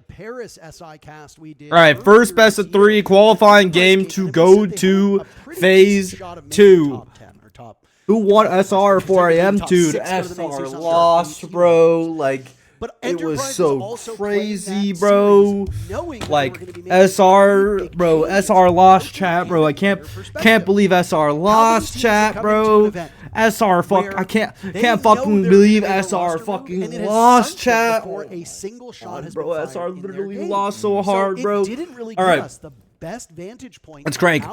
Paris SI cast we did. All right, first best of 3 qualifying game to go to phase 2. Who won SR 4 AM? Dude, SR lost, bro. Like, it was so crazy, bro. Like, SR lost, chat, bro. I can't believe SR lost, chat, bro. SR I can't fucking believe SR fucking lost, chat. Bro, SR literally lost so hard, bro. All right. Best vantage point. It's Crank.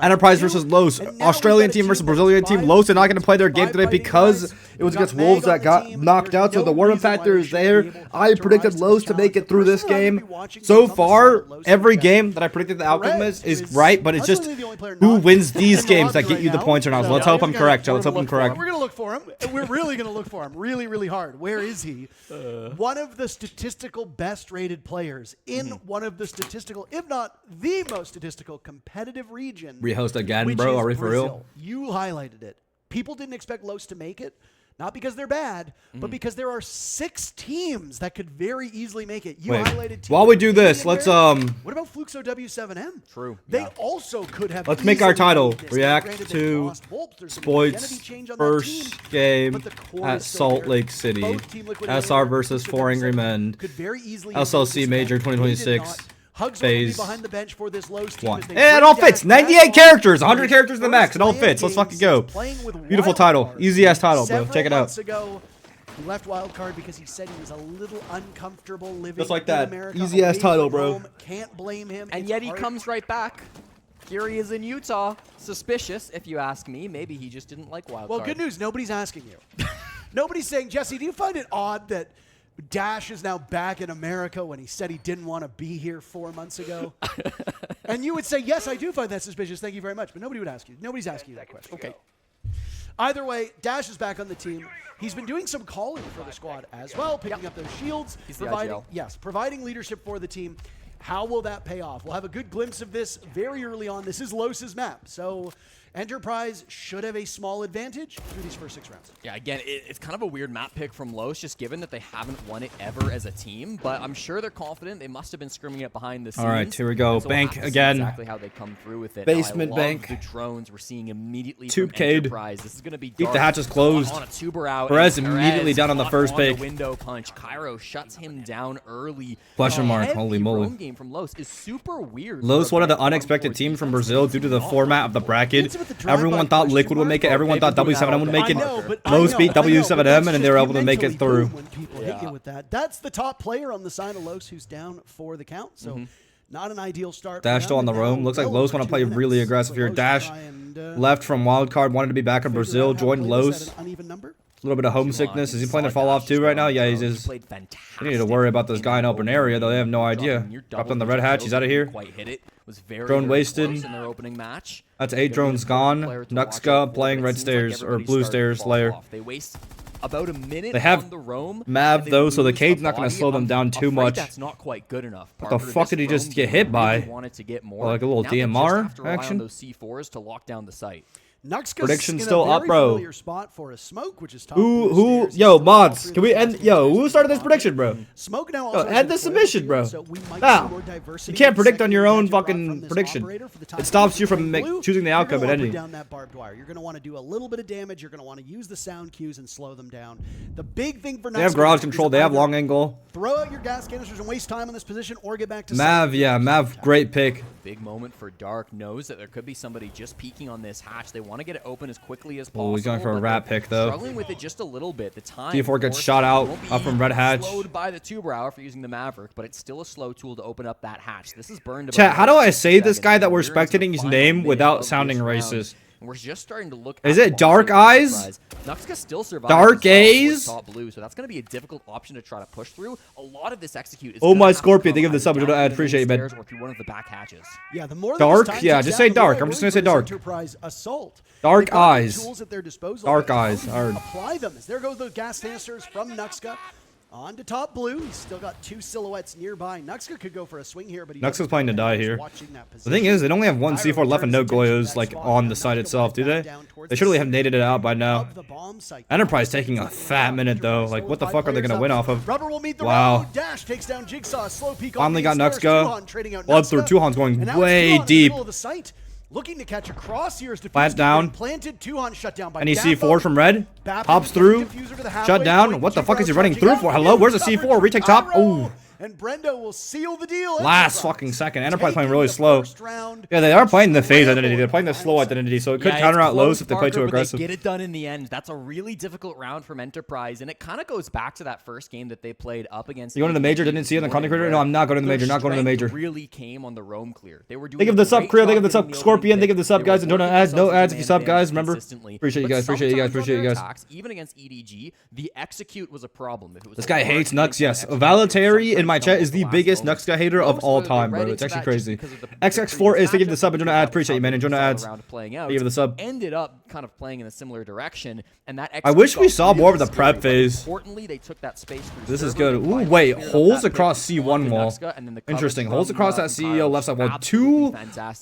Enterprise versus Los. Australian team versus Brazilian team. Los are not going to play their game today because it was against Wolves that got knocked out. So the warm factor is there. I predicted Los to make it through this game. So far, every game that I predicted the outcome is right, but it's just who wins these games that get you the points or not. So let's hope I'm correct, Joe. Let's hope I'm correct. We're going to look for him. We're really going to look for him really, really hard. Where is he? One of the statistical best rated players in one of the statistical, if not the most statistical competitive region. Rehost again, bro. Are we for real? You highlighted it. People didn't expect Los to make it. Not because they're bad, but because there are 6 teams that could very easily make it. You highlighted. While we do this, let's What about Fluxo W7M? True. They also could have. Let's make our title. React to Spoit's first game at Salt Lake City. SR versus 4 Angry Men. SLC Major 2026. Phase behind the bench for this Los team 1. Hey, it all fits. 98 characters, 100 characters in the max. It all fits. Let's fucking go. Beautiful title. Easy ass title, bro. Check it out. He left wildcard because he said he was a little uncomfortable living just like that. In America. Easy ass title, bro. Can't blame him. And yet he comes right back. Here he is in Utah. Suspicious, if you ask me. Maybe he just didn't like wildcard. Well, good news. Nobody's asking you. Nobody's saying, Jesse, do you find it odd that Dash is now back in America when he said he didn't want to be here 4 months ago? And you would say, yes, I do find that suspicious. Thank you very much. But nobody would ask you. Nobody's asking you that question. Okay. Either way, Dash is back on the team. He's been doing some calling for the squad as well, picking up those shields, providing leadership for the team. How will that pay off? We'll have a good glimpse of this very early on. This is Los's map, so Enterprise should have a small advantage through these first 6 rounds. Yeah, again, it's kind of a weird map pick from Los, just given that they haven't won it ever as a team. But I'm sure they're confident. They must have been scrimming it behind the scenes. All right, here we go. So Bank we'll again. Exactly how they come through with it. Basement now, I love bank. the drones we're seeing immediately Tube from Cade. Enterprise. This is going to be Keep the hatches closed. on a tuber out. Perez immediately down on the first pick. Window punch. Cairo shuts him down early. Question mark. Holy moly. Game from Los is super weird. Los, one of the unexpected teams from Brazil due to the format of the bracket. Everyone thought Liquid would make it. Everyone thought W7M would make it. Los beat W7M, and they were able to make it through. When people hit you with that. That's the top player on the side of Los who's down for the count. So not an ideal start. Dash still on the roam. Looks like Los want to play really aggressive here. Dash left from wildcard, wanted to be back in Brazil, joined Los. A little bit of homesickness. Is he playing the fall off too right now? Yeah, he's just. They need to worry about this guy in open area, though. They have no idea. Dropped on the red hatch. He's out of here. Drone wasted. That's 8 drones gone. Nuxka playing red stairs or blue stairs layer. They waste about a minute. They have on the roam, Mav though, so the Cade's not going to slow them down too much. That's not quite good enough. What the fuck did he just get hit by? Like a little DMR action? Those C4s to lock down the site. Prediction still up, bro. Spot for a smoke, which is yo, mods, can we end, who started this prediction, bro? Smoke now end the submission, bro. You can't predict on your own fucking prediction. It stops you from choosing the outcome and ending. Down that barbed wire. You're going to want to do a little bit of damage. You're going to want to use the sound cues and slow them down. The big thing for they have garage control. They have long angle. Throw out your gas canisters and waste time on this position, or get back to Mav. Yeah, Mav, great pick. Big moment for Dark. Knows that there could be somebody just peeking on this hatch. They want to get it open as quickly as possible. Oh, he's going for a rat pick though. Struggling with it just a little bit. The time. D4 gets shot out up from red hatch. Slowed by the tuber hour for using the Maverick, but it's still a slow tool to open up that hatch. This is burned. Chat, how do I say this guy that we're spectating his name without sounding racist? We're just starting to look. Is it Dark Eyes? Nuxka still survives. Dark Eyes? Top blue, so that's going to be a difficult option to try to push through. A lot of this execute is. Oh my Scorpion, think of the sub. I appreciate it, man. Or through one of the back hatches. Yeah, the more Dark, yeah, just say Dark. I'm just gonna say Dark. Dark Eyes. Dark Eyes. Apply them. There goes those gas canisters from Nuxka. On to top blue. He's still got 2 silhouettes nearby. Nuxka could go for a swing here, but Nuxka's playing to die here. The thing is, they only have one C4 left and no Goyos like on the site itself, do they? They should really have naded it out by now. Enterprise taking a fat minute though. Like, what the fuck are they gonna win off of? Wow. Dash takes down Jigsaw. Slow peek Finally got Nuxka. Blood through. Tuhan's going way deep. Looking to catch a crosshair's Plant down. Planted. Tuhan shut down by Any C4 from red? Pops through. Shut down. What the fuck is he running through for? Hello? Where's the C4? Retake top. Oh. And Brendo will seal the deal. Last fucking second. Enterprise playing really slow. Yeah, they are playing the phase identity. They're playing the slow identity, so it could counter out Lowe's if they play too aggressive. They get it done in the end. That's a really difficult round from Enterprise, and it kind of goes back to that first game that they played up against. You going to the major? Didn't see it in the content creator? No, I'm not going to the major. Not going to the major. Really came on the roam clear. They were doing. They give the sub Korea. They give the sub Scorpion. They give the sub guys and don't ads. No ads if you sub guys. Remember. Appreciate you guys. Appreciate you guys. Appreciate you guys. Even against EDG, the execute was a problem. This guy hates Nux. Yes, Valetary in my chat is the biggest Nuxka hater of all time, bro. It's actually crazy. XX4 is taking the sub and doing ads. Appreciate you, man. Enjoying the ads. Thank you for the sub. Ended up kind of playing in a similar direction, and that. I wish we saw more of the prep phase. Importantly, they took that space. This is good. Ooh, wait, holes across C1 wall. Interesting. Holes across that CEO left side wall. 2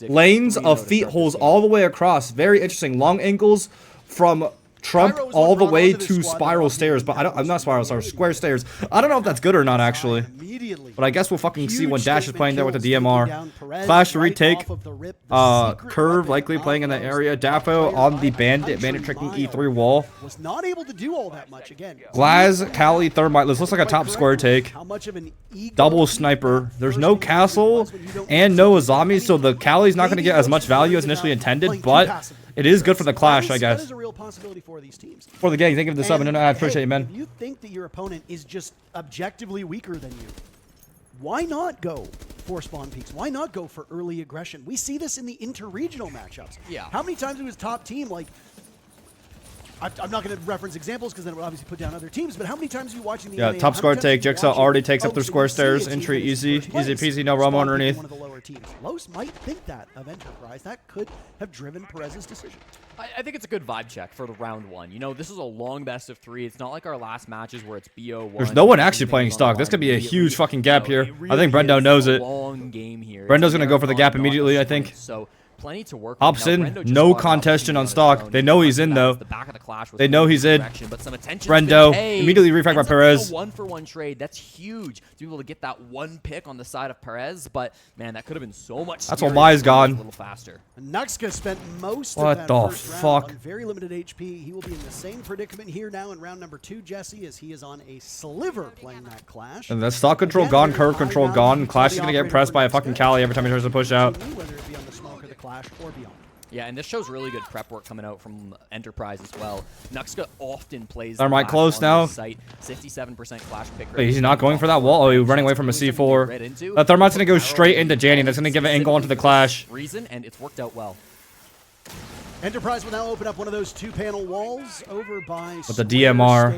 lanes of feet holes all the way across. Very interesting. Long angles from Trump all the way to spiral stairs, but I'm not spiral, sorry, square stairs. I don't know if that's good or not, actually. But I guess we'll fucking see when Dash is playing there with the DMR. Clash retake. Curve likely playing in that area. Dafo on the Bandit tricking E3 wall. Was not able to do all that much again. Glaz, Kali, Thermite. This looks like a top square take. Double sniper. There's no castle and no Azami, so the Kali's not going to get as much value as initially intended, but it is good for the clash, I guess. That is a real possibility for these teams. For the gang, thank you for the sub, and I appreciate you, man. If you think that your opponent is just objectively weaker than you, why not go for spawn peaks? Why not go for early aggression? We see this in the interregional matchups. Yeah. How many times it was top team, like, I'm not going to reference examples because then it would obviously put down other teams, but how many times are you watching the Yeah, top square take. Jigsaw already takes up their square stairs. Entry easy. Easy peasy, no Romo underneath. One of the lower teams. Los might think that of Enterprise. That could have driven Perez's decision. I think it's a good vibe check for the round 1. You know, this is a long best of 3. It's not like our last matches where it's BO1. There's no one actually playing stock. This could be a huge fucking gap here. I think Brendo knows it. Brendo's going to go for the gap immediately, I think. So plenty to work Hops in, no contestation on stock. They know he's in though. They know he's in. Brendo immediately refragged by Perez. 1-for-1 trade. That's huge to be able to get that one pick on the side of Perez. But man, that could have been so much. That's why Mai's gone. A little faster. Nuxka spent most of that first round on very limited HP. He will be in the same predicament here now in round number 2, Jesse, as he is on a sliver playing that clash. And that's stock control gone, curve control gone. Clash is gonna get pressed by a fucking Kali every time he tries to push out. Whether it be on the smoke or the clash or beyond. Yeah, and this shows really good prep work coming out from Enterprise as well. Nuxka often plays. Thermite close now. 67% clash pick rate. Wait, he's not going for that wall? Oh, he's running away from a C4. That Thermite's going to go straight into Janny. That's going to give an angle onto the clash. Reason, and it's worked out well. Enterprise will now open up one of those 2-panel walls over by with the DMR.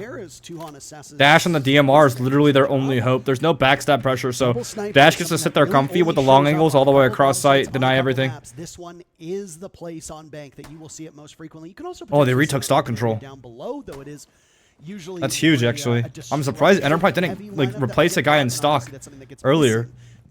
Dash on the DMR is literally their only hope. There's no backstab pressure, so Dash gets to sit there comfy with the long angles all the way across site, deny everything. This one is the place on bank that you will see it most frequently. You can also they retook stock control. Down below, though it is usually that's huge, actually. I'm surprised Enterprise didn't like replace a guy in stock earlier.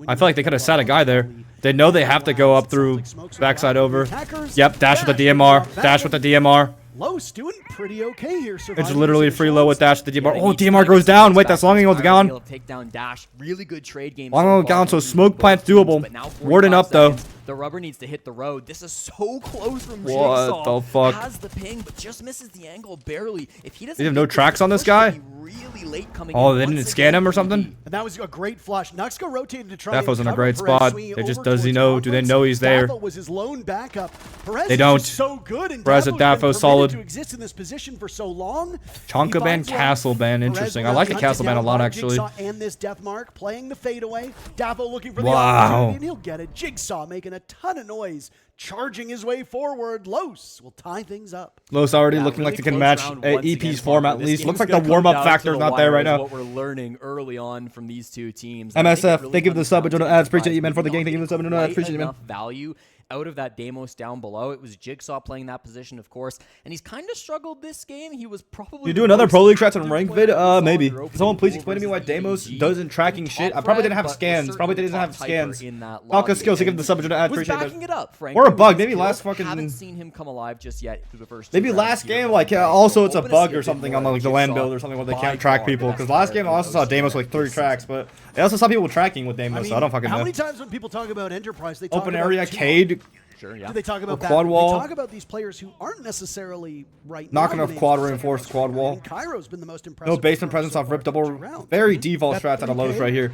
I feel like they could have sat a guy there. They know they have to go up through backside over. Yep, dash with the DMR. Dash with the DMR. Los doing pretty okay here. It's literally free low with dash with the DMR. Oh, DMR goes down. Wait, that's long angle's gone. Take down Dash. Really good trade game. Long angle gone, so smoke plant's doable. Warden up though. The rubber needs to hit the road. This is so close from Jigsaw. What the fuck? Has the ping, but just misses the angle barely. If he doesn't, they have no tracks on this guy. Really late coming they didn't scan him or something. And that was a great flush. Nuxka rotated to try. Dafo's in a great spot. They just does he know? Do they know he's there? Was his lone backup. Perez they don't. So good, and Perez at Dafo solid. To exist in this position for so long. Chonka ban, Castle ban, interesting. I like the Castle ban a lot actually. And this death mark playing the fadeaway. Dafo looking for the opportunity, and he'll get it. Jigsaw making a ton of noise. Charging his way forward. Los will tie things up. Los already looking like they can match EP's form at least. Looks like the warm-up factor is not there right now. What we're learning early on from these two teams. MSF, they give the sub and don't ads. Appreciate you, man, for the game. They give the sub and don't ads. Appreciate you, man. Value out of that Deimos down below. It was Jigsaw playing that position, of course, and he's kind of struggled this game. He was probably... You do another Pro League strats on ranked vid? Maybe. Can someone please explain to me why Deimos doesn't tracking shit? I probably didn't have scans. Probably didn't have scans. Falca skills to give the subject ad. Appreciate backing it up, Frank. Or a bug. Maybe last fucking... Haven't seen him come alive just yet through the first maybe last game, like, also it's a bug or something on like the land build or something where they can't track people. Because last game I also saw Deimos with like 3 tracks, but I also saw people tracking with Deimos, so I don't fucking know. How many times when people talk about Enterprise, they talk Open about area, Cade. Sure, yeah. Do they talk about that? Quad wall. They talk about these players who aren't necessarily right Not now. enough quad reinforced quad wall. Cairo's been the most impressive. No basement presence off rip double. Very default strats out of Lowe's right here.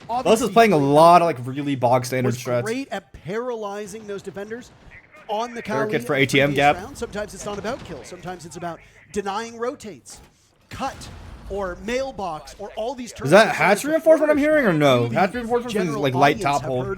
Lowe's Obviously, is playing a lot of like really bog standard was strats. Great at paralyzing those defenders on the Kali. Barricade for ATM gap. Round. Sometimes it's not about kill. Sometimes it's about denying rotates, cut, or mailbox, or all these. Is that hatch reinforcement I'm hearing or no? Hatch reinforcement is like light top hold.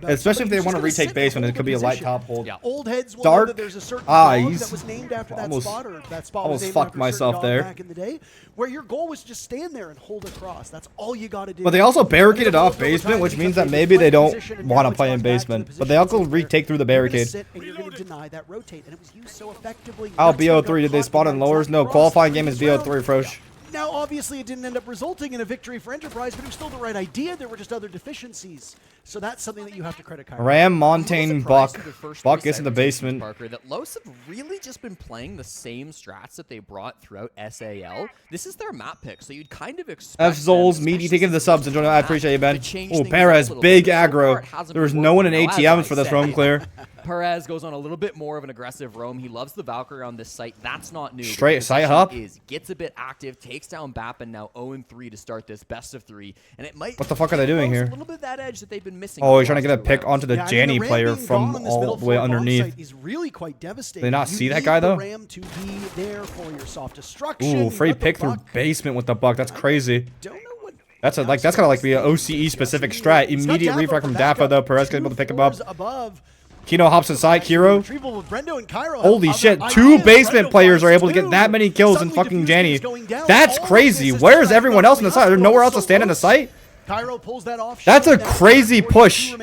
Especially if they want to retake basement, it could be a light top hold. Yeah. Old heads will Dark. know that there's a certain dog that He's was named after that almost- spot, or that spot almost was named fucked after a myself certain dog there. back in the day, where your goal was to just stand there and hold across. That's all you got to do. But they also barricaded off basement, which means that maybe they don't want to play in basement. But they also retake through the barricade. You're going to deny that rotate, and it was used so effectively. Oh, BO3, did they spawn in lowers? No, qualifying game is BO3, Frosh. Now, obviously, it didn't end up resulting in a victory for Enterprise, but it was still the right idea. There were just other deficiencies. So that's something that you have to credit Cairo. Ram, Montaigne, Buck. Buck gets in the Seconds, basement. Parker, that Los have really just been playing the same strats that they brought throughout SAL. This is their map pick, so you'd kind of expect F Zols, Meaty taking the subs. Enjoy. I appreciate you, Ben. Oh, Perez, big aggro. There was no one in ATMs for this roam clear. Perez goes on a little bit more of an aggressive roam. He loves the Valkyrie on this site. That's not new. Straight The site position hop? gets a bit active, takes down Bappin, now 0-3 to start this best of 3. And it might What the fuck are they doing close here? A little bit of that edge that they've been missing. Oh, over he's the trying to last get a 2 pick rounds. onto the Yeah, I mean, Janny Ram player being gone from on this all middle the way floor bomb underneath. site is really quite devastating. Did they not You see that need guy, the though? Ram to be there for your soft destruction. Ooh, You free got the pick through Buck. basement with the Buck. That's crazy. Don't know what That's gotta like be an OCE specific strat. Immediate refrag from Dafa though. Perez able to pick him up. Above. Kino hops inside. Kiro. Retrieval with Brendo and Cairo. Holy shit, 2 basement players are able to get that many kills in fucking Janny. That's crazy. Where's everyone else on the site? There's nowhere else to stand in the site? Cairo pulls that off. That's a crazy push.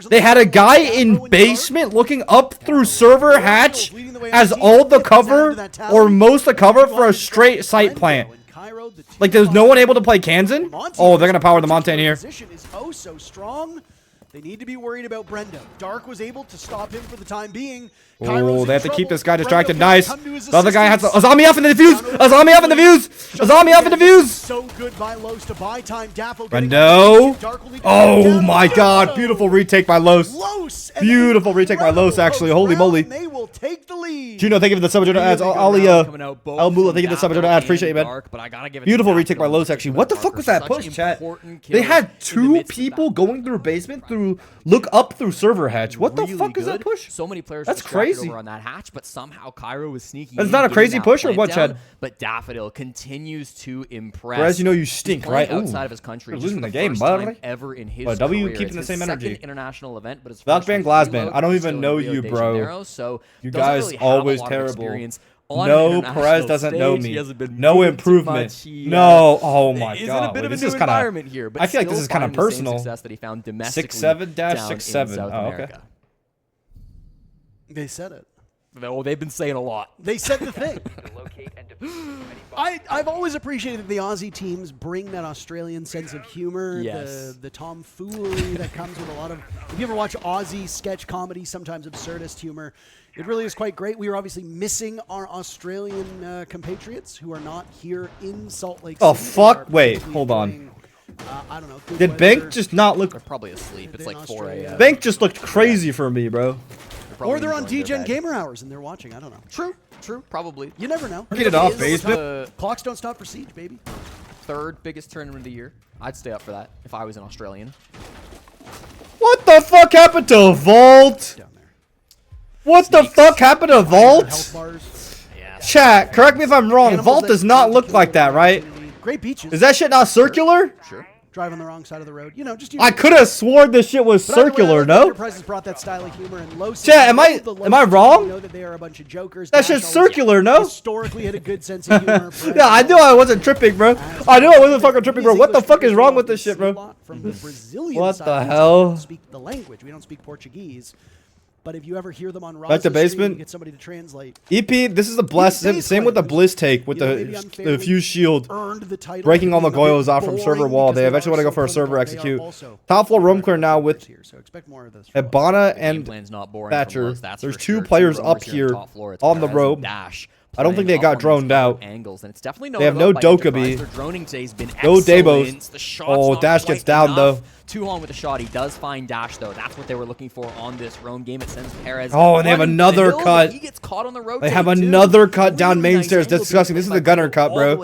They had a guy in basement looking up through server hatch as all the cover or most of the cover for a straight site plant. Like there's no one able to play Kansan? Oh, they're gonna power the Montaigne here. Position is oh so strong. They need to be worried about Brendo. Dark was able to stop him for the time being. Oh, they have to keep this guy distracted. Brendo Nice. come to his The other guy has to... assistance. Azami off in the defuse! Azami off in the views! Azami off in the views! So good by Los to buy time. Daffo Brendo. Dark will need to Oh down. my god. Beautiful retake by Los. Los, and Beautiful retake by Los, incredible actually. post Holy round, moly. and They will take the lead. Juno, thank you for the sub ads. Ali, El Mula, thank you for the sub ads. Appreciate you, man. Beautiful retake by Los, actually. What the fuck was that push, chat? They had 2 people going through basement through... Look up through server hatch. What the fuck is that push? So many players That's were distracted crazy. over on that hatch, but somehow Cairo was sneaking. That's in, not a getting crazy that push or plant what, down, Chad? But Daffodil continues to impress. Perez, you know you stink, He's playing right? Ooh. Outside of his country, You're just losing for the game, first buddy. time ever in his But W career. keeping It's the his same second energy. international event, but his Valk first Band, was Glasband. reload I don't still even in know Rio you, de bro. Janeiro, so You doesn't guys really have a always lot of terrible. experience on an No, international Perez doesn't know stage. me. He hasn't been No moved too improvement. much. He, No. Oh my is god. in a bit of a This new is kind environment here, but I feel like this still is kind of finding the same personal. success that he found domestically 6-7-67. down in South Oh, okay. America. They said it. Oh, they've been saying a lot. They said the thing. I've always appreciated that the Aussie teams bring that Australian sense of humor, Yes. the tomfoolery that comes with a lot of... If you ever watch Aussie sketch comedy, sometimes absurdist humor, it really is quite great. We are obviously missing our Australian compatriots who are not here in Salt Lake City. Oh, fuck. They are Wait, probably hold on. enjoying, I don't know. good Did weather. Bank just not They're look... probably asleep. It's In like 4 Australia. a.m. Bank just looked crazy for me, bro. Or they're on enjoying their DGen bed. Gamer Hours and they're watching. I don't know. True, probably. You never know. Get it off, Is basement. the Clocks don't stop for Siege, baby. third biggest tournament of the year. I'd stay up for that if I was an Australian. What the fuck happened to Vault? Down there. What the fuck happened to Health Vault? bars. Yeah. Chat, correct me if I'm wrong. Animals Vault that does not find look kill like that, right? opportunity. Great beaches. Is that shit not circular? Sure. Drive on the wrong side of the road. You know, just I could have sworn this shit was But either way, circular, I like no? Enterprise has brought that style of humor and low. Chat, am I wrong? Know that they are a bunch of jokers. That Dash shit's always circular, no? Historically had a good sense of humor. Yeah, I knew I wasn't tripping, bro. I knew I wasn't fucking tripping, bro. What the fuck is wrong with this shit, bro? From the Brazilian What side, the we hell? don't speak the language. We don't speak Portuguese. But if you ever hear them on Back to Ross's basement. stream, get somebody to translate. EP, this is the bless. Same with the Blizz take with the fuse shield. Breaking all the Goyos off from server wall. They eventually want to go for a server execute. Top floor room clear now with Ebana and Thatcher. There's 2 players up here on the rope. I don't think they got droned out. Angles, and it's definitely They have no Dokkaebi. No Dabos. Oh, Dash gets down though. Too long with the shot. He does find Dash though. That's what they were looking for on this roam game. It sends Perez. Oh, and they have another cut. He gets caught on the road. They have another cut down main stairs. Disgusting. This is the gunner cut, bro.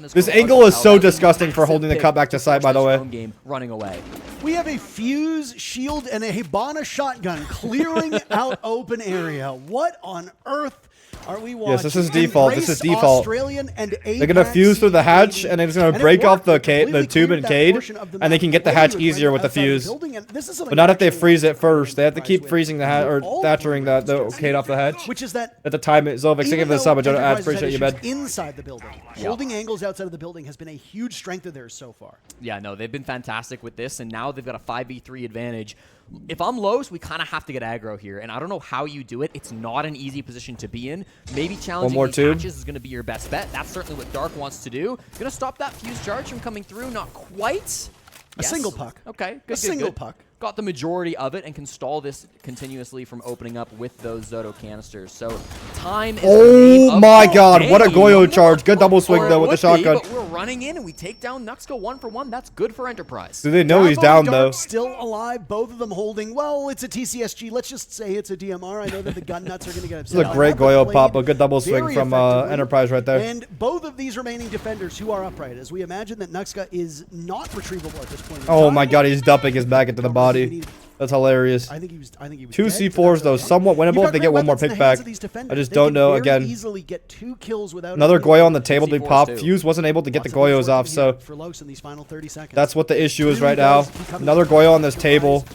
This angle is so disgusting for holding the cut back to side, by the way. Running away. We have a fuse, shield, and a Hibana shotgun clearing out open area. What on earth are we watching? Yes, this is default. This is default. Australian and They're gonna fuse through the hatch, and then it's gonna break off the tube and Cade, and they can get the hatch easier with the fuse. But not if they freeze it first. They have to keep freezing the hatch or thatchering the Cade off the hatch. Which is that at the time it Zolvik, give this up. I appreciate you, man. Inside the building, holding angles outside of the building has been a huge strength of theirs so far. Yeah, no, they've been fantastic with this, and now they've got a 5v3 advantage. If I'm Los, we kind of have to get aggro here, and I don't know how you do it. It's not an easy position to be in. Maybe challenging these hatches is going to be your best bet. That's certainly what Dark wants to do. Going to stop that fuse charge from coming through. Not quite. A single puck. Okay, good. Single puck. Got the majority of it and can stall this continuously from opening up with those Zoto canisters. So time is oh my god, what a Goyo charge. Good double swing though with the shotgun. But we're running in and we take down Nuxco 1 for 1. That's good for Enterprise. Do they know he's down though? Still alive, both of them holding. Well, it's a TCSG. Let's just say it's a DMR. I know that the gun nuts are going to get upset. This is a great Goyo pop, a good double swing from Enterprise right there. And both of these remaining defenders who are upright, as we imagine that Nuxca is not retrievable at this point. Oh my god, he's dumping his back into the body. That's hilarious. I think he was 2 C4s though, somewhat winnable if they get one more pick back. I just don't know. Again, easily get 2 kills without another Goyo on the table to be popped. Fuse wasn't able to get the Goyos off, so that's what the issue is right now. Another Goyo on this table.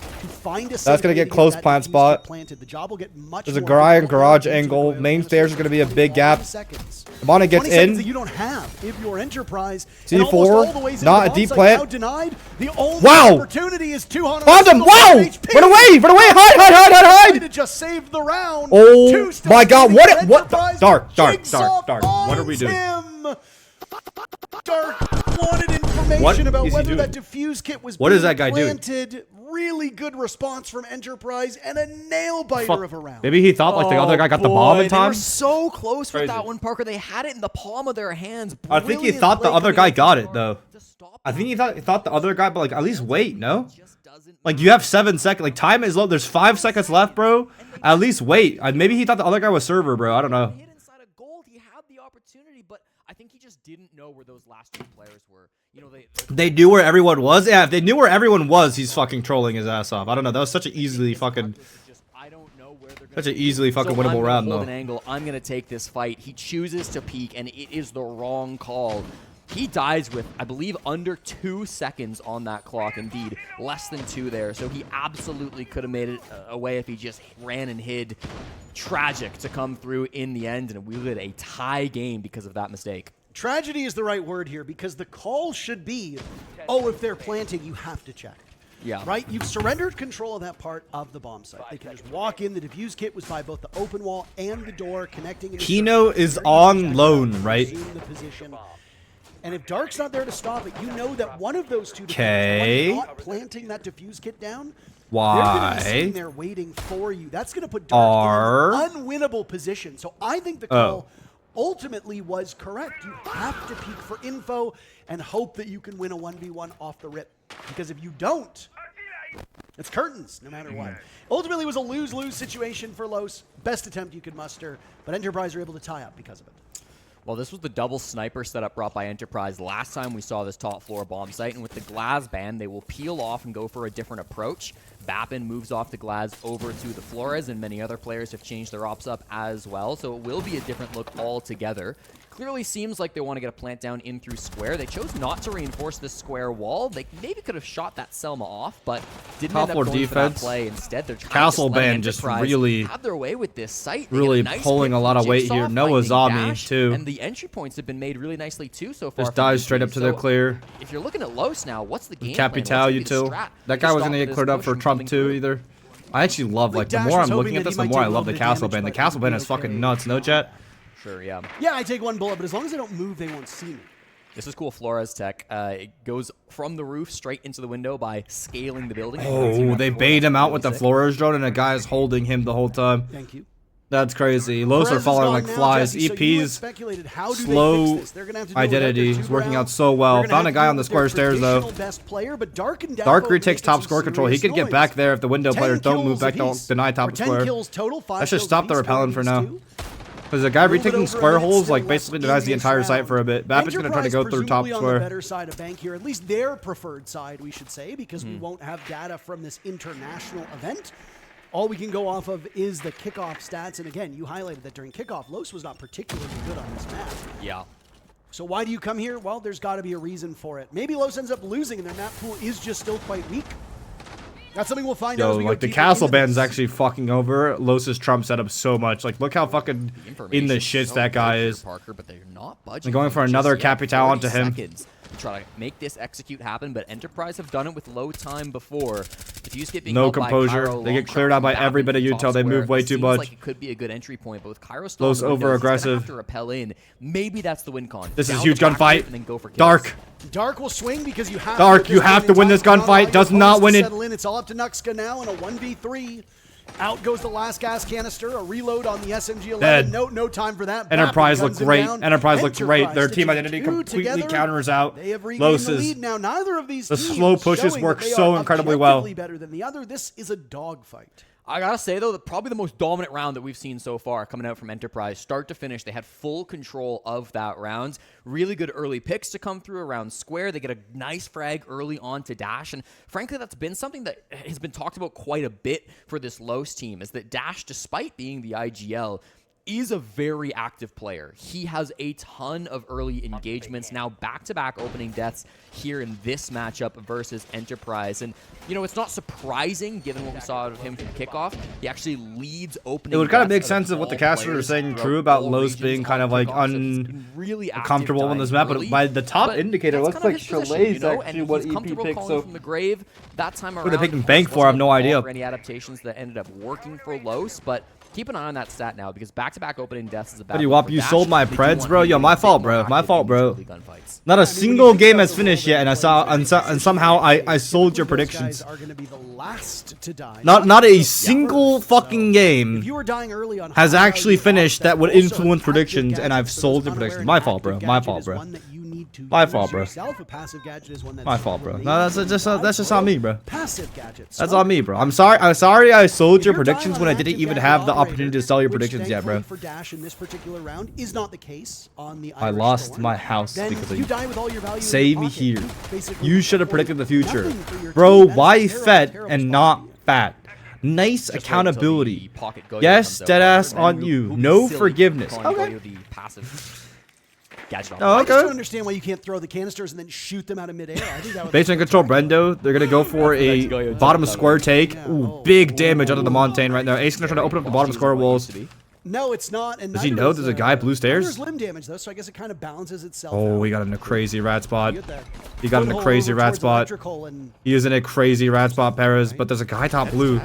That's gonna get close plant spot. There's a garage angle. Main stairs is gonna be a big gap. Ebana gets in. You don't have if you're Enterprise. C4, not a deep plant. Wow! Opportunity is 200. Found him! Wow! Run away! Run away! Hide! To just save the round. Oh my god! What? Dark! What are we doing? Dark wanted information about whether that diffuse kit was what is that guy planted. Doing? Really good response from Enterprise and a nail biter of a round. Maybe he thought like the other guy got the bomb in time. They were so close with that one, Parker. They had it in the palm of their hands. I think he thought the other guy got it though. I think he thought the other guy, but like at least wait, no? Like you have 7 seconds. Like time is low. There's 5 seconds left, bro. At least wait. Maybe he thought the other guy was server, bro. I don't know. He had the opportunity, but I think he just didn't know where those last 2 players were. You know, they knew where everyone was. Yeah, if they knew where everyone was, he's fucking trolling his ass off. I don't know. That was such an easily fucking winnable round though. Angle. I'm gonna take this fight. He chooses to peek, and it is the wrong call. He dies with, I believe, under 2 seconds on that clock. Indeed, less than 2 there. So he absolutely could have made it away if he just ran and hid. Tragic to come through in the end, and we had a tie game because of that mistake. Tragedy is the right word here because the call should be, oh, if they're planting, you have to check. Yeah. Right? You've surrendered control of that part of the bomb site. They can just walk in. The diffuse kit was by both the open wall and the door connecting. Kino is on loan, right? The position. And if Dark's not there to stop it, you know that one of those 2 defenders not planting that diffuse kit down. Why? They're going to be sitting there waiting for you. That's going to put Dark in an unwinnable position. So I think the call ultimately was correct. You have to peek for info and hope that you can win a 1v1 off the rip. Because if you don't, it's curtains no matter what. Ultimately, it was a lose-lose situation for Los. Best attempt you could muster, but Enterprise are able to tie up because of it. Well, this was the double sniper setup brought by Enterprise last time we saw this top floor bomb site, and with the Glaz ban, they will peel off and go for a different approach. Bappin moves off the Glaz over to the Flores, and many other players have changed their ops up as well, so it will be a different look altogether. Clearly seems like they want to get a plant down in through square. They chose not to reinforce this square wall. They maybe could have shot that Selma off, but didn't end up going for that play. Instead, they're trying Castle to Band just really have their way with this site. Really pulling a lot of weight here. Noah Zami too. And the entry points have been made really nicely too so far. Just dives straight up to their clear. If you're looking at Los now, what's the game Capital, you too. That guy wasn't gonna get cleared up for Trump too either. I actually love, like, the more I'm looking at this, the more I love the castle band. The castle band is fucking nuts, no, chat? Sure, yeah. Yeah, I take one bullet, but as long as they don't move, they won't see me. This is cool Flores tech. It goes from the roof straight into the window by scaling the building. Oh, they bait him out with the Flores drone, and a guy is holding him the whole time. Thank you. That's crazy. Los are falling like flies. EP's slow identity is working out so well. Found a guy on the square stairs, though. Dark retakes top score control. He could get back there if the window players don't move back to deny top square. That should stop the repellent for now. Because the guy retaking square holes, like, basically denies the entire site for a bit. Vapid's going to try to go through top square. On the better side of bank here, at least their preferred side, we should say, because we won't have data from this international event. All we can go off of is the kickoff stats. And again, you highlighted that during kickoff, Los was not particularly good on this map. Yeah. So why do you come here? Well, there's got to be a reason for it. Maybe Los ends up losing and their map pool is just still quite weak. That's something we'll find out as we go like, the deeper castle into band's this. actually fucking over Los's Trump setup so much. Like, look how fucking in the shits that guy is. Parker, but they're not budging. They're going for another Capital onto him. Try to make this execute happen, but Enterprise have done it with low time before. If you get being No held by composure. Cairo, They get cleared out by every bit of util. They move way too much. Like it could be a good entry point, but with Cairo still Los over aggressive. to repel in, maybe that's the win con. This is Down huge the back gunfight. and then go for kills. Dark. Dark will swing because you have Dark, to, you have to win this gunfight. Does not win it. It's all up to Nuxka now in a 1v3. Out goes the last gas canister. A reload on the SMG-11. Dead. No time for that. Enterprise looked great. Enterprise looked great. Their Enterprise team stitching identity two completely together. counters out They have regained Los's. the lead now. Neither of these The teams slow pushes showing work that they so are incredibly well. objectively better than the other. This is a dogfight. I gotta say, though, that probably the most dominant round that we've seen so far coming out from Enterprise. Start to finish, they had full control of that round. Really good early picks to come through around square. They get a nice frag early on to Dash. And frankly, that's been something that has been talked about quite a bit for this Los team, is that Dash, despite being the IGL, is a very active player. He has a ton of early engagements, now back-to-back opening deaths here in this matchup versus Enterprise. And, you know, it's not surprising, given what we saw out of him from kickoff. He actually leads opening. It would kind of make deaths sense out of what the all casters are players saying throughout true about all Los regions being kind on of like kickoff. So it's been really uncomfortable on active this map, but early. by the top But indicator, it that's looks kind like of his position, Chalet's you know, actually and what he's EP comfortable picks. calling So from the grave that time around. who they're picking bank for, I have no idea. For any adaptations that ended up working for Los, but keep an eye on that stat now, because back-to-back opening deaths is a bad What do you one want? for You Dash. sold my They do Preds, want bro? to Yo, be my a bit fault, more bro. My active fault, in these bro. early gunfights. Not a when you single think game about has the finished role yet, and I that saw they and play, somehow I typically sold your those predictions. guys are gonna be the last to die. Not a single fucking If game you were dying early on has high actually value finished that would also influence an predictions, active and I've gadget, for sold those the predictions. unaware, My an fault, bro. active My gadget fault, is bro. one that you need to My use fault, bro. yourself. A passive gadget is one that's My fault, bro. remains No, that's just on me, bro. Passive gadgets. That's on me, bro. I'm sorry I sold If your you're predictions dying when I on an didn't active even gadget have the operator, opportunity to sell your which predictions yet, bro. thankfully for Dash in this particular round is not the case on the I Irish lost Storm. my house Then because of you you. die with all your value in Save your me pocket. here. Basically You should have afford predicted the future. nothing for your Bro, team. That's why a terrible, fed terrible and spot not to be in. fat? Nice Just wait until accountability. the pocket Goyo Yes, comes out. deadass Parker, on who- you. who be No silly forgiveness. calling Okay. Goyo the passive gadget Oh, I operator. just okay. don't understand why you can't throw the canisters and then shoot them out of midair. I think that would Based on control Brendo, they're gonna go for a bottom square take. Ooh, big damage out of the Montaigne right now. Ace gonna try to open up the bottom square walls. No, it's not. And Does he neither know is, there's a guy blue stairs? There's limb damage though, so I guess it kind of balances itself. Oh, out. he got in a crazy rat spot. You get that He got in a foothold crazy over rat towards spot. electrical and He is in a crazy rat spot, Perez, but there's a guy top blue.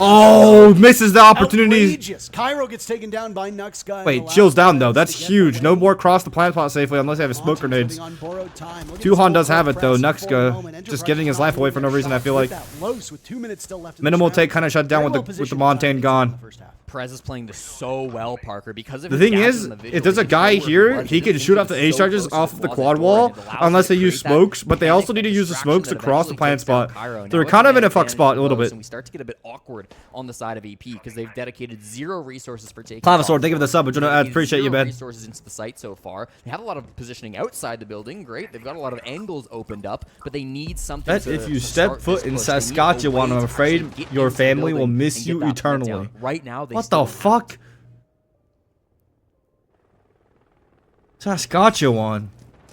Oh, misses the opportunity. outrageous. Cairo gets taken down by Nuxka. in the Wait, last chills down minutes though. to That's get huge. the No win. more cross the plant spot safely unless they have smoke Monty's grenades. living on borrowed time. Look at Tuhan this does have it though. full press for a moment. Nuxka just Enterprise giving his life away for no reason. I feel like with that Los with 2 minutes still left in minimal this take round. kind of shut down Very with well the positioned Montaigne in the gone. first half. Perez is playing this so well, Parker, because of The his thing gadgets is, and the if there's a visual guy control here, where he can just shoot off thinking the A so charges close to off the of the closet quad door, wall, and it allows unless you they to use create that smokes, but they also need to panic use the distraction smokes that across the eventually plant takes down spot. Cairo. So Now they're it's kind of in a fuck advantage spot a little Los, bit. And we start to get a bit awkward on the side of EP because they've dedicated zero resources for taking. Clavasaur, thank you for the sub. I appreciate you, man. Resources into the site so far. They have a lot of positioning outside the building. Great. They've got a lot of angles opened up, but they need something. Bet if you step foot in Saskatchewan, I'm afraid your family will miss you eternally. Right now, they What the fuck? Saskatchewan.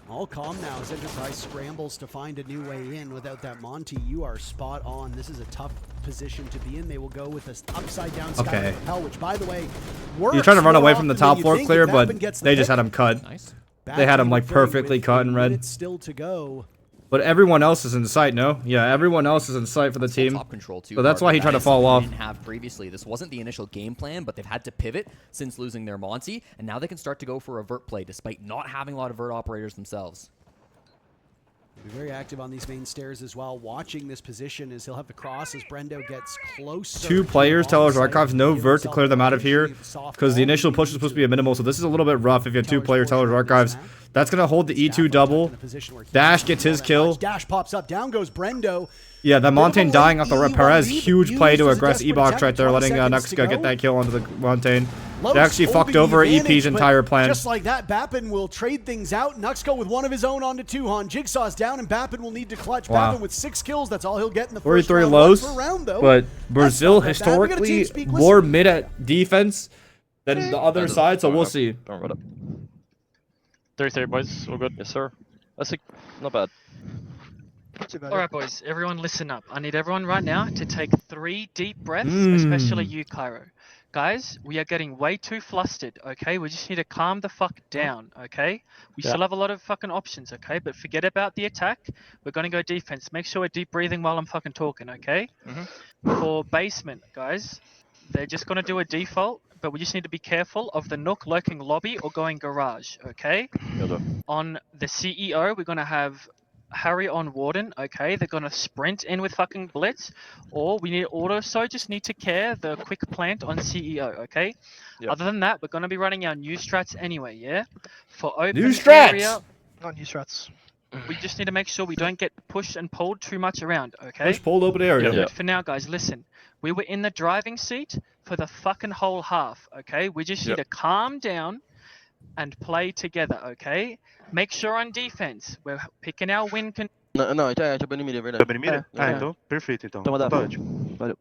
All calm now as Enterprise scrambles to find a new way in. Without that Monty, you are spot on. This is a tough position to be in. They will go with this upside down sky Okay. repel, which by the way works. You're trying to run more away from the often top than you floor think. clear, If but Vapid gets the they just pick, had him cut. Nice. They had him, like, Back to perfectly with cut and red. minutes still to go. But everyone else is in sight, no? Yeah, everyone else is in sight for the team. Top control too, so that's why he tried to fall off. Didn't have previously. This wasn't the initial game plan, but they've had to pivot since losing their Monty, and now they can start to go for a vert play despite not having a lot of vert operators themselves. Be very active on these main stairs as well, watching this position as he'll have the cross as Brendo gets closer. 2 players, Tellers, Archives, no vert to clear them out of here because the initial push is supposed to be a minimal, so this is a little bit rough if you have 2 players, Tellers, Archives. That's going to hold the E2 double. Dash gets his kill. Dash pops up, down goes Brendo. Yeah, the Montaigne dying off the Perez, huge play to aggress E-Box right there, letting Nuxka get that kill onto the Montaigne. They actually fucked over EP's entire plan. Just like that, Bappin will trade things out. Nuxka with one of his own onto Tuhon. Jigsaw's down, and Bappin will need to clutch. Wow. Bappin with 6 kills. That's all he'll get in the 43 first lows, round, though. but Brazil historically more mid at defense than the other side, so we'll see. Don't run up. 33 boys, all good. Yes, sir. That's not bad. Alright boys, everyone listen up. I need everyone right now to take 3 deep breaths, especially you, Cairo. Guys, we are getting way too flustered, okay? We just need to calm the fuck down, okay? We still have a lot of fucking options, okay? But forget about the attack. We're gonna go defense. Make sure we're deep breathing while I'm fucking talking, okay? For basement, guys, they're just gonna do a default, but we just need to be careful of the Nook lurking lobby or going garage, okay? On the CEO, we're gonna have Harry on Warden, okay? They're gonna sprint in with fucking Blitz, or we need also just need to care the quick plant on CEO, okay? Other than that, we're gonna be running our new strats anyway, yeah? For open new strats! area, Not new strats. we just need to make sure we don't get pushed and pulled too much around, okay? Push, pulled, open area. But for now, guys, listen. We were in the driving seat for the fucking whole half, okay? We just need to calm down and play together, okay? Make sure on defense, we're picking our win. Não, a gente vai mira, é verdade. Tá mira? Então, perfeito, então. Então manda Tá bala. ótimo. Valeu.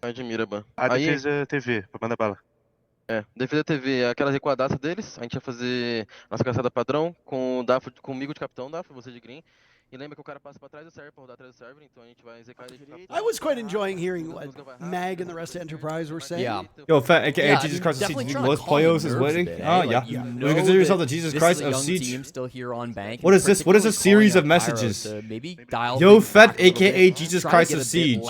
A gente mira, ban. A defesa TV, pra mandar bala. Defesa TV, aquela recuadaça deles, a gente vai fazer nossa caçada padrão com o Dafo, comigo de capitão, Dafo, você de green. E lembra que o cara passa pra trás do server, pra rodar atrás do server, então a gente vai ZK ele. I was quite enjoying hearing what Mag and the rest of Enterprise were saying. Yeah. Yo, Fat, aka Jesus Christ of Siege, most players is waiting. Oh, yeah. You Would you consider yourself the Jesus Christ of Siege? Still here on bank. What is this? What is a series of messages? Yo, Fat, aka Jesus Christ of Siege.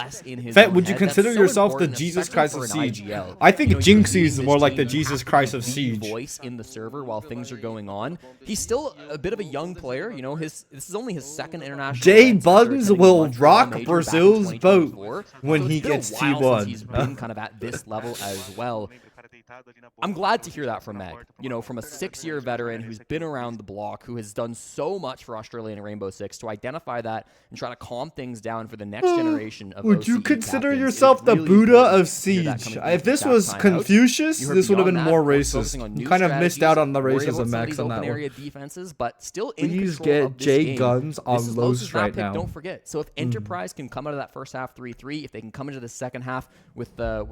Fat, would you consider yourself the Jesus Christ of Siege? I think Jinxie is more like the Jesus Christ of Siege. Voice in the server while things are going on. He's still a bit of a young player. You know, this is only his second international. Jay Buttons will rock Brazil's boat when he gets T1. He's been kind of at this level as well. I'm glad to hear that from Meg. You know, from a 6-year veteran who's been around the block, who has done so much for Australia and Rainbow Six, to identify that and try to calm things down for the next generation of Would you consider yourself the Buddha of Siege? If this was Confucius, this would have been more racist. You kind of missed out on the racism, Max, on that one. Defenses, but still in Please control get J Guns on Los right now. Don't forget. So if Enterprise can come out of that first half 3-3, if they can come into the second half with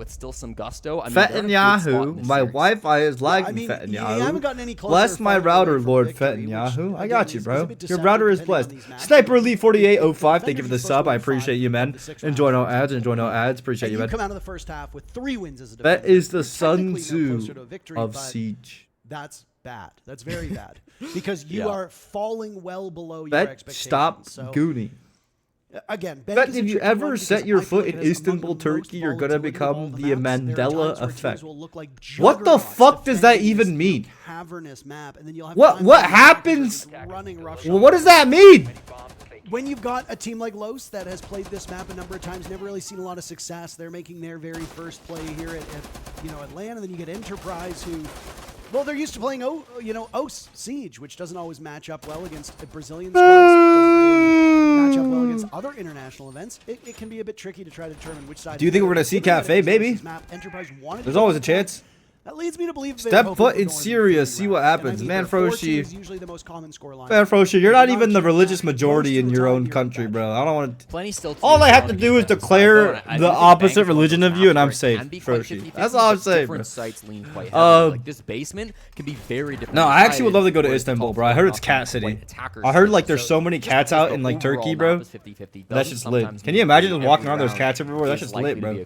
still some gusto, I mean, Fat and Yahoo, my Wi-Fi is lagging. Fat and Yahoo. Bless my router, Lord Fat and Yahoo. I got you, bro. Your router is blessed. Sniper Elite 4805, thank you for the sub. I appreciate you, man. Enjoy no ads. Enjoy no ads. Appreciate you, man. Come out of the first half with 3 wins as a That is the Sun Tzu of Siege. That's bad. That's very bad because you are falling well below your expectations. Stop gooning. Again, but if you ever set your foot in Istanbul, Turkey, you're gonna become the Mandela effect. What the fuck does that even mean? What happens? Well, what does that mean? When you've got a team like Los that has played this map a number of times, never really seen a lot of success, they're making their very first play here at Atlanta. Then you get Enterprise, who, well, they're used to playing OS Siege, which doesn't always match up well against the Brazilian squads. Doesn't really match up well against other international events. It can be a bit tricky to try to determine which side. Do you think we're gonna see Cafe? Maybe. There's always a chance. That leads me to believe step foot in Syria, see what happens. Man, Froshi. Man, Froshi, you're not even the religious majority in your own country, bro. I don't want to. All I have to do is declare the opposite religion of you, and I'm safe, Froshi. That's all I'm saying, bro. Like this basement can be very different. No, I actually would love to go to Istanbul, bro. I heard it's cat city. I heard like there's so many cats out in like Turkey, bro. That's just lit. Can you imagine just walking around? There's cats everywhere. That's just lit, bro.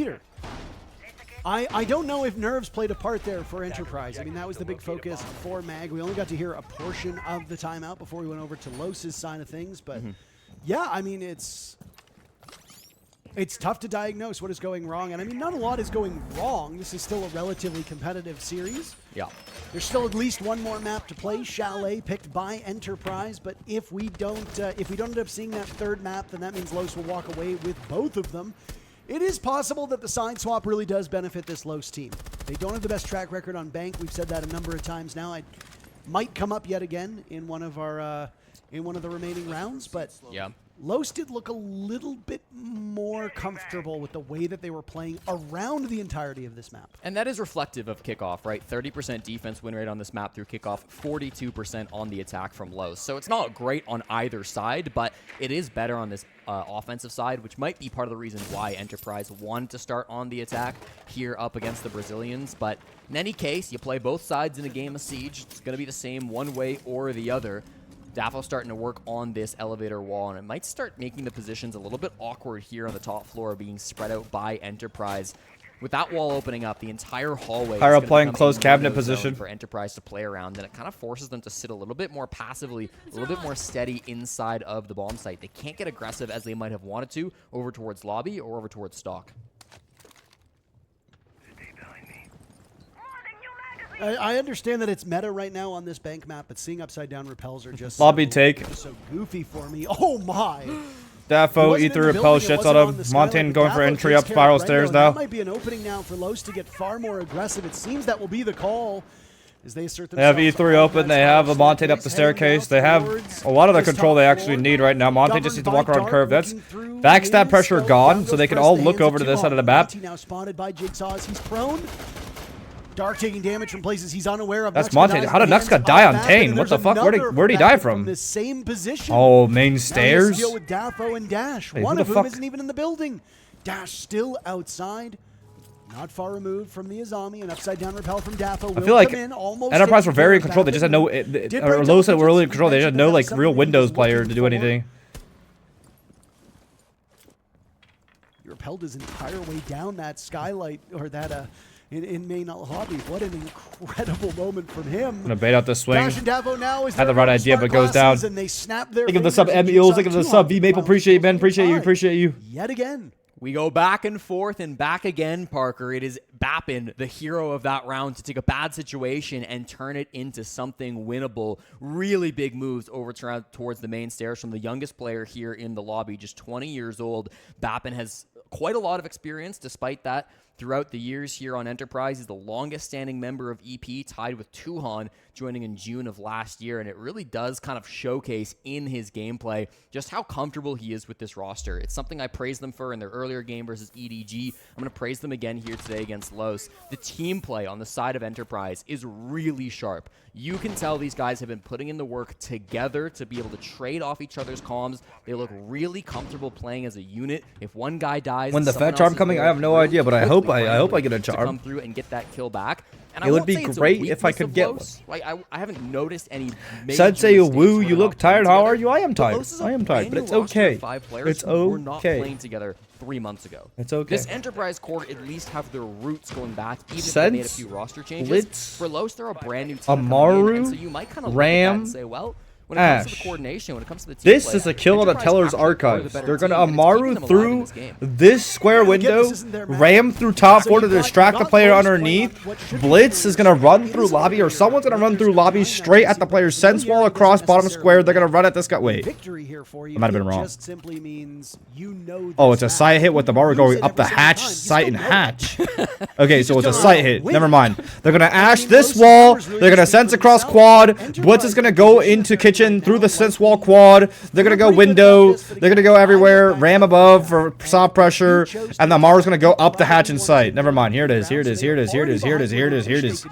leader. I don't know if nerves played a part there for Enterprise. I mean, that was the big focus for Mag. We only got to hear a portion of the timeout before we went over to Los's side of things. But yeah, I mean, it's tough to diagnose what is going wrong. And I mean, not a lot is going wrong. This is still a relatively competitive series. Yeah. There's still at least one more map to play, Chalet, picked by Enterprise. But if we don't end up seeing that third map, then that means Los will walk away with both of them. It is possible that the side swap really does benefit this Los team. They don't have the best track record on Bank. We've said that a number of times now. It might come up yet again in one of our in one of the remaining rounds, but Yeah. Los did look a little bit more comfortable with the way that they were playing around the entirety of this map. And that is reflective of kickoff, right? 30% defense win rate on this map through kickoff, 42% on the attack from Los. So it's not great on either side, but it is better on this offensive side, which might be part of the reason why Enterprise wanted to start on the attack here up against the Brazilians. But in any case, you play both sides in a game of Siege. It's going to be the same one way or the other. Dafo's starting to work on this elevator wall, and it might start making the positions a little bit awkward here on the top floor, being spread out by Enterprise. With that wall opening up, the entire hallway Pyro is playing become close a cabinet no-no position zone for Enterprise to play around, and it kind of forces them to sit a little bit more passively, a little bit more steady inside of the bomb site. They can't get aggressive as they might have wanted to over towards lobby or over towards stock. I understand that it's meta right now on this Bank map, but seeing upside down repels are just Lobby take. just so goofy for me. Oh my! Dafo, Ether repel shits on him. Montaigne going for entry up spiral stairs now. That might be an opening now for Los to get far more aggressive. It seems that will be the call as they assert They have themselves E3 open. They have a Montaigne up the staircase. They have a lot of the control they actually need right now. Montaigne just needs to walk around curve. That's backstab pressure gone, so they can all look over to this side of the map. Now spotted by Jigsaws. He's prone. Dark taking damage from places he's unaware of. That's Montaigne. How did Nuxka die on Tane? What the fuck? Where'd he die from? The same position. Oh, main stairs? Deal with Dafo and Dash. Wait, One who of the whom fuck? isn't even in the building. Dash still outside. Not far removed from the Azami. An upside down repel from Dafo. I feel like Enterprise were very in in control. They just had no, or Los were really in control. They just had no like real Windows player to do anything. He repelled his entire way down that skylight, or that in main lobby. What an incredible moment from him. Gonna bait out the swing. Dash and Davo now is Had the right idea, but goes down. and they snap their Think of the sub fingers, M Eels. and Think of the Jigsaw sub 2 V Maple. on Appreciate you, Ben. Appreciate you. 25. Appreciate you. Yet again. We go back and forth and back again, Parker. It is Bappin, the hero of that round, to take a bad situation and turn it into something winnable. Really big moves over towards the main stairs from the youngest player here in the lobby, just 20 years old. Bappin has quite a lot of experience despite that. Throughout the years here on Enterprise, he's the longest standing member of EP, tied with Tuhan, joining in June of last year, and it really does kind of showcase in his gameplay just how comfortable he is with this roster. It's something I praised them for in their earlier game versus EDG. I'm going to praise them again here today against Los. The team play on the side of Enterprise is really sharp. You can tell these guys have been putting in the work together to be able to trade off each other's comms. They look really comfortable playing as a unit. If one guy dies, When the Fat Charm coming, I have no idea, but I hope I get a charm. to come through and get that kill back. And It would be great if I could get one. Like, I haven't noticed any major Sensei mistakes Woo, when you we're look not playing tired. How together. are you? I am But tired. Los is a I am tired, brand but new it's roster of okay. 5 players It's who were not okay. playing together 3 months ago. It's okay. This Enterprise core at least have their roots going back, even if they made a few roster changes. Blitz, For Los, they're a brand new team coming in, Amaru, and so you might kind of Ram, look at that and say, well, when it comes to Ash. the coordination, when it comes to the team This play, is a kill on the Enterprise Teller's actually are the archives. better They're team, gonna and it's keeping Amaru them alive in through this game. this square window, this isn't their map. ram through top So floor to you've got distract the not player Los playing underneath. on what should be Blitz is gonna run It through is lobby, or over. someone's gonna run through lobby There's straight at the no player's sense wall familiarity across doesn't bottom necessarily square. They're gonna run at this guy. Wait. Victory here for you. I might have been It wrong. just simply means you know. Oh, this it's a map. sight hit with the Amaru Use going it up the every single hatch, time. You sight and still know hatch. Okay, so it's a just sight don't hit. win. Never mind. They're gonna ash mean, this those wall. numbers really They're gonna speak sense for across themselves. quad. Enterprise Blitz is gonna go position into right kitchen now, through the like sense wall you- quad. They're gonna go Pretty good window. about this, but They're gonna again, go I everywhere. would Ram back above up for that. soft pressure, You chose and the to Amaru's gonna go up the probably hatch in want sight. to Never do mind. Here it is. that. Here it is. Here it is. Here it is. Here it is. Here it is. Here it is.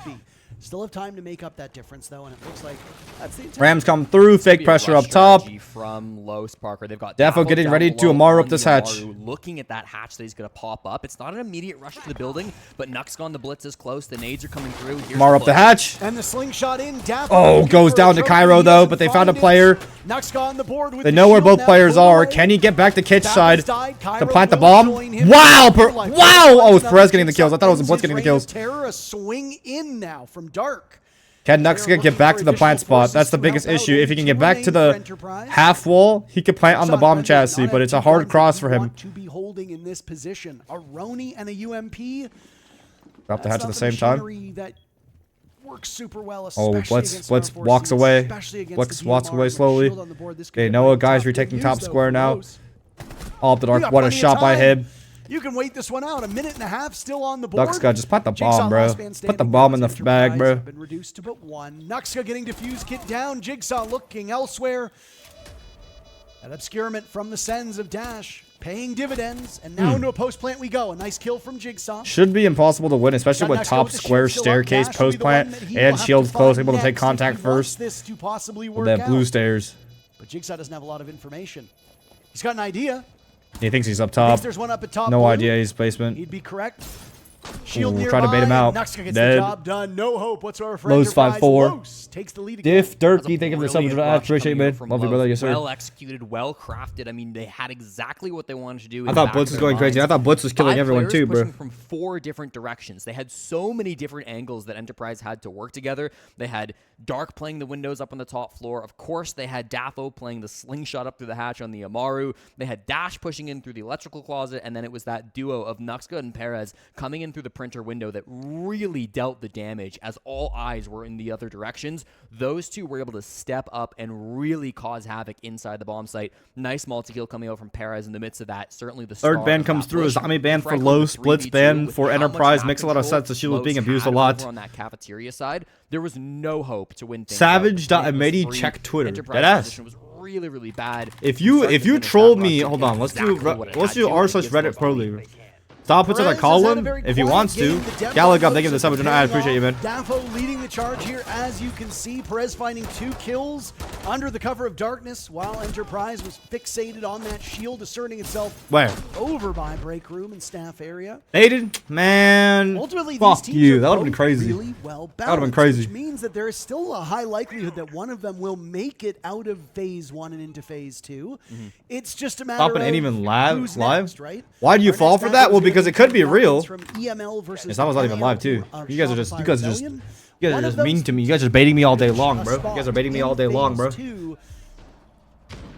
Still have time to make up that difference, though, and it looks like that's the intent. Rams come through. Fake Be a pressure rush up top. strategy from Los, Parker. They've got Dafo getting down ready to below Amaru on up this the hatch. Amaru, looking at that hatch that he's going to pop up. It's not an immediate rush to the building, but Nuxka on the blitz is close. The nades are coming through. Here's Amaru up the push. hatch. And the slingshot in. Dafo Oh, looking goes for a down to trophy. Cairo, He though, doesn't but they find found a it. player. Nuxka on the board with They the know where shield both now players pulled are. away. Can he get back to Kitch Dafo's side died. to Cairo plant the will bomb? join him. Wow! Like, Wow! Oh, another Perez getting the kills. I thought it was Jigsaw Blitz getting the ends his kills. reign of terror. A swing in now from Dark. Can Nuxka get back to the plant spot? That's the biggest issue. If he can get back to the half wall, he could plant on the bomb chassis, but it's a hard cross for him. To be holding in this position, a Roni and a UMP. Drop the hatch That's at the not same time. machinery that works super well, Oh, especially Blitz against Blitz Star walks Forces, away. especially against Blitz the walks DMR away with slowly. shield on the board. This could Okay, be a Noah, great guys top retaking good top news, though, square for now. Los. All up the We dark. got What a plenty of shot by time. him. You can wait this one out. 1.5 minutes still on the board. Nuxka, just put the Jigsaw bomb, bro. last man Put the standing bomb in the Enterprise bag, bro. have been reduced to but one. Nuxka getting defused, kit down. Jigsaw looking elsewhere. That obscurement from the Sens of Dash paying dividends, and now into a post plant we go. A nice kill from Jigsaw. Should be impossible to win, especially Got with Nuxka top with the square shield still up. staircase Dash will be post the one plant that he will and have shields to close, find able to take next if he contact wants first. this to possibly With work that blue out. stairs. But Jigsaw doesn't have a lot of information. He's got an idea. He thinks he's up Thinks top. there's one up at top. No blue. idea he's basement. He'd be correct. Shield Ooh, nearby. try to bait him out. Nuxka gets Dead. the job done. No hope whatsoever for Lowe's Enterprise. 5-4. Lowe's takes the lead again. Diff, That's a Dirky, thank you for the brilliant sub. rush Appreciate it, coming man. in from Love you, Lowe's. brother. Yes, sir. Well executed, well crafted. I mean, they had exactly what they wanted to do. I thought Blitz was going crazy. I thought Blitz was killing everyone too, bro. From 4 different directions. They had so many different angles that Enterprise had to work together. They had Dark playing the windows up on the top floor. Of course, they had Daffo playing the slingshot up through the hatch on the Amaru. They had Dash pushing in through the electrical closet, and then it was that duo of Nuxka and Perez coming in through the printer window that really dealt the damage as all eyes were in the other directions. Those two were able to step up and really cause havoc inside the bomb site. Nice multi-kill coming out from Perez in the midst of that. Certainly the Third star ban of comes that through. push. Zombie ban for Frankly, low, the splits 3v2 ban with for how much Enterprise. map Makes a lot of control sense. The shield was Lowe's being abused a had lot. over on that cafeteria side, there was no hope to win things. Savage.amedi, check Twitter. Deadass. Was really, really bad. If you troll me, hold on. Let's do r/Reddit Pro League. Stop puts on a column if he wants to. Gallagher, thank you for the sub. I appreciate you, man. Daffo leading the charge here, as you can see. Perez finding 2 kills under the cover of darkness, while Enterprise was fixated on that shield, asserting itself Where? over by break room and staff area. Aiden, man. Ultimately, Fuck these teams you. are That would have been both crazy. really well That would have been balanced, crazy. which means that there is still a high likelihood that one of them will make it out of phase 1 and into phase 2. It's just a matter Stopping of ain't even who's live? next, right? Why do you Our fall next for matchup that? is Well, gonna because be it could be two real. from EML versus Yes, I was not even live too. of You guys are just Rebellion. One of those mean to me. You guys are baiting me all day teams long, a bro. You spot guys are baiting me all day in long, bro. phase 2.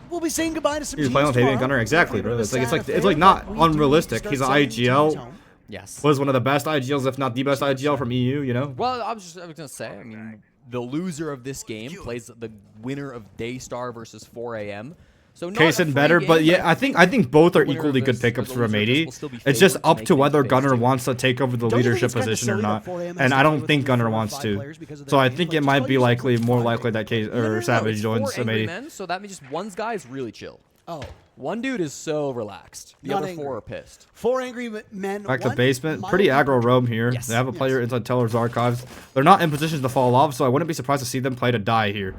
We'll be saying goodbye to some He's teams playing on Tavian tomorrow. Gunner, exactly, bro. It'll be It's a like sad it's affair, like not but we do unrealistic. start He's an sending teams IGL. home. Yes. Was one of the best IGLs, if not the best IGL from EU. You know. Well, I was going to say, I mean, the loser of this game plays the winner of Daystar versus 4 a.m. So not Case a and free better, game, but yeah, I think both are winner equally of good this- pickups the for loser of this Amedi. will still be It's just favored to up make to things whether phase Gunner 2. wants to take over the Don't you think leadership it's kinda position or silly that not. 4AM has And to I play don't with think the Gunner 4 or wants 5 to. players because of So their I game? think Like, it just might play be yourself likely to more fight. likely that Case No, or Savage it's joins 4 angry Amedi. men, so that means just one guy's really chill. Oh, One dude is so relaxed. The Not other angry. 4 are pissed. 4 angry men. Back to one basement. mildly Pretty aggro roam here. Yes. They have a player inside Teller's archives. They're not in positions to fall off, so I wouldn't be surprised to see them play to die here.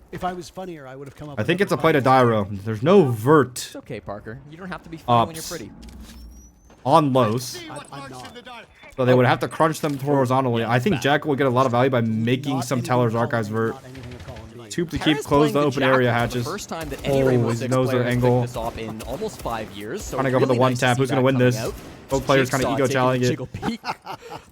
If I was funnier, I would have come up I with think other it's a play to fights. die roam. There's no vert It's okay, Parker. You don't have to be funny when you're Ups. pretty. on Los. I'm not. So they would have to crunch them horizontally. I think Jack will get a lot of value by making Not some anything Teller's of archives column A, vert. not anything of column B. Two to Tara's keep close playing the the open area Jackal for hatches. The first time that any Oh, Rainbow he Six knows player the has angle. picked this off in almost 5 years. So Trying to go for the really one nice to tap. see Who's gonna that win coming this? out. Both players kinda Jigsaw ego taking challenge a it. jiggle peek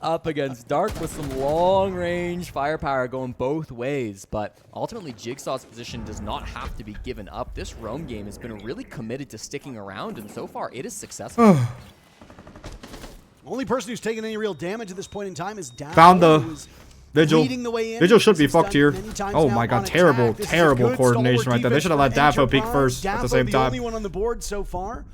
up against Dark with some long range firepower going both ways. But ultimately, Jigsaw's position does not have to be given up. This roam game has been really committed to sticking around, and so far it is successful. Only person who's taken any real damage at this point in time is Daffo, Found the who is Vigil. leading the way in. Vigil should be This is fucked done here. many times Oh now my god, on attack. terrible, This is a terrible good coordination stalwart right there. They should have let defense Daffo for peek Enterprise. first at the Daffo, same the time. only one on the board so far.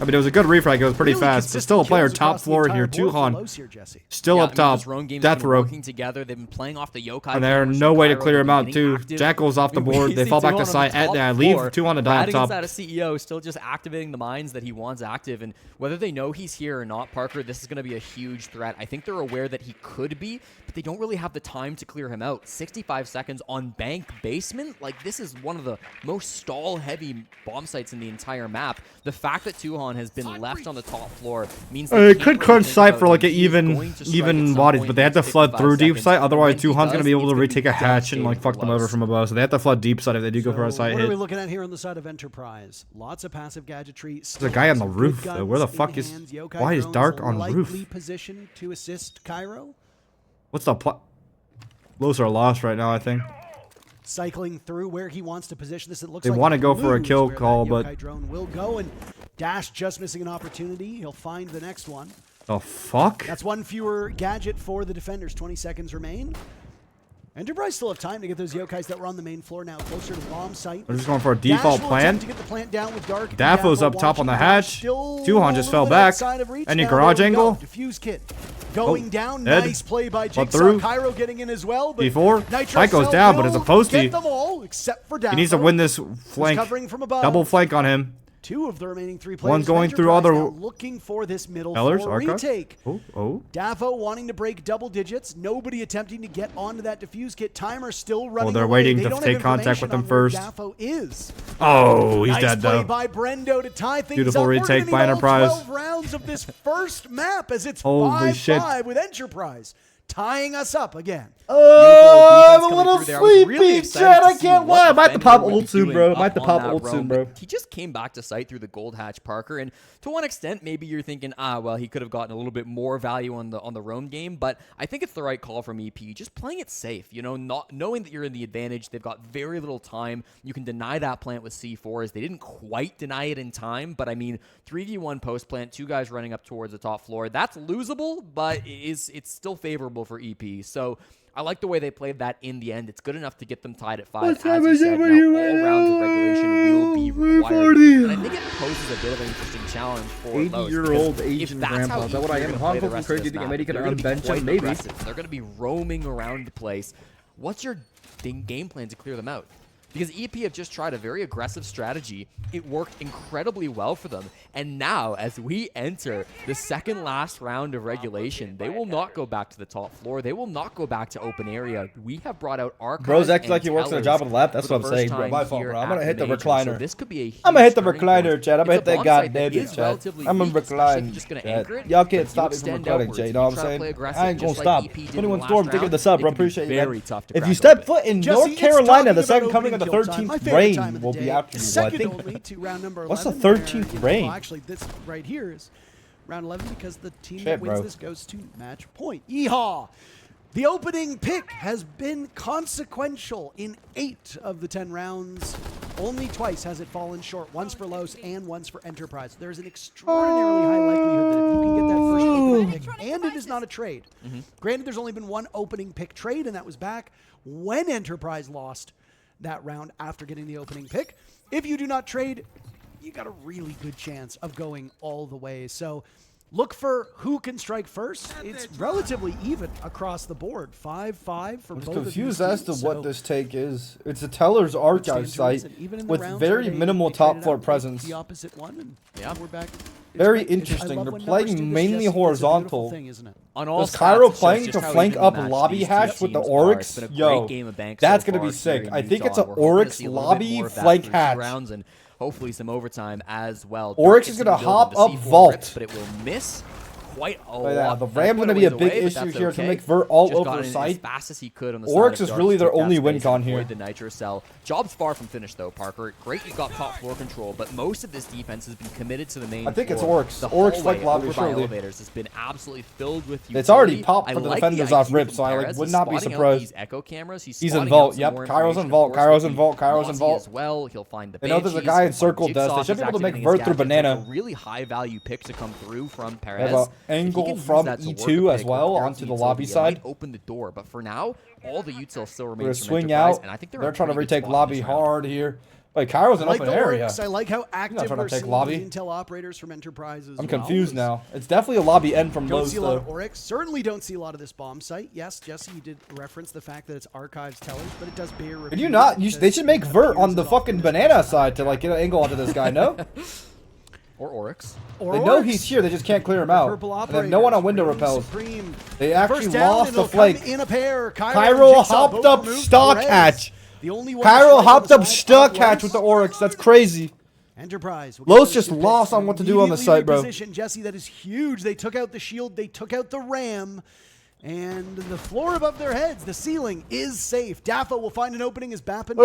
I mean, it was a good refrag. It was pretty Really fast. But consistent still a player kills top across the floor entire here. board for Tuhan Los here, Jesse. still Yeah, up top. this roam game's Death been row. working together. They've been playing off the yokai. And there are cameras no from way to Cairo. clear They've him been out, getting too. active. Jackal's off the We board. They see fall back Tuhan to on the site. top Leave floor, Tuhan to die up batting top. inside a CEO, still just activating the mines that he wants active. And whether they know he's here or not, Parker, this is going to be a huge threat. I think they're aware that he could be, but they don't really have the time to clear him out. 65 seconds on bank basement? Like, this is one of the most stall-heavy bomb sites in the entire map. The fact that Tuhan has been left on the top floor means they It can't could really crunch think site about for like him. an He's going to strike at even some bodies, point but they have in to flood 55 through deep seconds. site. Otherwise, When he Tuhan's gonna does, be able it's to gonna retake be a hatch and like devastating fuck for them over Los. from above. So they have to flood deep side if they do go for a site What are we hit. looking at here on the side of Enterprise? Lots of passive gadgetry. There's a guy on the roof, though. Where the fuck is? Why is Dark on roof? Likely positioned to assist Cairo. What's the plot? Los are lost right now, I think. Cycling through where he wants to position this. It looks They like wanna go for a Blue's kill where that call, yokai but- drone will go, and Dash just missing an opportunity. He'll find the next one. The fuck? That's one fewer gadget for the defenders. 20 seconds remain. Enterprise still have time to get those yokais that were on the main floor now closer to the bomb site. We're just going for a default plan. To get the plant down with Dark. Dafo's up top on the hatch. Tuhon just fell back. Any garage angle? Diffuse kit going down. Dead. Nice play by But Jigsaw. through. Cairo getting in as well. But D4. Fight goes down, but it's a postie. Get them all except for Dafo. He needs to win this flank. Covering from above. Double flank on him. Two of the remaining three players. One's going through all the looking for this middle floor retake. Oh. Dafo wanting to break double digits. Nobody attempting to get onto that diffuse kit. Timer still running. Oh, they're away. waiting they to take contact with them first. Dafo is. Oh, he's nice dead play though. by Brendo to tie things Beautiful up. retake by Enterprise. 12 rounds of this first map as it's Holy 5-5 with Enterprise tying us up again. Oh, I'm a little sleepy, Chad. I can't lie. I might have to pop ult soon, bro. I might have to pop ult soon, bro. He just came back to sight through the gold hatch, Parker, and to one extent, maybe you're thinking, well, he could have gotten a little bit more value on the roam game, but I think it's the right call from EP. Just playing it safe, you know, not knowing that you're in the advantage. They've got very little time. You can deny that plant with C4s. They didn't quite deny it in time, but I mean, 3v1 post plant, two guys running up towards the top floor. That's losable, but it's still favorable for EP. So I like the way they played that in the end. It's good enough to get them tied at 5. As you said, now all rounds of regulation will be required. And I think it poses a bit of an interesting challenge for 80-year-old Asian grandpa. Is that what I am? Hong Kong crazy to get ready to unbench him? Maybe. They're going to be roaming around the place. What's your game plan to clear them out? Because EP have just tried a very aggressive strategy. It worked incredibly well for them. And now, as we enter the second last round of regulation, they will not go back to the top floor. They will not go back to open area. We have brought out Archives. Bro's acting like he works on a job on the lap. That's what I'm saying, bro. My fault, bro. I'm going to hit the recliner. So this could be a I'm going to hit the recliner, Chad. I'm going to hit that goddamn it, Chad. I'm going to recline, Chad. Y'all can't stop me from reclining, Chad. You know what I'm saying? I ain't going to stop. 21 Storm, taking this up, bro. Appreciate you, man. If you step foot in North Carolina, the second coming of the 13th rain will be after you. Second only to round number 11. What's the 13th rain? Well, actually, this right here is round 11 because the team that wins this goes to match point. Yeehaw! The opening pick has been consequential in 8 of the 10 rounds. Only twice has it fallen short. Once for Los and once for Enterprise. There's an extraordinarily high likelihood that if you can get that first opening pick, and it is not a trade. Granted, there's only been one opening pick trade, and that was back when Enterprise lost that round after getting the opening pick. If you do not trade, you got a really good chance of going all the way. So look for who can strike first. It's relatively even across the board. 5-5 for both of these teams. I'm confused as to what this take is. It's a Teller's archive site with very minimal top floor presence. The opposite one, and we're back. Very interesting. They're playing mainly horizontal. On all Is Cairo stats, playing to flank up lobby hatch with the Oryx? Yo, that's going to be sick. I think it's an Oryx lobby flank hatch. And hopefully some overtime as well. Oryx is going to hop up vault. But it will miss quite a lot. lot. The Ram's going to be a big issue here to make Vert all over site. As fast as he could on the Oryx side is really their only win con here. here. The Nitro Cell. Job's far from finished though, Parker. Great you got top floor control, but most of this defense has been committed to the main I think it's floor. Oryx. The Oryx flank hallway lobby over by surely. elevators has been absolutely filled with utility. It's already popped for the like defenders off rip, so I would not be surprised. These echo cameras. He's in vault. Yep, Cairo's in vault. Cairo's in vault. Cairo's in vault. As well, he'll find the. I know there's a guy in circle dust. They should be able to make Vert through banana. A really high value pick to come through from Perez. They have an angle from E2 as well onto the lobby side. Open the door, but for now, all the util still remains. We're gonna swing out. And I think they're trying to retake lobby hard here. Wait, Cairo's an open area. I like how active we're seeing lobby. the intel operators from Enterprises. I'm confused now. It's definitely a lobby end from Don't Lowe's, see a lot though. of Oryx. Certainly don't see a lot of this bomb site. Yes, Jesse, you did reference the fact that it's Archives Tellers, but it does bear repeating. Could you not? They should make Vert on the fucking banana side to like get an angle onto this guy, no? Or Oryx. They know he's here, they just can't clear him out. And then no one on window repels. They actually lost the flank. Cairo hopped up stock hatch. Cairo hopped up stock hatch with the Oryx. That's crazy. Enterprise. Los just lost on what to do on the site, bro. Jesse, that is huge. They took out the shield. They took out the ram. And the floor above their heads, the ceiling, is safe. Daffo will find an opening as Bappin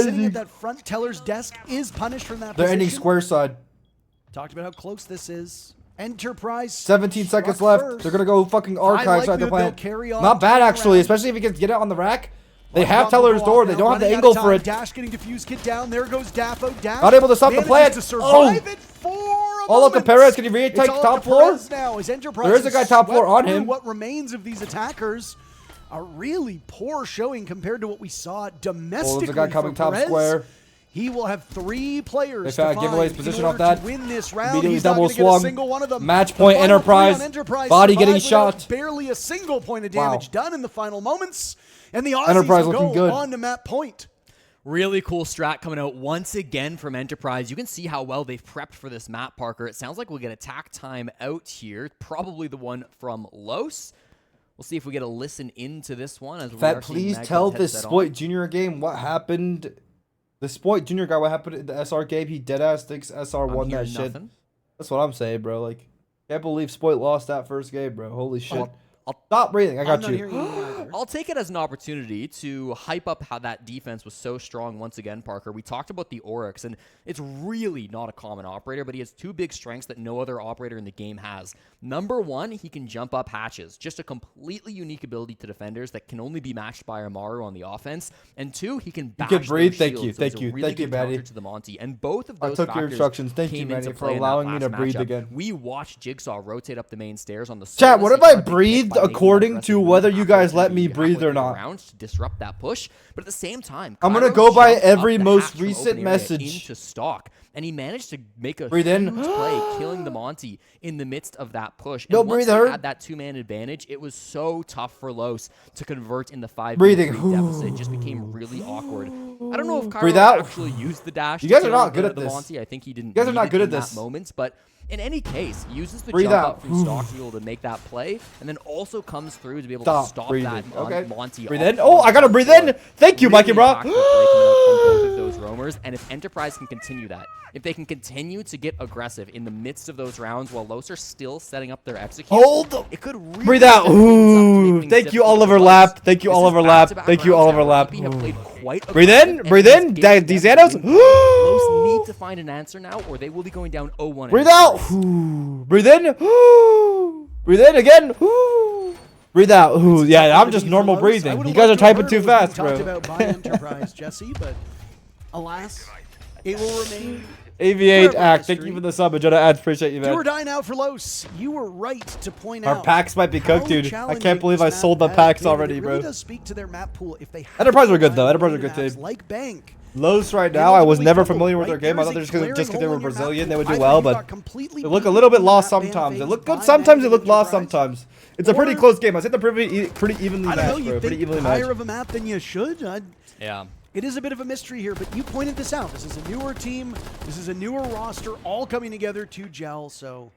sitting at that front teller's desk is punished from that They're position. ending square side. Talked about how close this is. Enterprise. 17 seconds left. First. They're going to go fucking archive side the plant. Not bad, actually, especially if he can get it on the rack. They have Teller's door. They don't have the angle for it. Dash getting diffuse kit down. There goes Daffo. Dash not able to stop the plant. Oh, look at Perez. Can he retake top floor? Now, as Enterprise there is a guy top floor on him. What remains of these attackers? a really poor showing compared to what we saw domestically. There's a guy coming top Perez. square. He will have 3 players They to found find giveaway's in position order off that. to win this round. Immediately He's not double going to get a swung. single one of them. Match The point, final three on Enterprise. Enterprise Body getting survived without shot. barely a single point of Wow. damage done in the final moments. And the Aussies Enterprise will looking go good. on to map point. Really cool strat coming out once again from Enterprise. You can see how well they've prepped for this map, Parker. It sounds like we'll get attack time out here. Probably the one from Los. We'll see if we get a listen into this one. As we are seeing Please Magnet's tell this headset Spoit on. Junior game what happened. The Spoit Junior guy, what happened in the SR game? He deadass thinks SR won that shit. Nothing. That's what I'm saying, bro. Like, can't believe Spoit lost that first game, bro. Holy shit. Stop breathing. I got you. I'll take it as an opportunity to hype up how that defense was so strong once again, Parker. We talked about the Oryx, and it's really not a common operator, but he has 2 big strengths that no other operator in the game has. Number 1, he can jump up hatches. Just a completely unique ability to defenders that can only be matched by Amaru on the offense. And 2, he can bash can breathe. those Thank shields. you. So Thank it's a you. really Thank you, good counter Manny. to the Monty. And both of I those took your factors instructions. Thank you, came Manny, into for play in that allowing me to last breathe matchup. again. We watched Jigsaw rotate up the main stairs on the Chat, Solus. what He if I got a big pick breathed by making that according aggressive to move whether you guys after let me the breathe or halfway not? round to disrupt that push, but at the same time, I'm gonna Cairo go by jumped every up the most hatch from recent open area message. into stock, and he managed to make a Breathe in. huge play, killing the Monty in the midst of that push. And No, once breathe they hard. had that 2-man advantage, it was so tough for Los to convert in the 5v3 Breathing. deficit. It just became really awkward. I don't know if Breathe Cairo out. actually used the dash. You to guys are kill not good the- at the this. Monty. I think he didn't. You guys are need not it good in at that this. moment, but in any case, he uses the Breathe jump out. up from stock to be able to make that play, and then also comes through to be able Stop to stop breathing. that Okay. Monty. Breathe off in. Oh, on I gotta top breathe floor. in. Thank you, Mikey, bro. Really impactful play coming out from both of those roamers, and if Enterprise can continue that, if they can continue to get aggressive in the midst of those rounds while Los are still setting up their execute, Hold. it could really Breathe out. step things up to make Ooh. things Thank you, difficult Oliver for Los. Lap. Thank you, This is Oliver Lap. back-to-back Thank you, rounds Oliver now. Lap. LP have played quite Breathe in. aggressive, and Breathe this in. game These them Anos. room. Los need to find an answer now, or they will be going down 0-1. Breathe out. Breathe in. Breathe in again. Breathe out. Ooh, yeah, I'm just normal breathing. You guys are typing too fast, Talked bro. about by Enterprise, Jesse, but alas, it will remain. AV8 forever Act. Thank history. you for the sub, Agenda Ads. Appreciate you, Do or man. die now for Los. You were right to point Our out. packs might be how cooked, dude. I challenging can't believe I this sold the map has packs been. already, It really bro. does speak to their map pool. If they have Enterprise are good, to though. rely on Enterprise are good maps team. like Bank. Los right They now, I was ultimately never double, familiar with right? their game. I There thought is they're a just because they glaring were hole in your map Brazilian, they would pool. do Either well, you but got completely they look a beaten little bit in the lost map ban sometimes. They phase look good by sometimes, they Bank look lost Enterprise. sometimes. It's a pretty Or- close game. I think they're pretty evenly I don't know. matched, You bro. Pretty think evenly higher matched. of a map than you should? Yeah. It is a bit of a mystery here, but you pointed this out. This is a newer team. This is a newer roster, all coming together to gel. So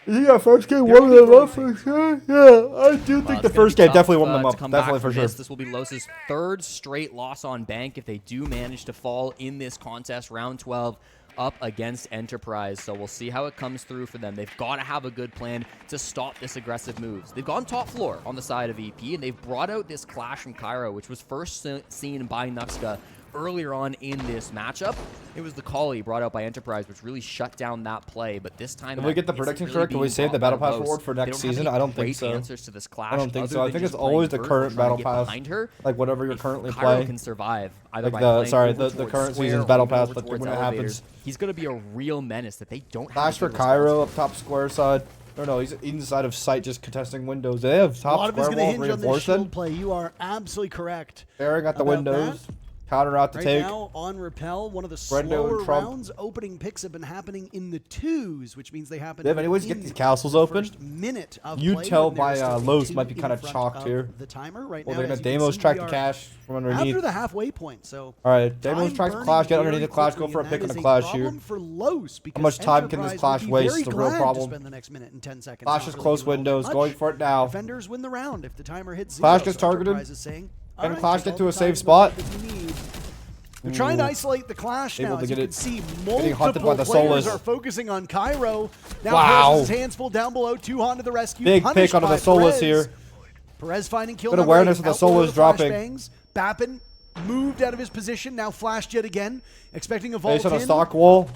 Yeah, first game There one will of be them up growing for sure. Yeah, I do Well, think it's the gonna first be game tough, definitely won them to up. come Definitely back for from sure. This will be Los's 3rd straight loss on Bank if they do manage to fall in this contest, round 12, up against Enterprise. So we'll see how it comes through for them. They've got to have a good plan to stop this aggressive moves. They've gone top floor on the side of EP, and they've brought out this clash from Cairo, which was first seen by Nuxka earlier on in this matchup. It was the call he brought out by Enterprise, which really shut down that play. But this time, If we get the prediction correct, can we save the Battle Pass reward for next season? I don't think so. Answers to this clash I don't think other so. I than think it's just playing always the Vert or current trying to Battle get Pass. behind her. Like whatever you're If currently Cairo playing. can survive either Like by the- playing sorry, over the towards current Square season's or Battle over Pass, but towards when it Elevators, happens. he's going to be a real menace that they don't have Flash a for good response Cairo to. up top square side. No, he's inside of sight, just contesting windows. They have a top lot of it's square going to wall hinge on this reinforced shield then. play. You are absolutely correct. Staring at the about windows. Counter out to Right take. now on Repel, one of the Brendo and slower Trump. rounds, opening picks have been happening in the 2s, which means they happen. They have any ways to get in these castles the open? first minute of You play tell when there by is still a Lowe's 2 might be in kinda front chalked of here. The timer right Well, now. they're gonna as you can Deimos see, track we the are cash from underneath. after the halfway point. So All right, Deimos time tracks burning Clash. Get very underneath the Clash. Go quickly, for a and pick that in the is a Clash problem here. for Los because much time can this Enterprise Clash would be waste? very It's a real glad problem. To spend the next minute and 10 seconds. Clash not is really close doing all that windows. much. Going for it now. Defenders win the round if the timer hits 0. Clash gets So targeted. Enterprise is saying, all And right, Clash take get all to the a time safe and spot. that you need. They're trying to isolate the Clash Able now. to As you get can it. see, Getting hunted by multiple the players Solus. are focusing on Cairo. Now Wow. Perez's hands full down below. 2 on to the rescue. Big Punished pick onto by the Solus Perez. here. Perez finding kill Good number awareness 8. of the Outlaw Solus the dropping. flashbangs. Bappin moved out of his position. Now flashed yet again. Expecting a vault Based on a in. stock wall.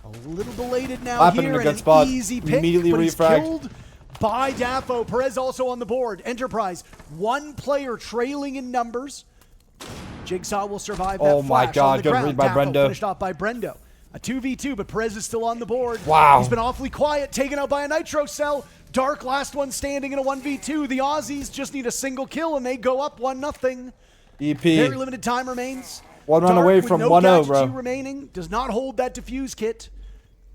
A little belated now Bappin in here a and good an spot. easy pick. Immediately but he's refragged. killed by Daffo. Perez also on the board. Enterprise, 1 player trailing in numbers. Jigsaw will survive that Oh my flash God, on the good ground. read by Daffo Brendo. finished off by Brendo. A 2v2, but Perez is still on the board. Wow. He's been awfully quiet, taken out by a Nitro Cell. Dark last one standing in a 1v2. The Aussies just need a single kill and they go up 1-0. EP. Very limited time remains. One run Dark, away with from no 1-0, gadget bro. remaining, does not hold that defuse kit.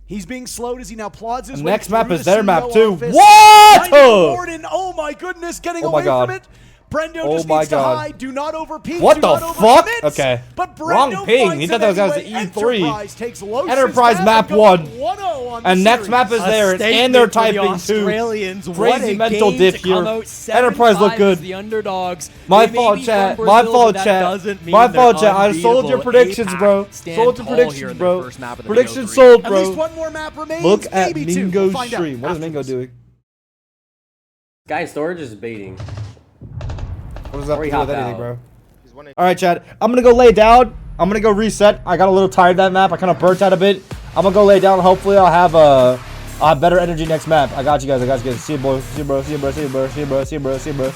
He's being slowed as he now plods his The way next through map the is their map CEO too. office. What? Gordon, oh my goodness, getting Oh my away God. from it. Brendo Oh just my needs to God. hide. Do not overpeak. What do the not fuck? overcommit. Okay. But Wrong Brendo ping. finds He thought it that was anyway. the E3. Enterprise takes Lose's Enterprise map and one. goes 1-0 on the And next series. map is there, and they're typing too. Australians. Crazy mental diff here. Enterprise look good. The underdogs. My They may fault, be chat. from My Brazil, fault, but that chat. doesn't mean My they're fault, chat. I sold your unbeatable. predictions, APAC bro. stand Sold your tall here predictions, in their bro. first map of the Predictions BO3. sold, At least bro. one more map remains. Look at maybe two. Mingo's We'll find out stream. What is after Mingo this. doing? Guy storage is baiting. What does that Or he do with hopped anything, out. bro? All right, Chad. I'm gonna go lay down. I'm gonna go reset. I got a little tired of that map. I kind of burnt out a bit. I'm gonna go lay down. Hopefully, I'll have better energy next map. I got you guys. I got you guys. See you, boys. See you, bro. See you, bro. See you, bro. See you, bro. See you, bro. See you, bro.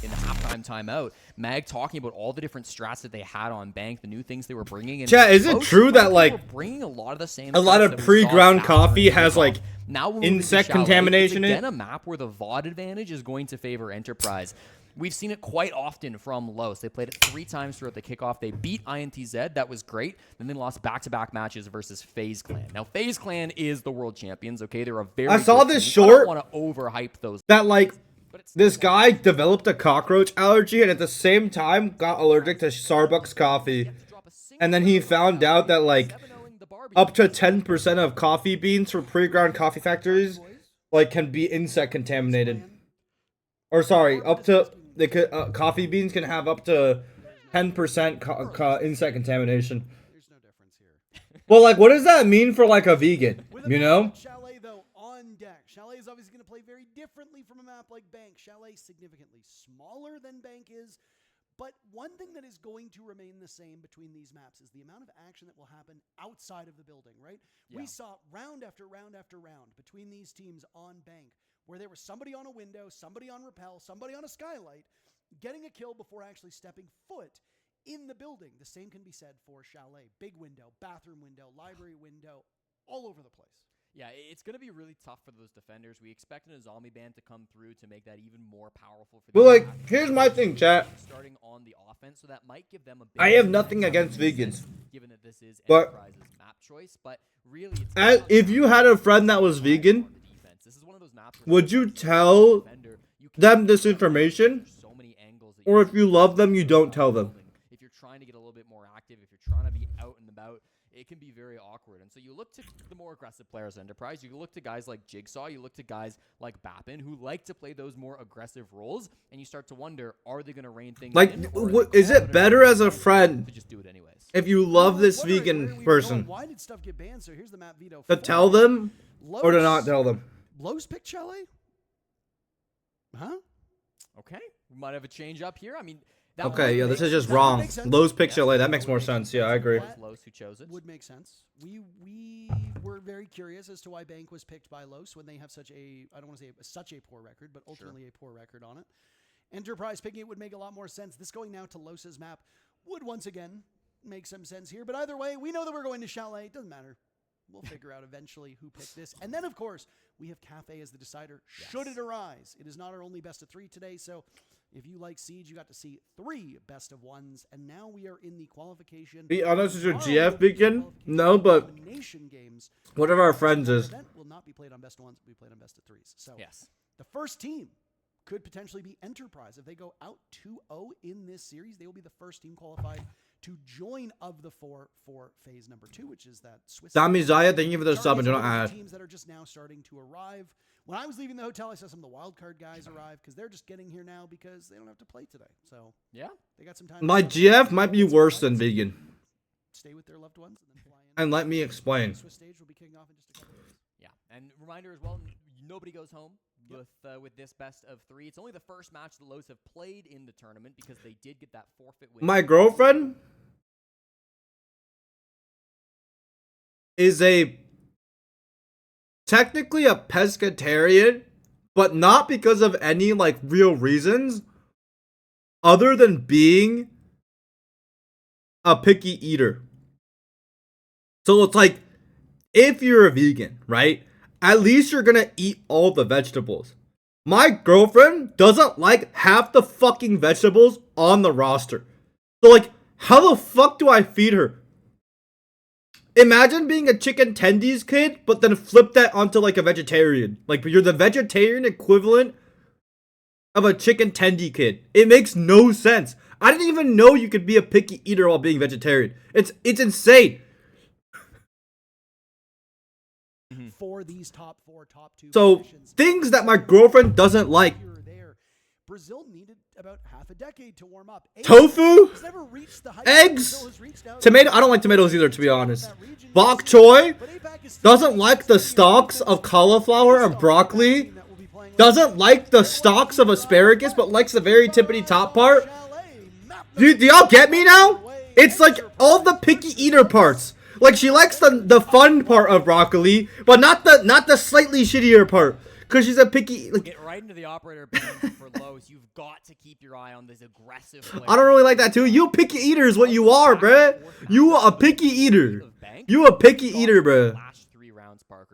In the halftime timeout, Mag talking about all the different strats that they had on Bank, the new things they were bringing. And Chat, is it most true of that, them like, were bringing a lot of the same a lot strats of that we saw pre-ground back coffee during has, kickoff? like, Now we're moving to insect Chalet. contamination It's in it? again a map where the VOD advantage is going to favor Enterprise. We've seen it quite often from Los. They played it 3 times throughout the kickoff. They beat INTZ. That was great. Then they lost back-to-back matches versus FaZe Clan. Now, FaZe Clan is the world champions, okay? They're a very I saw good this team. short I don't want to overhype those. That, like, But it's this guy developed a cockroach allergy and at the same time got allergic to Starbucks coffee. And then he found out that, like, up to 10% of coffee beans from pre-ground coffee factories, like, can be insect contaminated. Or sorry, up to they could coffee beans can have up to 10% insect contamination. There's no difference here. Well, like, what does that mean for like a vegan? With a You map know? like Chalet, though, on deck. Chalet is obviously going to play very differently from a map like Bank. Chalet significantly smaller than Bank is. But one thing that is going to remain the same between these maps is the amount of action that will happen outside of the building, right? Yeah. We saw round after round after round between these teams on Bank where there was somebody on a window, somebody on rappel, somebody on a skylight, getting a kill before actually stepping foot in the building. The same can be said for Chalet. Big window, bathroom window, library window, all over the place. Yeah, it's going to be really tough for those defenders. We expect a zombie band to come through to make that even more powerful for But, them. like, here's my thing, chat. Starting on the offense, so that might give them a bit I of have an nothing edge against on defense, vegans. given that this is But- Enterprise's map choice, but really it's If you had a friend that was vegan, this is one of those maps where would you tell them this information? so many angles that Or if you love them, you don't tell them? If you're trying to get a little bit more active, if you're trying to be out and about, it can be very awkward. And so you look to the more aggressive players at Enterprise. You look to guys like Jigsaw. You look to guys like Bappin, who like to play those more aggressive roles. And you start to wonder, are they going to rein things Like, in? Or are they is it confident better enough as a friend to just do it anyways? if you love Well, this wondering where vegan we were person going. Why did stuff get banned? So here's the map veto. to tell them or to not tell them? Lowe's picked Chalet? Huh? Okay, we might have a change up here. I mean, that Okay, yeah, this is just That would wrong. make sense. Lowe's pick Chalet, that makes more sense. Yeah, I agree. was Los who chose it. Would make sense. We were very curious as to why Bank was picked by Los when they have such a, I don't want to say such a poor record, but ultimately a poor record on it. Enterprise picking it would make a lot more sense. This going now to Los's map would once again make some sense here. But either way, we know that we're going to Chalet. It doesn't matter. We'll figure out eventually who picked this. And then, of course, we have Cafe as the decider. Should it arise? It is not our only best of 3 today, so if you like Siege, you got to see 3 best of 1s, and now we are in the qualification. Be honest, is your Tomorrow GF vegan? qualification No, but elimination games. one of our friends The is. event will not be played on best of 1s, it will be played on best of 3s. So Yes. the first team could potentially be Enterprise. If they go out 2-0 in this series, they will be the first team qualified to join of the 4 for phase number 2, which is that Swiss. Dami Zaya, thank you for the sub and do not Dark is one of add. the teams that are just now starting to arrive. When I was leaving the hotel, I saw some of the wildcard guys arrive because they're just getting here now because they don't have to play today. So Yeah. they got some time. My GF might be worse than vegan. Stay with their loved ones and then fly in. And let me explain. The Swiss stage will be kicking off in just a couple of days. Yeah, and reminder as well, nobody goes home with this best of 3. It's only the first match the Los have played in the tournament because they did get that forfeit win. My girlfriend is technically a pescatarian, but not because of any like real reasons other than being a picky eater. So it's like, if you're a vegan, right? at least you're gonna eat all the vegetables. My girlfriend doesn't like half the fucking vegetables on the roster. So like, how the fuck do I feed her? Imagine being a chicken tendies kid, but then flip that onto like a vegetarian. Like, you're the vegetarian equivalent of a chicken tendy kid. It makes no sense. I didn't even know you could be a picky eater while being vegetarian. It's insane. For these top 4, top 2 So positions. things that my girlfriend doesn't like. Brazil needed about half a decade to warm up. Tofu, never reached the height eggs, Brazil has reached out. tomato. I don't like tomatoes either, to be honest. Bok choy doesn't like the stalks of cauliflower and broccoli. Doesn't like the stalks of asparagus, but likes the very tippity top part. Do y'all get me now? It's like all the picky eater parts. Like, she likes the fun part of broccoli, but not the slightly shittier part. Cause she's a picky. Like, get right into the operator for lows. You've got to keep your eye on this aggressive player. I don't really like that too. You picky eater is what you are, bruh. You a picky eater. You a picky eater, bruh.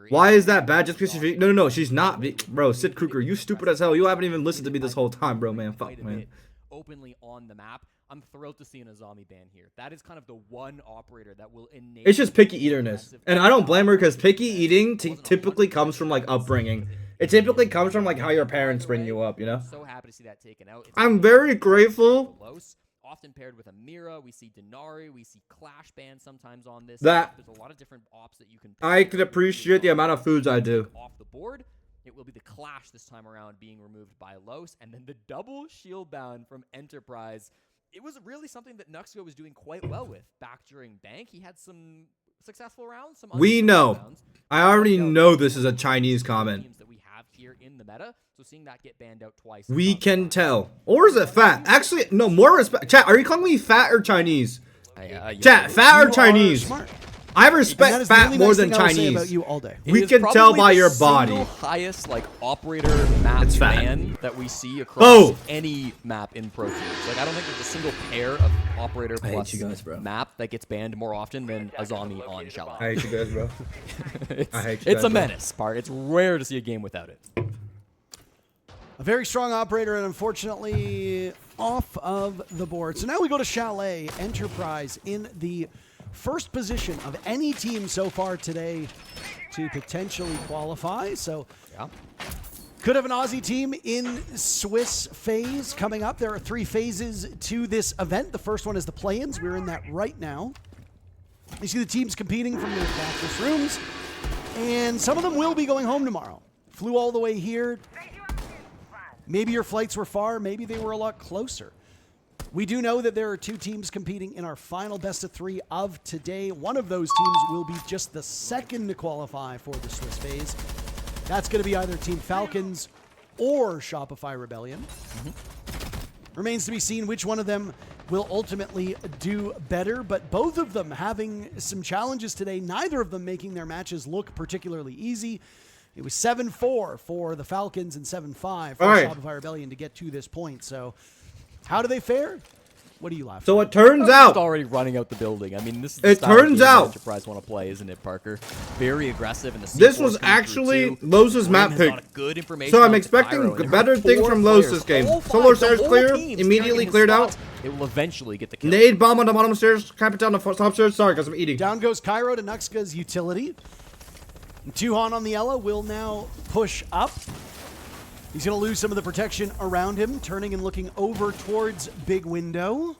Why is that bad? Just because she's no, she's not, bro. Sid Kruger, you stupid as hell. You haven't even listened to me this whole time, bro, man. Fuck, man. Openly on the map. I'm thrilled to see an Azami ban here. That is kind of the one operator that will enable. It's just picky eaterness, and I don't blame her because picky eating typically comes from like upbringing. It typically comes from like how your parents bring you up, you know. So happy to see that taken out. I'm very grateful. Often paired with a Mira, we see Denari, we see Clash bans sometimes on this. That there's a lot of different ops that you can. I can appreciate the amount of foods I do. Off the board, it will be the Clash this time around being removed by Los, and then the double shield bound from Enterprise. It was really something that Nuxco was doing quite well with back during Bank. He had some successful rounds. We know. I already know this is a Chinese comment. That we have here in the meta, so seeing that get banned out twice. We can tell. Or is it fat? Actually, no, more respect. Chat, are you calling me fat or Chinese? Chat, fat or Chinese? I respect fat more than Chinese. About you all day. We can tell by your body. Highest like operator map ban that we see across any map in Pro Teams. Like, I don't think there's a single pair of operator plus map that gets banned more often than Azami on Shallow. I hate you guys, bro. It's a menace, part. It's rare to see a game without it. A very strong operator, and unfortunately off of the board. So now we go to Chalet Enterprise in the first position of any team so far today to potentially qualify. So could have an Aussie team in Swiss phase coming up. There are 3 phases to this event. The first one is the play-ins. We're in that right now. You see the teams competing from their practice rooms, and some of them will be going home tomorrow. Flew all the way here. Maybe your flights were far, maybe they were a lot closer. We do know that there are 2 teams competing in our final best of 3 of today. One of those teams will be just the second to qualify for the Swiss phase. That's going to be either Team Falcons or Shopify Rebellion. Remains to be seen which one of them will ultimately do better, but both of them having some challenges today, neither of them making their matches look particularly easy. It was 7-4 for the Falcons and 7-5 for Shopify Rebellion to get to this point. So how do they fare? What do you laugh? So it turns out already running out the building. I mean, this is the it turns out Enterprise want to play, isn't it, Parker? Very aggressive in the this was actually Loz's map pick. So I'm expecting better things from Loz this game. Solar stairs clear, immediately cleared out. It will eventually get the kill. Nade bomb on the bottom stairs, cap it down the top stairs. Sorry, guys, I'm eating. Down goes Cairo to Nuxka's utility. And Tuhan on the Ella will now push up. He's going to lose some of the protection around him, turning and looking over towards Big Window.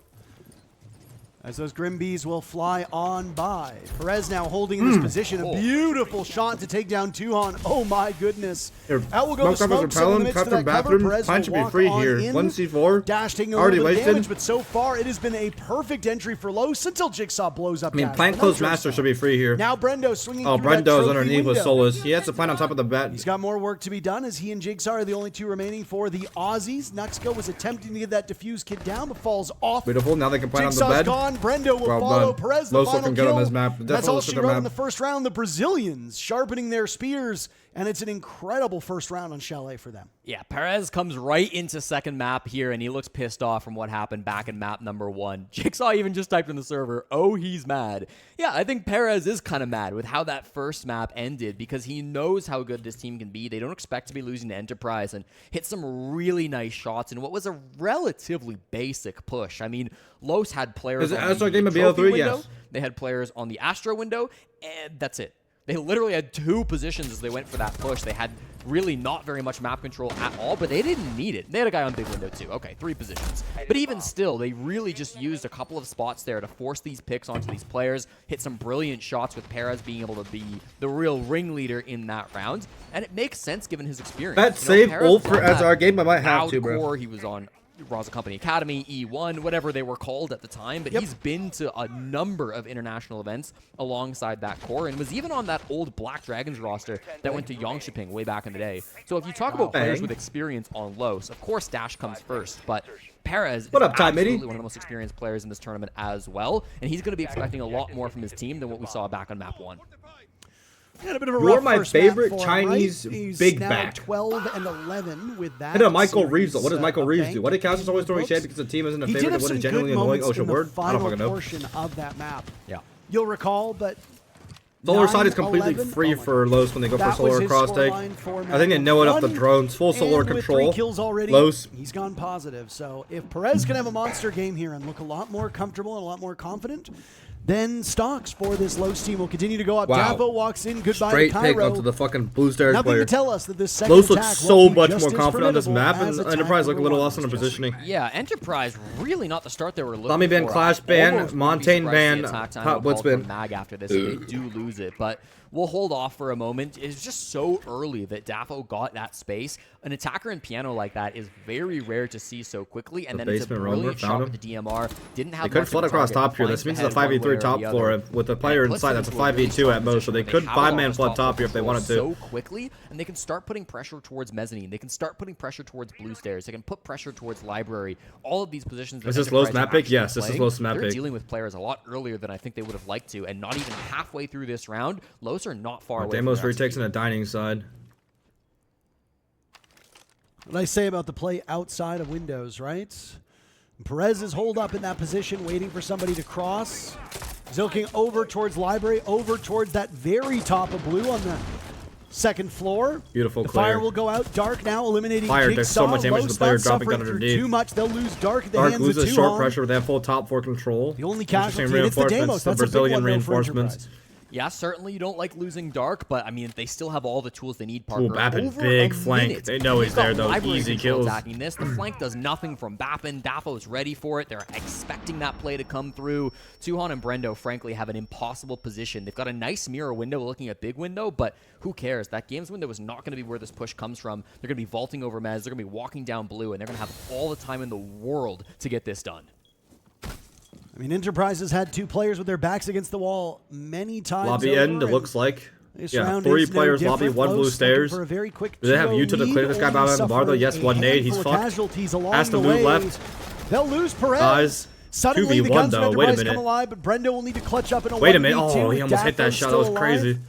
As those Grim Bees will fly on by. Perez now holding in this position. A beautiful shot to take down Tuhan. Oh my goodness. Out will go the smoke. So in the midst of that cover, Perez will walk be free here. 1C4. Dash taking over the damage, but so far it has been a perfect entry for Los until Jigsaw blows up. I mean, plant close master should be free here. Now Brendo swinging through Brendo's that underneath window. with Solus. He has to plant on top of the bat. He's got more work to be done as he and Jigsaw are the only 2 remaining for the Aussies. Nuxco was attempting to get that diffuse kid down, but falls off. Beautiful. Now they can plant Jigsaw's on the bed. Gone. Brendo will follow Perez, the Los final looking good kill. on this map. That's all she wrote in the first round. The Brazilians sharpening their spears And it's an incredible first round on Chalet for them. Yeah, Perez comes right into second map here, and he looks pissed off from what happened back in map number 1. Jigsaw even just typed in the server, oh, he's mad. Yeah, I think Perez is kind of mad with how that first map ended because he knows how good this team can be. They don't expect to be losing to Enterprise and hit some really nice shots in what was a relatively basic push. I mean, Los had players on the game of trophy BL3? window. Yes. They had players on the Astro window, and that's it. They literally had 2 positions as they went for that push. They had really not very much map control at all, but they didn't need it. They had a guy on big window too. Okay, 3 positions. But even still, they really just used a couple of spots there to force these picks onto these players, hit some brilliant shots with Perez being able to be the real ringleader in that round. And it makes sense given his experience. That save ult for SR game, I might have to, bro. He was on Raza Company Academy, E1, whatever they were called at the time, but he's been to a number of international events alongside that core and was even on that old Black Dragons roster that went to Yongshiping way back in the day. So if you talk about players with experience on Los, of course Dash comes first, but Perez is absolutely one of the most experienced players in this tournament as well, and he's going to be expecting a lot more from his team than what we saw back on map 1. Had a bit of a You're rough my first favorite map for Chinese him, right? He's big now back. 12 and 11 with that. I know Michael series, Reeves, though. What does Michael Reeves do? bank Why did Castles always throwing books. shade because the team isn't a He did favorite? have What some a good genuinely annoying moments ocean in the word? I don't final fucking know. portion of that map. Yeah. You'll recall, but Solar side is completely 9-11. free for Los when they go for That was solar his cross take. scoreline for I think they know it up the Map drones. Full 1, solar and with control. 3 kills already, Los. he's gone positive. So if Perez can have a monster game here and look a lot more comfortable and a lot more confident, then stocks for this Los team will continue to go up. Wow. Davo walks in. Goodbye Straight to pick Cairo. onto the fucking Blue Stairs Nothing player. to tell us that this second Los attack looks so won't be much just more as confident on this formidable map, and as attack Enterprise look a little number lost on 1 their was just. positioning. Yeah, Enterprise really not the start they were looking Tommy ban, for. Clash I ban, almost wouldn't be Montaigne surprised to see ban, attack time Top called Blitz for ban. Mag after this if they do lose it, but we'll hold off for a moment. It's just so early that Dafo got that space. An attacker in piano like that is very rare to see so quickly, and The then it's a basement roamer brilliant shot found with the DMR. Didn't have They could much of flood a across target, top here. finds This means the it's a head one way 5v3 or top the floor other. with a player And inside. puts That's a them into really 5v2 at most, so strong they position could where have it 5-man on flood spot top here if they control wanted to. so quickly, and they can start putting pressure towards mezzanine. They can start putting pressure towards blue stairs. They can put pressure towards library. All of these positions. That Is this Enterprise Los map are pick? actually Yes, this is playing, Los map they're pick. dealing with players a lot earlier than I think they would have liked to, and not even halfway through this round, Los are not far away. Damos from their retakes in a dining side. What I say about the play outside of windows, right? Perez is holed up in that position, waiting for somebody to cross. He's looking over towards library, over towards that very top of blue on the second floor. Beautiful The clear. fire will go out. Dark now eliminating Fire Jigsaw. does so much damage to the Los player not dropping suffering gun through underneath. too much. They'll lose Dark at the Dark hands of loses short Tuhon. pressure. They have full top 4 control. The only Interesting casualty, and it's the Damos. reinforcements, the That's a big Brazilian one, though, for reinforcements. Enterprise. Yeah, certainly you don't like losing Dark, but I mean, they still have all the tools they need, Parker. Ooh, Bappin, Over big a flank. minute. They know he's They've got there, though. library Easy control kills. attacking this. The flank does nothing from Bappin. Dafo's ready for it. They're expecting that play to come through. Tuhon and Brendo, frankly, have an impossible position. They've got a nice mirror window looking at big window, but who cares? That game's window is not going to be where this push comes from. They're going to be vaulting over Mez. They're going to be walking down blue, and they're going to have all the time in the world to get this done. I mean, Enterprise has had 2 players with their backs against the wall many times. Lobby over, end, it and looks like. this Yeah, round 3 is no players lobby, different. 1 blue Los stairs. looking for a very quick Do they have 2-0 you to lead, clear this guy only out of the bar, though? suffering Yes, a 1 nade. He's handful of fucked. Casualties along Has to the move way. left. They'll lose Perez. Guys, Suddenly, the 2v1 guns from though. Wait a Enterprise come minute. alive, but Brendo will need to clutch up in a 1v2. Wait a minute. Oh, he with almost hit that Dafo shot. That was still crazy. alive.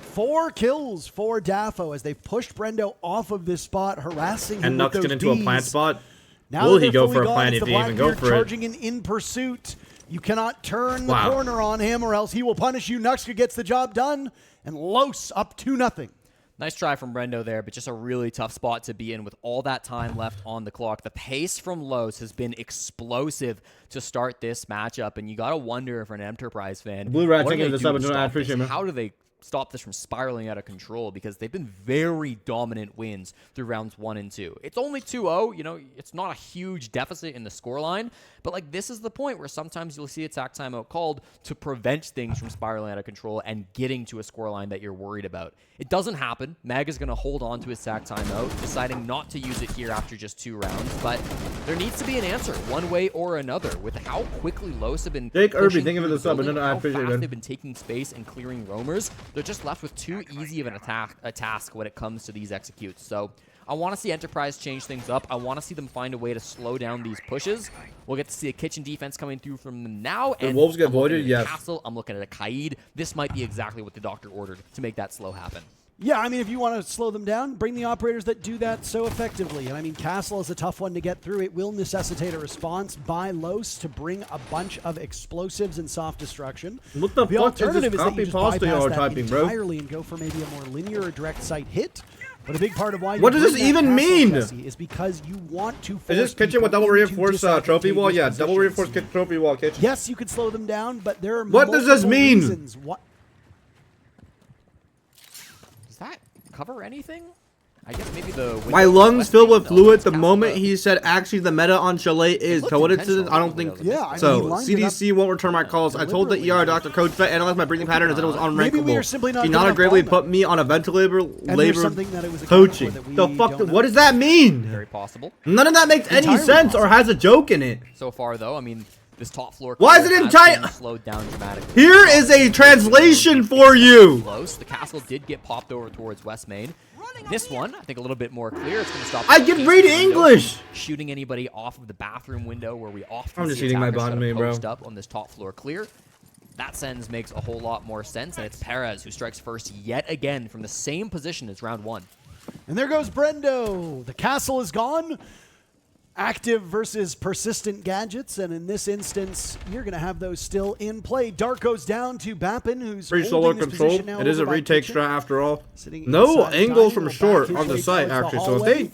4 kills for Dafo as they pushed Brendo off of this spot, harassing him And with Nux get those into a bees. plant spot. Now Will that he they're go fully for a gone, plant it's if the he even go Blackbeard for it? charging in pursuit. You cannot turn the Wow. corner on him or else he will punish you. Nuxka gets the job done, and Los up 2-0. Nice try from Brendo there, but just a really tough spot to be in with all that time left on the clock. The pace from Los has been explosive to start this matchup, and you got to wonder for an Enterprise fan, Blue Rat what do taking they this do up to and stop I appreciate this? it, man. How do they stop this from spiraling out of control? Because they've been very dominant wins through rounds 1 and 2. It's only 2-0. You know, it's not a huge deficit in the scoreline, but like this is the point where sometimes you'll see attack timeout called to prevent things from spiraling out of control and getting to a scoreline that you're worried about. It doesn't happen. Mag is going to hold on to his attack timeout, deciding not to use it here after just 2 rounds, but there needs to be an answer one way or another with how quickly Los have been Jake Irby, pushing thank you for through the sub, building, and I how appreciate fast it. they've been taking space and clearing roamers. They're just left with too easy of a task when it comes to these executes. So I want to see Enterprise change things up. I want to see them find a way to slow down these pushes. We'll get to see a kitchen defense coming through from them now. The and Wolves get I'm looking voided? at a Yes. Castle. I'm looking at a Kaid. This might be exactly what the doctor ordered to make that slow happen. Yeah, I mean, if you want to slow them down, bring the operators that do that so effectively. And I mean, Castle is a tough one to get through. It will necessitate a response by Los to bring a bunch of explosives and soft destruction. What the fuck alternative is is this that you copy just pasta bypass you're that typing, bro? entirely and go for maybe a more linear or direct site hit. But a big part of why What does this even mean? Is because you want to force Is this kitchen with double reinforced trophy wall? Yeah, double reinforced trophy wall kitchen. Yes, you could slow them down, but there are What does this mean? reasons. What? Does that cover anything? I guess maybe the... My lungs filled with fluid the moment he said actually the meta on Chalet is coincidence. I don't think so. CDC won't return my calls. I told the ER doctor, Coach Vet analyzed my breathing pattern and said it was unrankable. He not agreeably put me on a ventilator coaching. The fuck? What does that mean? Very possible. None of that makes any sense or has a joke in it. So far, though, I mean, this top floor... Why is it in China? Slowed down dramatically. Here is a translation for you. Close. The castle did get popped over towards West Main. This one, I think a little bit more clear. It's going to stop. I can read English. Shooting anybody off of the bathroom window where we often I'm just see eating my attackers bottom main, bro. post up on this top floor clear. That sends makes a whole lot more sense, and it's Perez who strikes first yet again from the same position as round one. And there goes Brendo. The castle is gone. Active versus persistent gadgets, and in this instance, you're going to have those still in play. Dark goes down to Bappin, who's free solar control. It is a retake strat after all. No angles from short on the site, actually. So if they...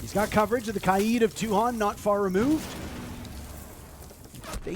He's got coverage of the Kaid of Tuhan, not far removed.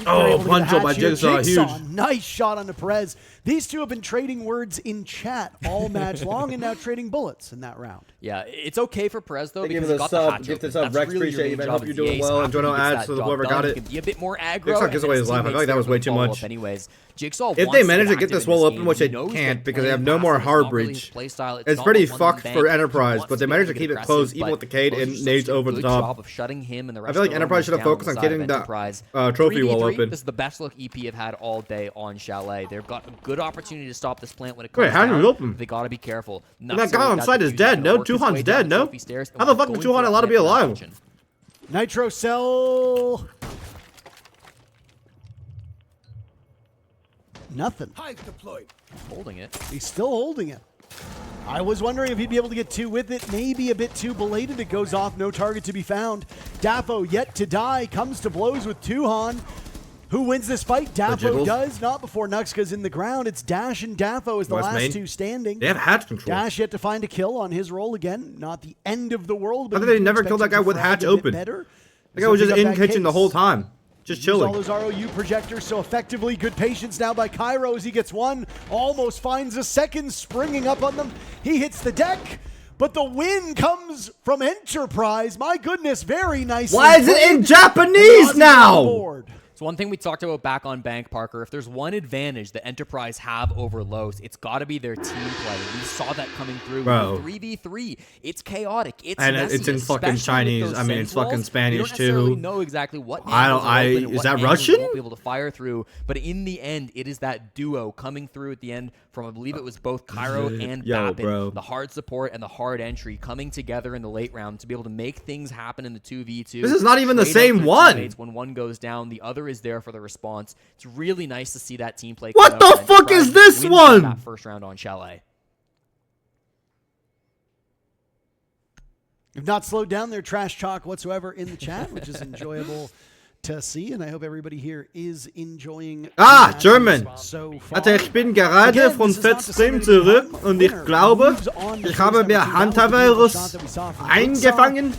Oh, punch up by Jigsaw, huge. Nice shot onto Perez. These two have been trading words in chat all match long and now trading bullets in that round. Yeah, it's okay for Perez, though, because he's got the hatch Give this open. up, Rex. Really appreciate you, man. Hope you're doing ace. well. Enjoy no ads to whoever got it. Can be a bit more aggro. Jigsaw gives away his life. I feel like that was way too much. Anyways, Jigsaw if they manage to get this wall open, which they can't because they have no more hard breach, it's pretty fucked for Enterprise, but they managed to keep it close even with the Cade and nades over the top. Of shutting him and the I rest feel like Enterprise should have focused on getting the trophy wall open. This is the best look EP have had all day on Chalet. They've got a good opportunity to stop this plant when it comes down. Wait, how did it open? They gotta be careful. That guy on site is dead. No, Tuhan's dead. No. How the fuck is Tuhan allowed to be alive? Nitro cell. Nothing. Hive deployed. Holding it. He's still holding it. I was wondering if he'd be able to get two with it. Maybe a bit too belated. It goes off. No target to be found. Daffo yet to die. Comes to blows with Tuhan. Who wins this fight? Daffo does. Not before Nuxka's in the ground. It's Dash and Daffo as the last two standing. They have hatch control. Dash yet to find a kill on his roll again. Not the end of the world. But I think they never killed that guy with hatch open. That guy was just in kitchen the whole time. Just chilling. All those ROU projectors so effectively. Good patience now by Cairo as he gets one. Almost finds a second, springing up on them. He hits the deck, but the win comes from Enterprise. My goodness, very nice. Why is it in Japanese now? So one thing we talked about back on Bank, Parker, if there's one advantage that Enterprise have over Los, it's got to be their team play. We saw that coming through. Bro. 3v3. It's chaotic. It's and messy, it's in fucking Chinese. I mean, it's fucking Spanish too. We don't necessarily know exactly what is that Russian? Won't be able to fire through, but in the end, it is that duo coming through at the end from, I believe it was both Cairo and Bappin. The hard support and the hard entry coming together in the late round to be able to make things happen in the 2v2. This is not even the same one. When one goes down, the other is there for the response. It's really nice to see that team play. What the fuck is this one? That first round on Chalet. If not slowed down their trash talk whatsoever in the chat, which is enjoyable to see, and I hope everybody here is enjoying. German. So far. Also, ich bin gerade von Fettstream zurück und ich glaube, ich habe mir Hunter-Virus eingefangen.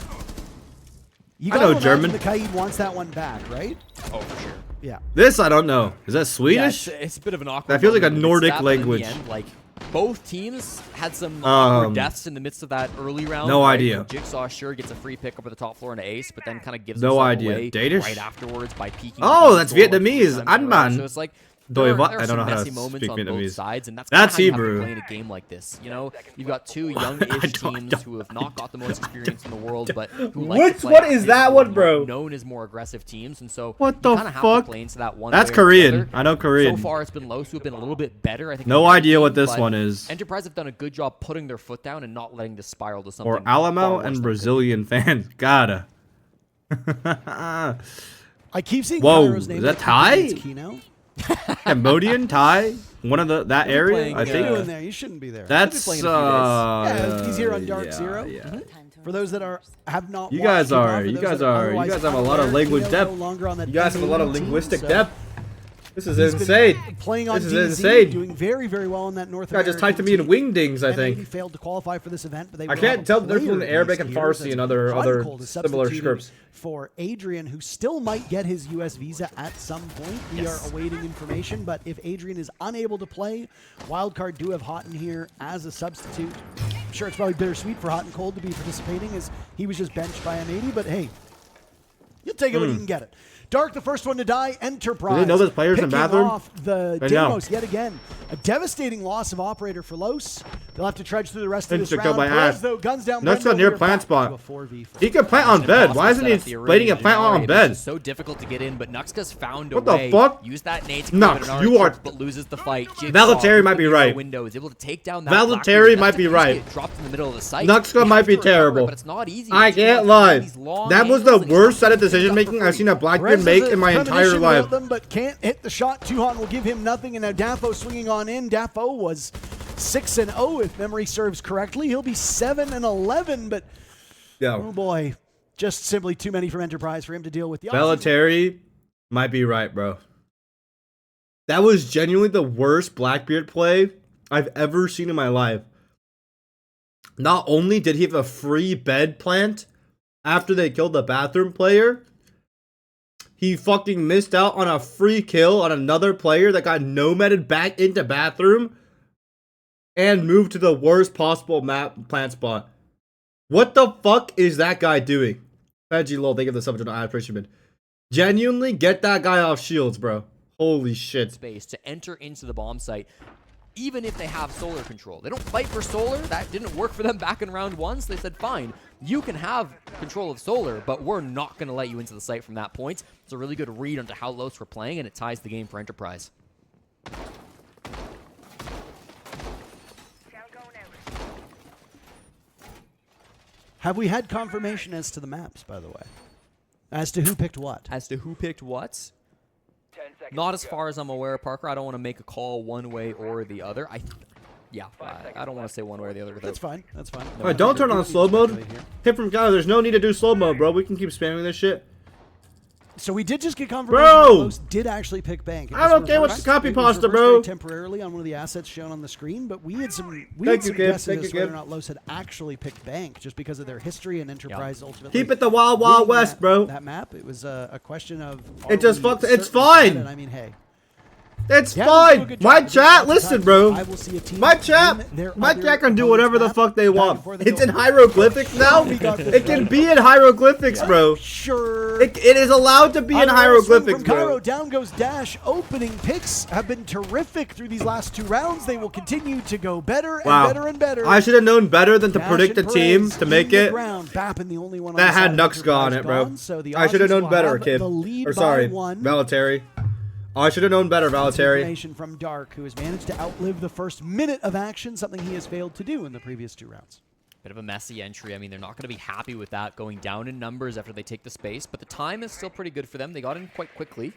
You I know German. The Kaid wants that one back, right? Oh, for sure. Yeah. This I don't know. Is that Swedish? Yeah, it's a bit of an awkward. That feels like a Nordic language. End, like both teams had some awkward deaths in the midst of that early round. No idea. Jigsaw sure gets a free pick over the top floor and an ace, but then kind of gives no idea. away Danish? right afterwards by peeking. Oh, that's Vietnamese. Anman. So it's like I don't know how to speak Vietnamese. Sides, and that's how you Hebrew. have to play in a game like this. You know, you've got two young-ish teams who have not got the most experience in the world, but who like to play what is that one, bro? Known as more aggressive teams, and so what the fuck? Have to play into that one. That's Korean. I know Korean. So far, it's been Los who have been a little bit better. I think. No idea what this one is. Enterprise have done a good job putting their foot down and not letting this spiral to something. Or Alamo and Brazilian fans. Gotta. I keep seeing Whoa, Cairo's name. is that Thai? Kino. Cambodian, Thai, one of that area. playing, I What are you doing think there? You shouldn't be there. that's Yeah, he's here on Dark yeah, Zero. Yeah. For those that have not, You watched guys Kickoff, are. for You those guys that are. You otherwise guys have a lot of unaware, language Kino depth. no longer on that You guys have a lot of team, linguistic so depth. This is he's been insane. Playing on This DZ, is insane. doing very, very well in that North Guy American just typed to me in team. wingdings, I And maybe think. failed to qualify for this event, but they I will can't have tell a the difference player between Arabic and here Farsi that's and other Chronicle to similar substitute scripts. for Adrian, who still might get his U.S. visa at some point. We are awaiting information, but if Adrian is unable to play, Wildcard do have Houghton here as a substitute. I'm sure it's probably bittersweet for Hot and Cold to be participating, as he was just benched by M80, but hey, you'll take it when you can get it. Dark, the first one to die, Enterprise. Do they know there's players in the picking bathroom? off the I know. Deimos yet again. A devastating loss of Operator for Los. They'll have to trudge through the rest of this Instant kill round. by Perez, Ash. though, guns down. Next Brendo, one near we're plant back spot. to a 4v4. He can plant on bed. Why isn't he waiting a plant on bed? It's so difficult to get in, but Nuxka's found a What the way. fuck? Use that nade to Nux, clear an you archer, are- but loses the fight. Valentary might be right. Window is able to take down that Valentary Blackbeard. might be Nuxka right. get dropped in the middle of the site. Nuxka He might has be to recover, terrible. but it's not easy. I He's can't doing lie. these long That was the angles, and he's worst not set of picking decision up making for I've seen a Blackbeard Perez make has in my a entire premonition life. Uh, about them, but can't hit the shot. Tuhon will give him nothing, and now Daffo swinging on in. Daffo was 6-0 if memory serves correctly. He'll be 7-11, but Yeah. oh boy, just simply too many from Enterprise for him to deal with. The Valentary might be right, bro. That was genuinely the worst Blackbeard play I've ever seen in my life. Not only did he have a free bed plant after they killed the bathroom player, he fucking missed out on a free kill on another player that got nomaded back into bathroom and moved to the worst possible map plant spot. What the fuck is that guy doing? Veggie lol, thank you for the subject on appreciation. Genuinely get that guy off shields, bro. Holy shit. space to enter into the bomb site, even if they have solar control. They don't fight for solar. That didn't work for them back in round one, so they said, fine, you can have control of solar, but we're not going to let you into the site from that point. It's a really good read onto how Los were playing, and it ties the game for Enterprise. Have we had confirmation as to the maps, by the way? As to who picked what? As to who picked what, not as far as I'm aware, Parker. I don't want to make a call one way or the other. I don't want to say one way or the other. That's fine. That's fine. Alright, don't turn on slow mode. Hit from counter. There's no need to do slow mode, bro. We can keep spamming this shit. So we did just get confirmation Bro! that Los did actually pick bank. It I'm was okay with reversed. the copy It was pasta, reversed bro. very temporarily on one of the assets shown on the screen, but we had some Thank you, Gib. guesses Thank as you, to whether Gib. or not Los had actually picked bank just because of their history and Enterprise ultimately. Keep it the Wild Wild winning West, bro. That map, it was a question of It just are we fucks- it's certain of that? fine. And I mean, hey. It's Yeah, they'll do a fine. good My job. chat, Lots of listen, times bro. I will see a team My chat, win their my other chat can do opponent's whatever the map fuck they back want. before they It's go, in hieroglyphics now. we got this It can right. be in hieroglyphics, bro. Sure. It is allowed to be in Another swing hieroglyphics, from Cairo. bro. Down goes Dash. Opening picks have been terrific through these last two rounds. They will continue to go better and Wow. better and better. I should have known better than to Dash predict the and team Perez to make in the it. ground. Bappin, the only one on That the had side of Nuxka on Enterprise it, bro. gone, so the I should have Aussies known will better, have kid. the lead Or by sorry, one. Valentary. I should have known better, Valentary. Information from Dark, who has managed to outlive the first minute of action, something he has failed to do in the previous two rounds. Bit of a messy entry. I mean, they're not going to be happy with that going down in numbers after they take the space, but the time is still pretty good for them. They got in quite quickly.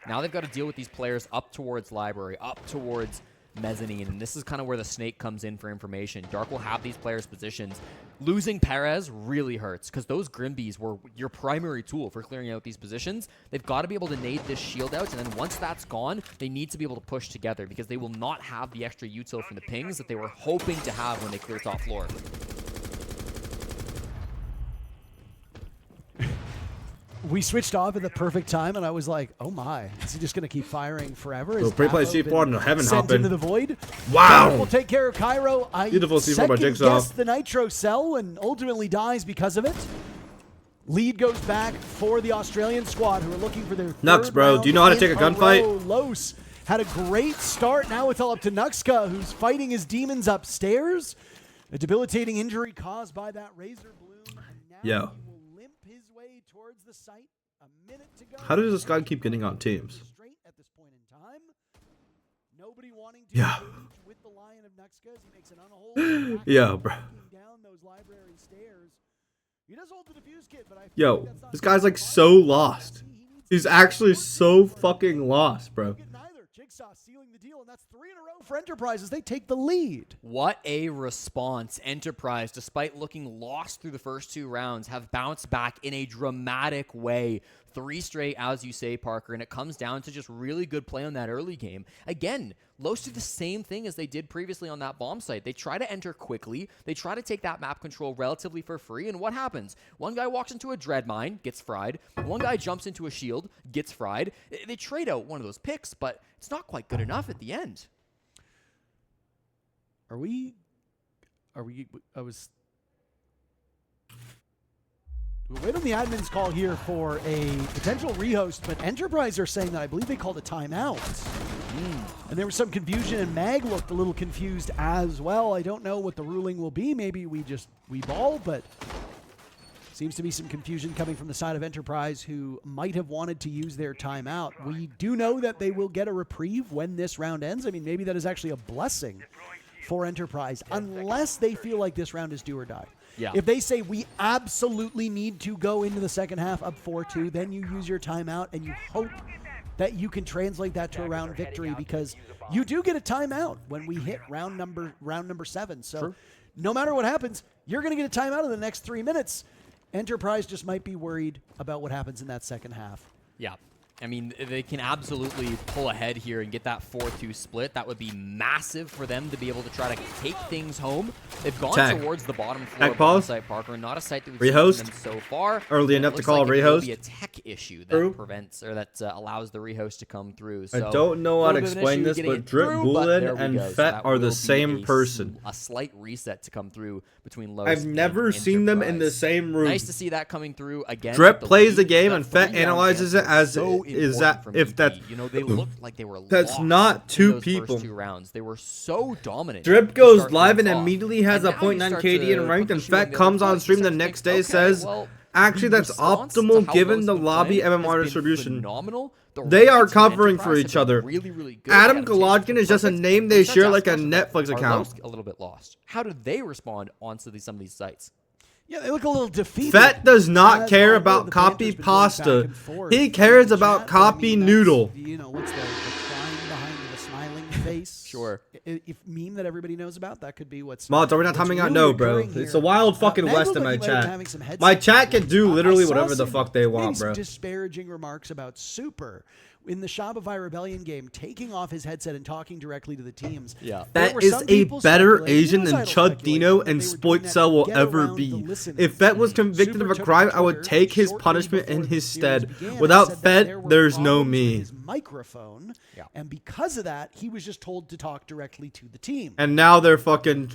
Now they've got to deal with these players up towards library, up towards mezzanine, and this is kind of where the snake comes in for information. Dark will have these players' positions. Losing Perez really hurts because those Grimbees were your primary tool for clearing out these positions. They've got to be able to nade this shield out, and then once that's gone, they need to be able to push together because they will not have the extra util from the pings that they were hoping to have when they clear top floor. We switched off at the perfect time, and I was like, "Oh my, is he just going to keep firing forever?" So Is pre-play Daffo C4 been and heaven sent hopping. into the void. Wow. We'll take care of Cairo. I Beautiful C4 by Jigsaw. second-guessed the Nitro cell and ultimately dies because of it. Lead goes back for the Australian squad, who are looking for their Nux, third bro. round Do you know how to in take a gunfight? row. Los had a great start. Now it's all up to Nuxka, who's fighting his demons upstairs. A debilitating injury caused by that razor bloom. And now Yo. he will limp his way towards the site. A minute to go. How does this guy keep getting on teams? Straight at this point in time. Nobody wanting to Yeah. engage with the Lion of Nuxka as he makes an unhold. Yeah, bro. Down those library stairs. He does hold the defuse kit, but I feel Yo, like that's not this guy's like so lost. He's actually so fucking lost, bro. Jigsaw sealing the deal, and that's 3 in a row for Enterprise as they take the lead. What a response. Enterprise, despite looking lost through the first 2 rounds, have bounced back in a dramatic way. 3 straight, as you say, Parker, and it comes down to just really good play on that early game. Again, Los do the same thing as they did previously on that bomb site. They try to enter quickly. They try to take that map control relatively for free, and what happens? One guy walks into a dread mine, gets fried. One guy jumps into a shield, gets fried. They trade out one of those picks, but it's not quite good enough at the end. We're waiting on the admin's call here for a potential rehost, but Enterprise are saying that I believe they called a timeout. And there was some confusion, and Mag looked a little confused as well. I don't know what the ruling will be. Maybe we ball, but seems to be some confusion coming from the side of Enterprise, who might have wanted to use their timeout. We do know that they will get a reprieve when this round ends. I mean, maybe that is actually a blessing for Enterprise, unless they feel like this round is do or die. Yeah. If they say we absolutely need to go into the second half up 4-2, then you use your timeout and you hope that you can translate that to a round victory, because you do get a timeout when we hit round number 7. So no matter what happens, you're going to get a timeout in the next 3 minutes. Enterprise just might be worried about what happens in that second half. Yeah. I mean, they can absolutely pull ahead here and get that 4-2 split. That would be massive for them to be able to try to take things home. They've gone towards the bottom floor of site, Parker, not a site that we've seen them so far. Early enough to call a rehost. It will be a tech issue that prevents, or that allows the rehost to come through. So I don't know how to explain this, but Drip Bullet and Fett are the same person. A slight reset to come through between Los. I've never seen them in the same room. Nice to see that coming through again. Drip plays the game and Fett analyzes it as is that if that they looked like they were that's not two people. First 2 rounds. They were so dominant. Drip goes live and immediately has a .9 KD in ranked, and Fett comes on stream the next day says, actually that's optimal given the lobby MMR distribution. They are covering for each other. Really good. Adam Golodkin is just a name they share like a Netflix account. A little bit lost. How do they respond onto some of these sites? Yeah, they look a little defeated. Fett does not care about copy pasta. He cares about copy noodle. You know, what's the crying behind the smiling face? Sure. If meme that everybody knows about, that could be what's... Mods, are we not timing out? No, bro. It's a wild fucking west in my chat. My chat can do literally whatever the fuck they want, bro. Disparaging remarks about Super in the Shopify Rebellion game, taking off his headset and talking directly to the teams. Yeah. That is a better Asian than Chud Dino and Spoitcell will ever be. If Fett was convicted of a crime, I would take his punishment in his stead. Without Fett, there's no me. His microphone, and because of that, he was just told to talk directly to the team. And now they're fucking...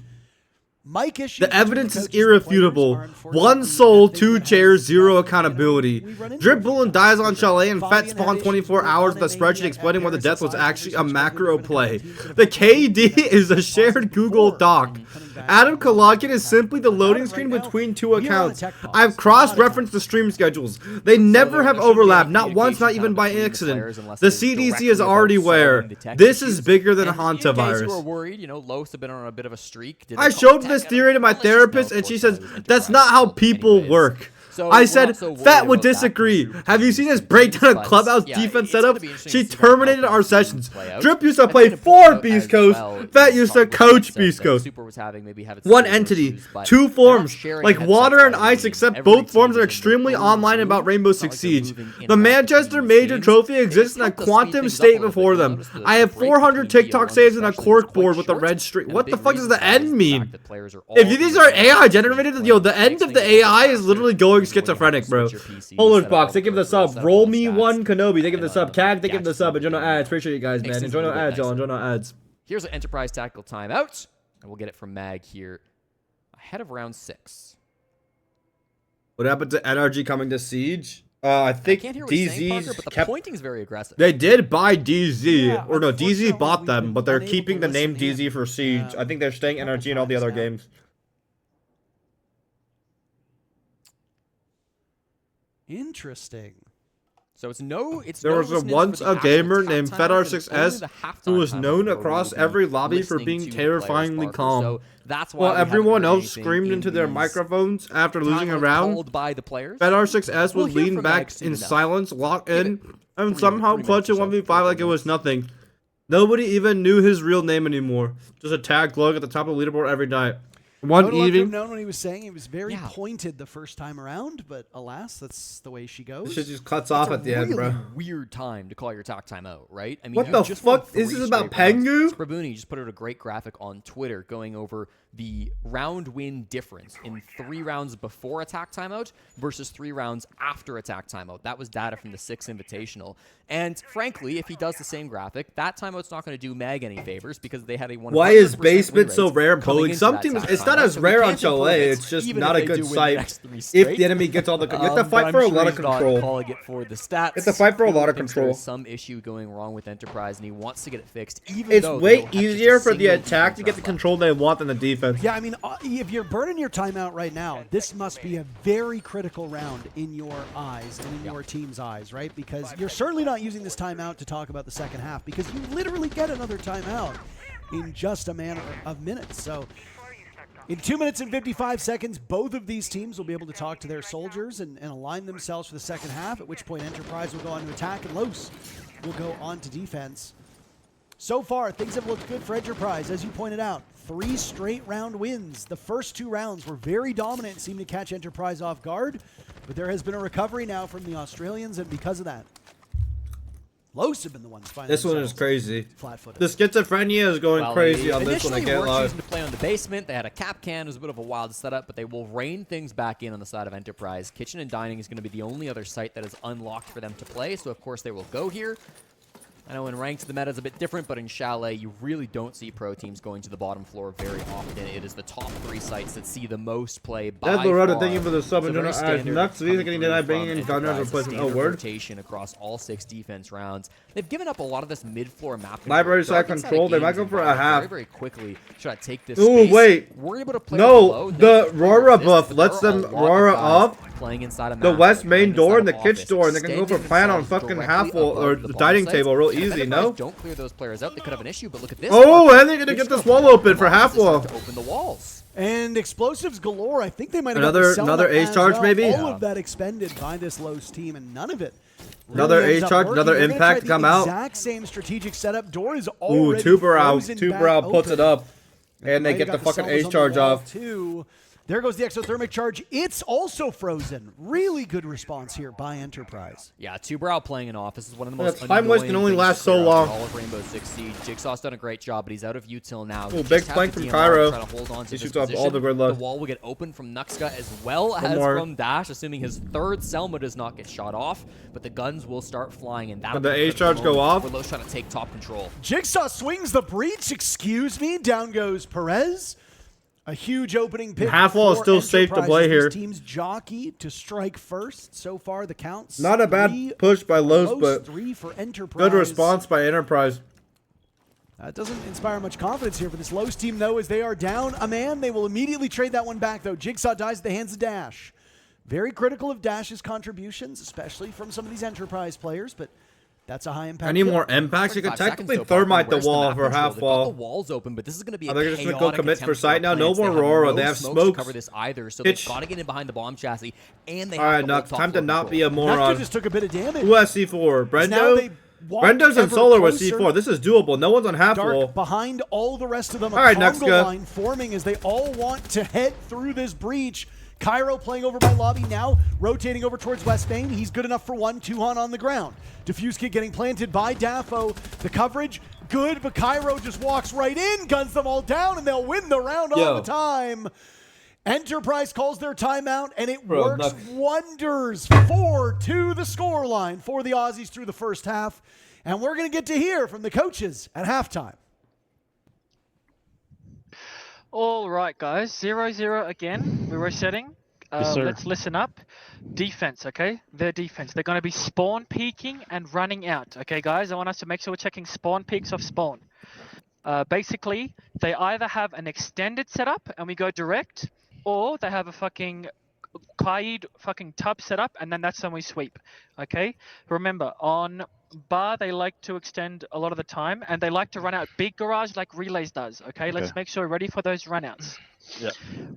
Mic issue. The evidence is irrefutable. 1 soul, 2 chairs, 0 accountability. Drip Bullen dies on Chalet and Fett spawned 24 hours with a spreadsheet explaining where the death was actually a macro play. The KD is a shared Google Doc. Adam Kolodkin is simply the loading screen between 2 accounts. I've cross-referenced the stream schedules. They never have overlapped, not once, not even by accident. The CDC is already aware. This is bigger than Hanta virus. You were worried, Los have been on a bit of a streak. I showed this theory to my therapist, and she says, that's not how people work. I said, Fett would disagree. Have you seen his breakdown of Clubhouse defense setups? She terminated our sessions. Drip used to play for Beast Coast. Fett used to coach Beast Coast. One entity, 2 forms, like water and ice, except both forms are extremely online about Rainbow Six Siege. The Manchester Major Trophy exists in a quantum state before them. I have 400 TikTok saves and a cork board with a red streak. What the fuck does the end mean? If these are AI generated, yo, the end of the AI is literally going schizophrenic, bro. Holy box, they give the sub. Roll me one Kenobi, they give the sub. Cag, they give the sub. Enjoy no ads. Appreciate you guys, man. Enjoy no ads, y'all. Enjoy no ads. Here's an Enterprise Tactical timeout, and we'll get it from Mag here ahead of round 6. What happened to NRG coming to Siege? I think DZ's but the pointing's very aggressive. They did buy DZ, or no, DZ bought them, but they're keeping the name DZ for Siege. I think they're staying NRG in all the other games. Interesting. So it's no. There was once a gamer named FedR6S who was known across every lobby for being terrifyingly calm. So that's why while everyone else screamed into their microphones after losing a round, FedR6S would lean back in silence, lock in, and somehow clutch a 1v5 like it was nothing. Nobody even knew his real name anymore. Just a tag glowing at the top of the leaderboard every night. One evening, known when he was saying he was very pointed the first time around, but alas, that's the way she goes. Shit just cuts off at the end, bro. Weird time to call your attack timeout, right? I mean, what the fuck is this about Pengu? Sprabooni just put out a great graphic on Twitter going over the round win difference in 3 rounds before attack timeout versus 3 rounds after attack timeout. That was data from the 6 Invitational. And frankly, if he does the same graphic, that timeout's not going to do Mag any favors because they had a 100% Why is basement so rare in bowling? Some teams, it's not as rare on Chalet, it's just not a good sight if the enemy gets all the... You have to fight for a lot of control. Calling it for the stats. You have to fight for a lot of control. There's some issue going wrong with Enterprise, and he wants to get it fixed. It's way easier for the attack to get the control they want than the defense. Yeah, I mean, if you're burning your timeout right now, this must be a very critical round in your eyes and in your team's eyes, right? Because you're certainly not using this timeout to talk about the second half because you literally get another timeout in just a matter of minutes. So in 2 minutes and 55 seconds, both of these teams will be able to talk to their soldiers and align themselves for the second half, at which point Enterprise will go on to attack and Los will go on to defense. So far, things have looked good for Enterprise, as you pointed out. 3 straight round wins. The first 2 rounds were very dominant and seemed to catch Enterprise off guard, but there has been a recovery now from the Australians, and because of that, Los have been the ones finding this one is crazy. Flat-footed. The schizophrenia is going crazy on this one. I can't lie. To play on the basement. They had a cap can. It was a bit of a wild setup, but they will rein things back in on the side of Enterprise. Kitchen and Dining is going to be the only other site that is unlocked for them to play, so of course they will go here. I know in ranked the meta is a bit different, but in Chalet, you really don't see pro teams going to the bottom floor very often. It is the top 3 sites that see the most play by That's Loretta, far. thank you for the sub and donor. Next, these are getting denied bringing in Gunner's replacement. Oh, word. Rotation across all 6 defense rounds. They've given up a lot of this mid-floor map. Library side control. They might go for a half. Very quickly try to take this. Ooh, wait. We're able to play no, the Rora buff lets them Rora up. Playing inside the west main door and the kitchen door, and they can go for plan on fucking half wall or the dining table real easy, no? Don't clear those players out. They could have an issue, but look at this. Oh, and they're gonna get this wall open for half wall. To open the walls. And explosives galore. I think they might have another ace charge, maybe. All of that expended by this Los team, and none of it. Another ace charge, another impact to come out. Exact same strategic setup. Door is already Two brow puts it up, and they get the fucking ace charge off. There goes the exothermic charge. It's also frozen. Really good response here by Enterprise. Yeah, 2Brow playing an off. This is one of the most time waste can only last so long. All of Rainbow Six Siege. Jigsaw's done a great job, but he's out of util now. Oh, big flank from Cairo. He shoots off all the good luck. The wall will get open from Nuxka as well as from Dash, assuming his 3rd Selma does not get shot off. But the guns will start flying, and that'll the ace charge go off. We're trying to take top control. Jigsaw swings the breach. Excuse me. Down goes Perez. A huge opening pick. Half wall is still safe to play here. Teams jockey to strike first. So far, the counts. Not a bad push by Los, but 3 for Enterprise. Good response by Enterprise. That doesn't inspire much confidence here for this Los team, though, as they are down a man. They will immediately trade that one back, though. Jigsaw dies at the hands of Dash. Very critical of Dash's contributions, especially from some of these Enterprise players, but that's a high impact. I need more impacts. You could technically thermite the wall for half wall. The wall's open, but this is going to be. They're just going to go commit for sight now. No more Aurora. They have smokes. Cover this either, so they've got to get in behind the bomb chassis, and they have. All right, Nux. Time to not be a moron. Nux just took a bit of damage. Who has C4? Brendo. Brendo's in solar with C4. This is doable. No one's on half wall. Behind all the rest of them. All right, Nuxka. Line forming as they all want to head through this breach. Cairo playing over by Lobby now, rotating over towards West Main. He's good enough for 1, 2-on on the ground. Diffuse kit getting planted by Dafo. The coverage, good, but Cairo just walks right in, guns them all down, and they'll win the round all the time. Enterprise calls their timeout, and it works wonders. 4-2 the scoreline for the Aussies through the first half. And we're going to get to hear from the coaches at halftime. All right, guys. 0-0 again. We're resetting. Yes, let's listen up. Defense, okay? Their defense. They're going to be spawn peeking and running out. Okay, guys? I want us to make sure we're checking spawn peeks off spawn. Basically, they either have an extended setup and we go direct, or they have a fucking Kaid fucking tub setup, and then that's when we sweep. Okay. Remember, on bar they like to extend a lot of the time, and they like to run out big garage like Relays does. Okay. Let's make sure we're ready for those runouts. Yeah.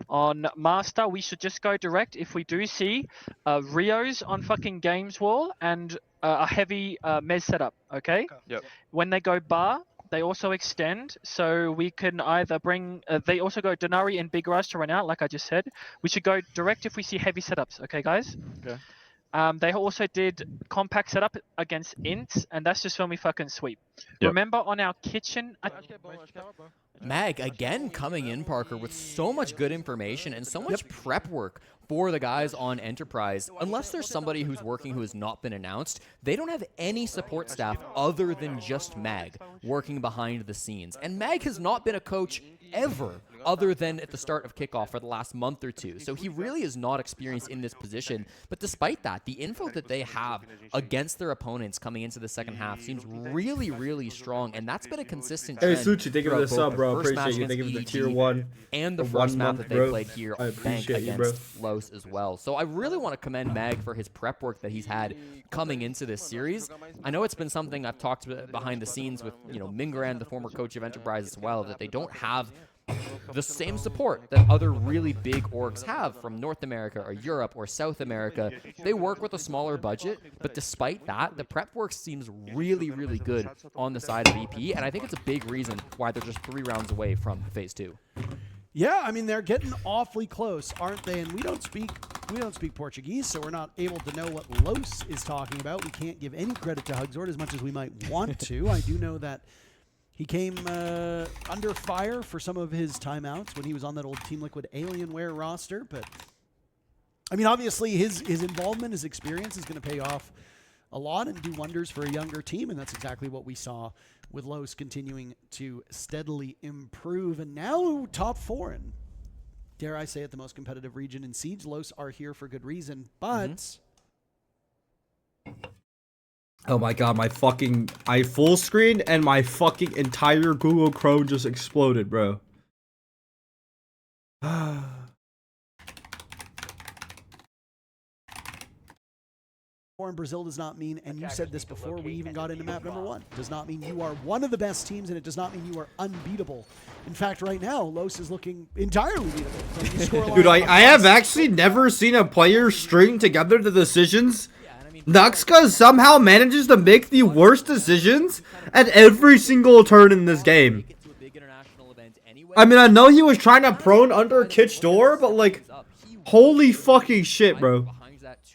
On Master, we should just go direct if we do see Rios on fucking Games Wall and a heavy Mez setup. Okay. Yep. When they go bar, they also extend, so we can either bring. They also go Denari and Big Rush to run out, like I just said. We should go direct if we see heavy setups. Okay, guys. Okay. They also did compact setup against Ints, and that's just when we fucking sweep. Yep. Remember on our kitchen. Mag, again, coming in, Parker, with so much good information and so much prep work for the guys on Enterprise. Unless there's somebody who's working who has not been announced, they don't have any support staff other than just Mag working behind the scenes. And Mag has not been a coach ever other than at the start of kickoff for the last month or two. So he really is not experienced in this position. But despite that, the info that they have against their opponents coming into the second half seems really, really strong. And that's been a consistent trend. Hey, Suchi, thank you for the sub, bro. Appreciate you. Thank you for the tier 1. And the first map that they played here I on Bank appreciate you, bro. against Los as well. So I really want to commend Mag for his prep work that he's had coming into this series. I know it's been something I've talked about behind the scenes with, Mingran, the former coach of Enterprise as well, that they don't have the same support that other really big orgs have from North America or Europe or South America. They work with a smaller budget, but despite that, the prep work seems really, really good on the side of EP, and I think it's a big reason why they're just 3 rounds away from Phase 2. Yeah, I mean, they're getting awfully close, aren't they? And we don't speak Portuguese, so we're not able to know what Los is talking about. We can't give any credit to Hugzord as much as we might want to. I do know that he came under fire for some of his timeouts when he was on that old Team Liquid Alienware roster. But, I mean, obviously his involvement, his experience is going to pay off a lot and do wonders for a younger team, and that's exactly what we saw with Los continuing to steadily improve. And now top 4, and dare I say it, the most competitive region in Siege. Los are here for good reason, but... Oh my god, I full screen and my fucking entire Google Chrome just exploded, bro. In Brazil does not mean, and you said this before we even got into map number 1, does not mean you are one of the best teams, and it does not mean you are unbeatable. In fact, right now, Los is looking entirely beatable. Dude, I have actually never seen a player string together the decisions. Nuxka somehow manages to make the worst decisions at every single turn in this game. I mean, I know he was trying to prone under Kitch door, but like, holy fucking shit, bro.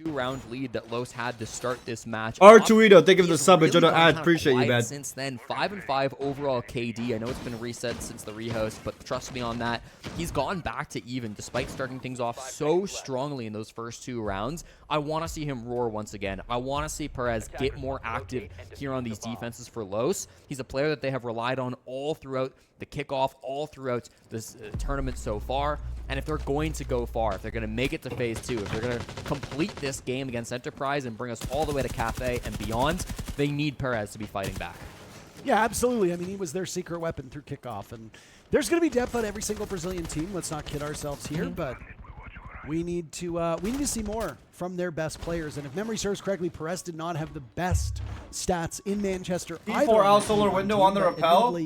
2-round lead that Los had to start this match. Artuito, thank you for the sub, but Jono ad, appreciate you, man. Since then, 5-5 overall KD. I know it's been reset since the rehost, but trust me on that. He's gone back to even, despite starting things off so strongly in those first 2 rounds. I want to see him roar once again. I want to see Perez get more active here on these defenses for Los. He's a player that they have relied on all throughout the kickoff, all throughout this tournament so far. And if they're going to go far, if they're going to make it to Phase 2, if they're going to complete this game against Enterprise and bring us all the way to Cafe and beyond, they need Perez to be fighting back. Yeah, absolutely. I mean, he was their secret weapon through kickoff. And there's going to be depth on every single Brazilian team. Let's not kid ourselves here, but we need to see more from their best players. And if memory serves correctly, Perez did not have the best stats in Manchester either. P4 out solar window on the rappel.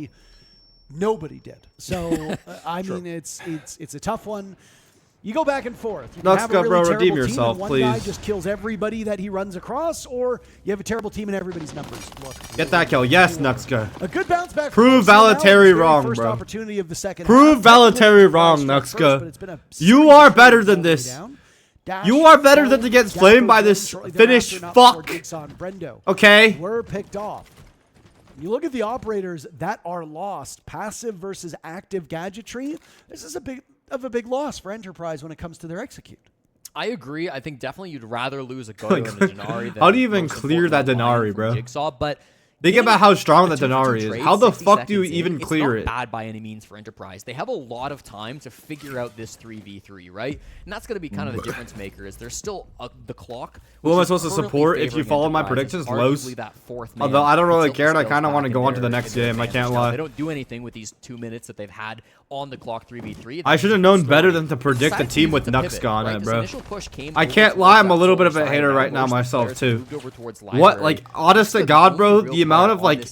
Nobody did. So I mean, it's a tough one. You go back and forth. You Nuxka, have a really bro, terrible redeem team yourself, and one please. guy just kills everybody that he runs across, or you have a terrible team and everybody's numbers look. Get that kill. Yes, Nuxka. A good bounce back. Prove Valtteri wrong, first bro. Opportunity of the second Prove half. Valtteri wrong, Nuxka. You are better than this. You are better than to get flamed by this Finnish fuck. Okay? Were picked off. You look at the operators that are lost, passive versus active gadgetry. This is a big loss for Enterprise when it comes to their execute. I agree. I think definitely you'd rather lose a Goyo and a Denari than how do you even clear that Denari, bro? Jigsaw, but Think about how strong the 2v2 Denari trade, is. How the 60 fuck do you seconds even in, clear it's it? not bad by any means for Enterprise. They have a lot of time to figure out this 3v3, right? And that's going to be kind of the difference maker. Is there's still the clock. Who am I supposed to support if you follow my predictions? Los. Although I don't really care, and I kind of want to go on to the next game. I can't lie. They don't do anything with these 2 minutes that they've had on the clock 3v3. I should have known better than to predict a team with Nuxka on it, bro. I can't lie, I'm a little bit of a hater right now myself too. What, like, honest to God, bro, the amount of, like,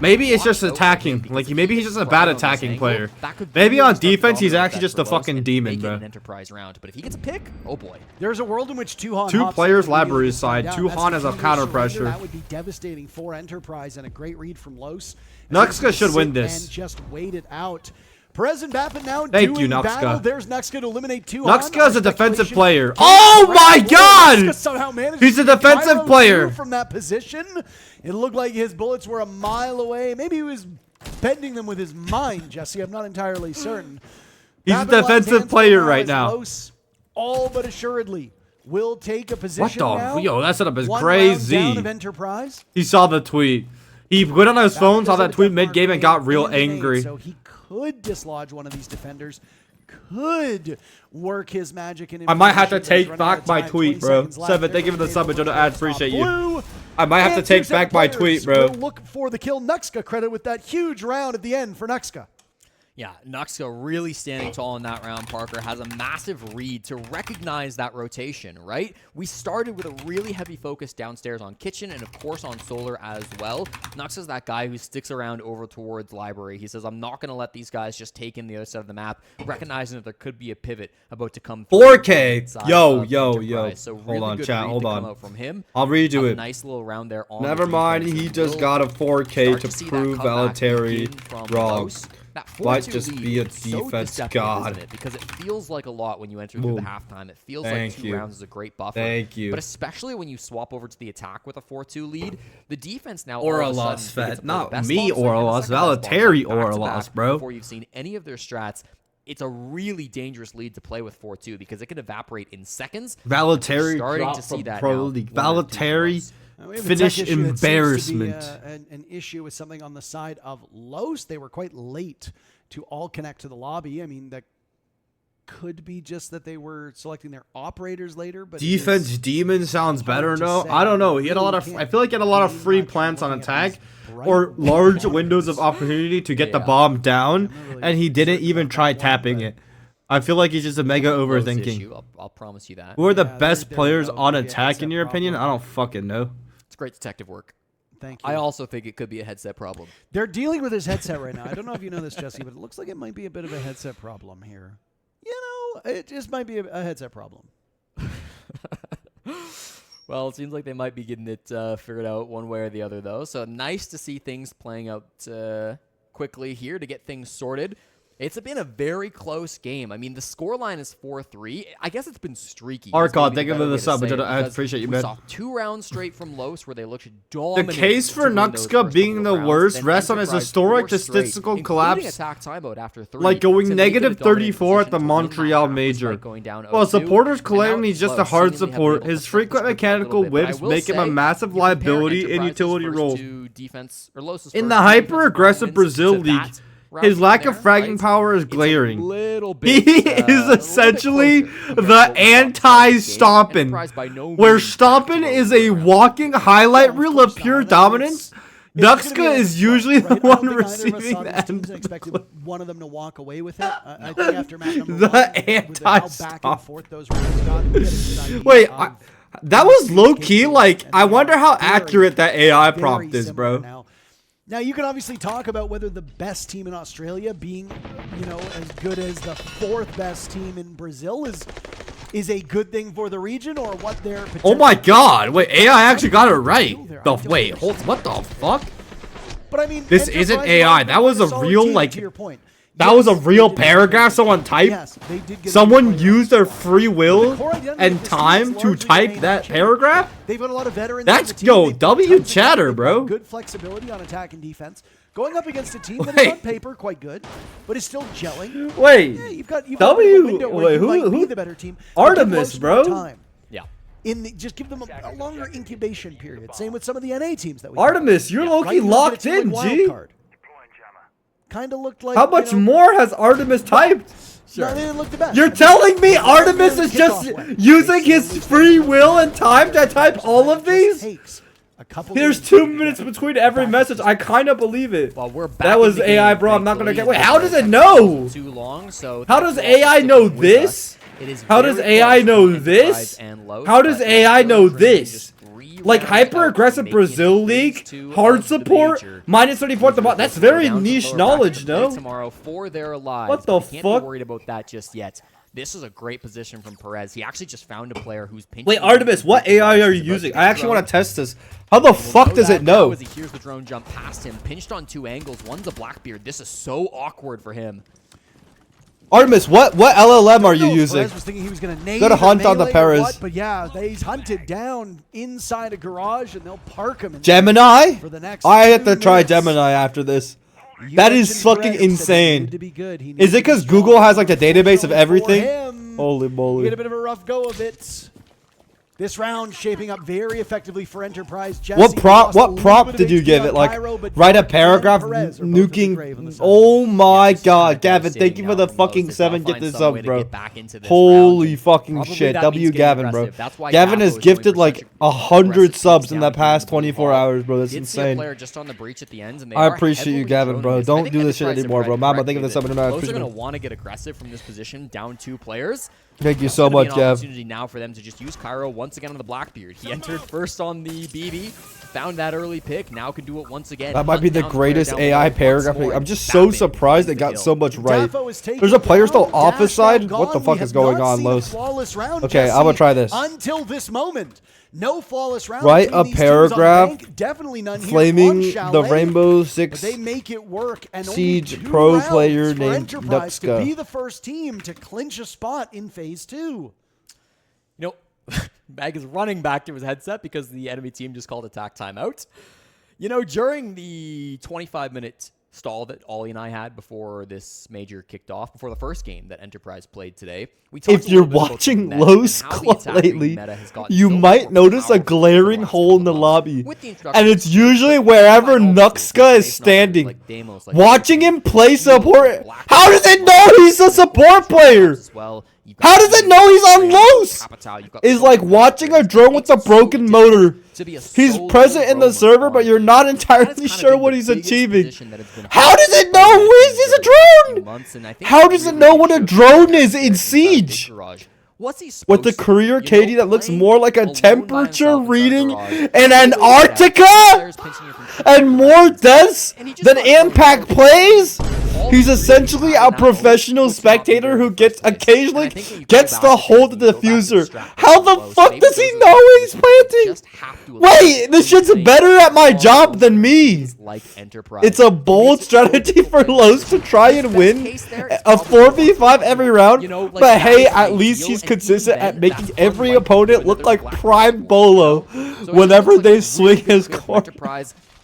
maybe it's just attacking. Like, maybe he's just a bad attacking player. Maybe on defense, he's actually just a fucking demon, bro. But if he gets a pick, oh boy. There's a world in which Tuhan Two hops players in libraries side. down. Tuhan That's has a the counter surrender. pressure. That would be devastating for Enterprise, and a great read from Los. Nuxka should win this. And just wait it out. Perez and Bappin now Thank doing you, Nuxka. battle. There's Nuxka to eliminate Tuhan. Nuxka is a defensive Speculation player. came Oh from my Nuxka god! somehow managed He's a to defensive gyro player. through from that position. It looked like his bullets were a mile away. Maybe he was bending them with his mind, Jesse. I'm not entirely certain. He's a Bappin lines defensive hands player now right as now. Los, all but assuredly, will take a position What the? now. Yo, that setup is One crazy. round down of Enterprise. He saw the tweet. He went on his phone, saw that tweet mid-game, and got real angry. So he could dislodge one of these defenders. Could work his magic in. I might have to information, take but running back my out of time, tweet, 20 bro. seconds left. 7, thank you for the They're sub, able Jonah. to I stop appreciate you. Blue. I might have to And take 2 back my players tweet, bro. will look for the kill. Nuxka credit with that huge round at the end for Nuxka. Yeah, Nuxka really standing tall in that round, Parker, has a massive read to recognize that rotation, right? We started with a really heavy focus downstairs on Kitchen and, of course, on Solar as well. Nuxka's that guy who sticks around over towards Library. He says, I'm not going to let these guys just take in the other side of the map, recognizing that there could be a pivot about to come through. 4K. Yo. So Hold really on, good chat. read Hold to come on. out from him. I'll redo Have a it. nice little round there on Never the mind, defense. he just We'll got a 4K start to see that prove comeback Valtteri begin from wrong. Los. That 4-2 Might just lead be a is so defense deceptive, god. isn't it? Because it feels like a lot when you enter through the Boom. halftime. It feels Thank like 2 you. rounds is a great buffer. Thank you. But especially when you swap over to the attack with a 4-2 lead, the defense now Or a all of loss, sudden gets to Fed. play the Not best me bomb or a site and the loss. second best bomb Valtteri site or a back-to-back loss, bro. Before you've seen any of their strats. It's a really dangerous lead to play with 4-2 because it can evaporate in seconds. Valtteri Starting dropped to see from that Pro now. League. 1 or 2 Valtteri months. We have a finish tech issue that seems to be, embarrassment. an issue with something on the side of Los. They were quite late to all connect to the lobby. I mean, that could be just that they were selecting their operators later. But Defense demon sounds better, hard to no? say. I don't know. He had a lot You of. can't I feel like he had a lot of do free much plants on looking at attack, these bright or large markers. windows of opportunity to get the Yeah. bomb down, I'm not really and he didn't certain even about try that one, tapping but- it. I feel like he's just a mega Lowe's overthinking. issue, I'll promise you that. Who are the Yeah, best there players you go. on Yeah, attack, it's in a your opinion? problem. I don't fucking know. It's great detective work. Thank you. I also think it could be a headset problem. They're dealing with his headset right now. I don't know if you know this, Jesse, but it looks like it might be a bit of a headset problem here. You know, it just might be a headset problem. Well, it seems like they might be getting it figured out one way or the other, though. So nice to see things playing out quickly here to get things sorted. It's been a very close game. I mean, the scoreline is 4-3. I guess it's been streaky. is Arcot, maybe thank the you for better the way to sub. say it, I because appreciate you, we man. saw 2 rounds straight from Los where they looked The dominant. case for to win those Nuxka first being couple the of rounds. worst Then rests on his Enterprise historic 4 straight, statistical including collapse, attack timeout after 3, like going to make it a negative dominant 34 at the position to win that Montreal round major. despite going down Well, 0-2. supporters And claim now he's just a Los hard seemingly have been support. able to His flex frequent the script a little mechanical bit, but I whips will make him a say, massive you compare liability in Enterprise's utility first roles. 2 defense, or Los's In first the 2 hyper-aggressive defensive Brazil performance to league, that round his lack there, of fragging right? power is It's a glaring. little He bit, is essentially the anti-Stompin, where Stompin is a walking highlight reel of pure dominance. Nuxka is usually the one receiving the end. Expected one of them to walk away with it. I think after match number The 1, with how back and anti-stop. forth those rounds got, we get a good idea Wait, of that was low key. capabilities, Like, and I they wonder are how very, accurate that AI very prompt is, similar bro. Now, you can obviously talk about whether the best team in Australia being, as good as the 4th best team in Brazil is a good thing for the region, or what their potential. Oh my god! Wait, AI actually got it right. Wait, hold. What the fuck? But I mean, This isn't Enterprise AI. might be That was a solid real, team, like, to your point. That Yes, was a they real did paragraph get someone typed. Yes, they did get Someone it used their free will core identity of and this team time is to largely type remained that unchanged. paragraph? They've got a lot of veterans. That's- on the team. yo, They've got W tons of chatter, they've got bro. Good flexibility on attack and defense. Going up against a team that Wait. is on paper quite good, but is still gelling. Wait, Yeah, you've got W- a window where wait, you who- might be who- the better team. but give Artemis, most of the bro. time. Yeah. just give them a longer incubation period. Same with some of the NA teams that we Artemis, you're low-key locked in, G. Kind of looked like. How much more has Artemis typed? Sure. No, they didn't look the best. You're telling me Artemis is just using his free will and time to type all of these? There's 2 minutes between every message. I kind of believe it. Well, we're back that was AI, bro. I'm not gonna get. Wait, how does it know? Too long, so how does AI know this? How does AI know this? How does AI know this? Like hyper aggressive Brazil League, hard support, minus 34 at the bottom. That's very niche knowledge, no? Tomorrow for their lives. What the fuck? fuck? Be worried about that just yet. This is a great position from Perez. He actually just found a player who's pinching. Wait, Artemis, what AI are you using? I actually want to test this. How the fuck does it know? As he hears the drone jump past him, pinched on 2 angles. One's a Blackbeard. This is so awkward for him. Artemis, what LLM are you using? Perez was thinking he was going to name Got a hunt on the Perez. But yeah, he's hunted down inside a garage, and they'll park him. Gemini? For the next I have to try Gemini after this. That is fucking insane. Is it because Google has like the database of everything? Holy moly. Get a bit of a rough go of it. This round shaping up very effectively for Enterprise. What prompt did you give it? Like, write a paragraph nuking. Oh my god, Gavin, thank you for the fucking 7 get this up, bro. Holy fucking shit. W Gavin, bro. Gavin has gifted like 100 subs in the past 24 hours, bro. That's insane. I appreciate you, Gavin, bro. Don't do this shit anymore, bro. Mama, think of this up in the Those are going to want to get aggressive from this position, down 2 players. Thank you so much, Gav. Opportunity now for them to just use Cairo once again on the Blackbeard. He entered first on the BB, found that early pick, now can do it once again. That might be the greatest AI paragraph. I'm just so surprised it got so much right. There's a player still off his side? What the fuck is going on, Los? Okay, I'm gonna try this. Until this moment. No flawless round. Write a paragraph definitely none flaming the Rainbow Six they make it work, and Siege pro player named Nuxka to be the first team to clinch a spot in phase 2. You know, Mag is running back to his headset because the enemy team just called attack timeout. You know, during the 25-minute stall that Ollie and I had before this major kicked off, before the first game that Enterprise played today. If you're watching Los lately, you might notice a glaring hole in the lobby. And it's usually wherever Nuxka is standing. Watching him play support. How does it know he's a support player? How does it know he's on Los? It's like watching a drone with a broken motor. He's present in the server, but you're not entirely sure what he's achieving. How does it know who is a drone? How does it know what a drone is in Siege? With the career KD that looks more like a temperature reading in Antarctica and more deaths than Impact plays? He's essentially a professional spectator who occasionally gets to hold the diffuser. How the fuck does he know when he's planting? Wait, this shit's better at my job than me. It's a bold strategy for Los to try and win a 4v5 every round, but hey, at least he's consistent at making every opponent look like prime Bolo whenever they swing his core.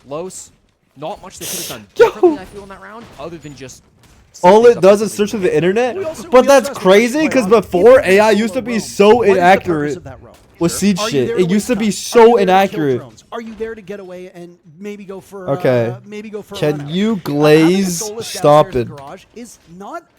Los, not much they could have done differently, I feel, in that round, other than just... All it does is search through the internet? But that's crazy, because before, AI used to be so inaccurate with Siege shit. It used to be so inaccurate. Are you there to get away and maybe go for Can you glaze stop it? Is not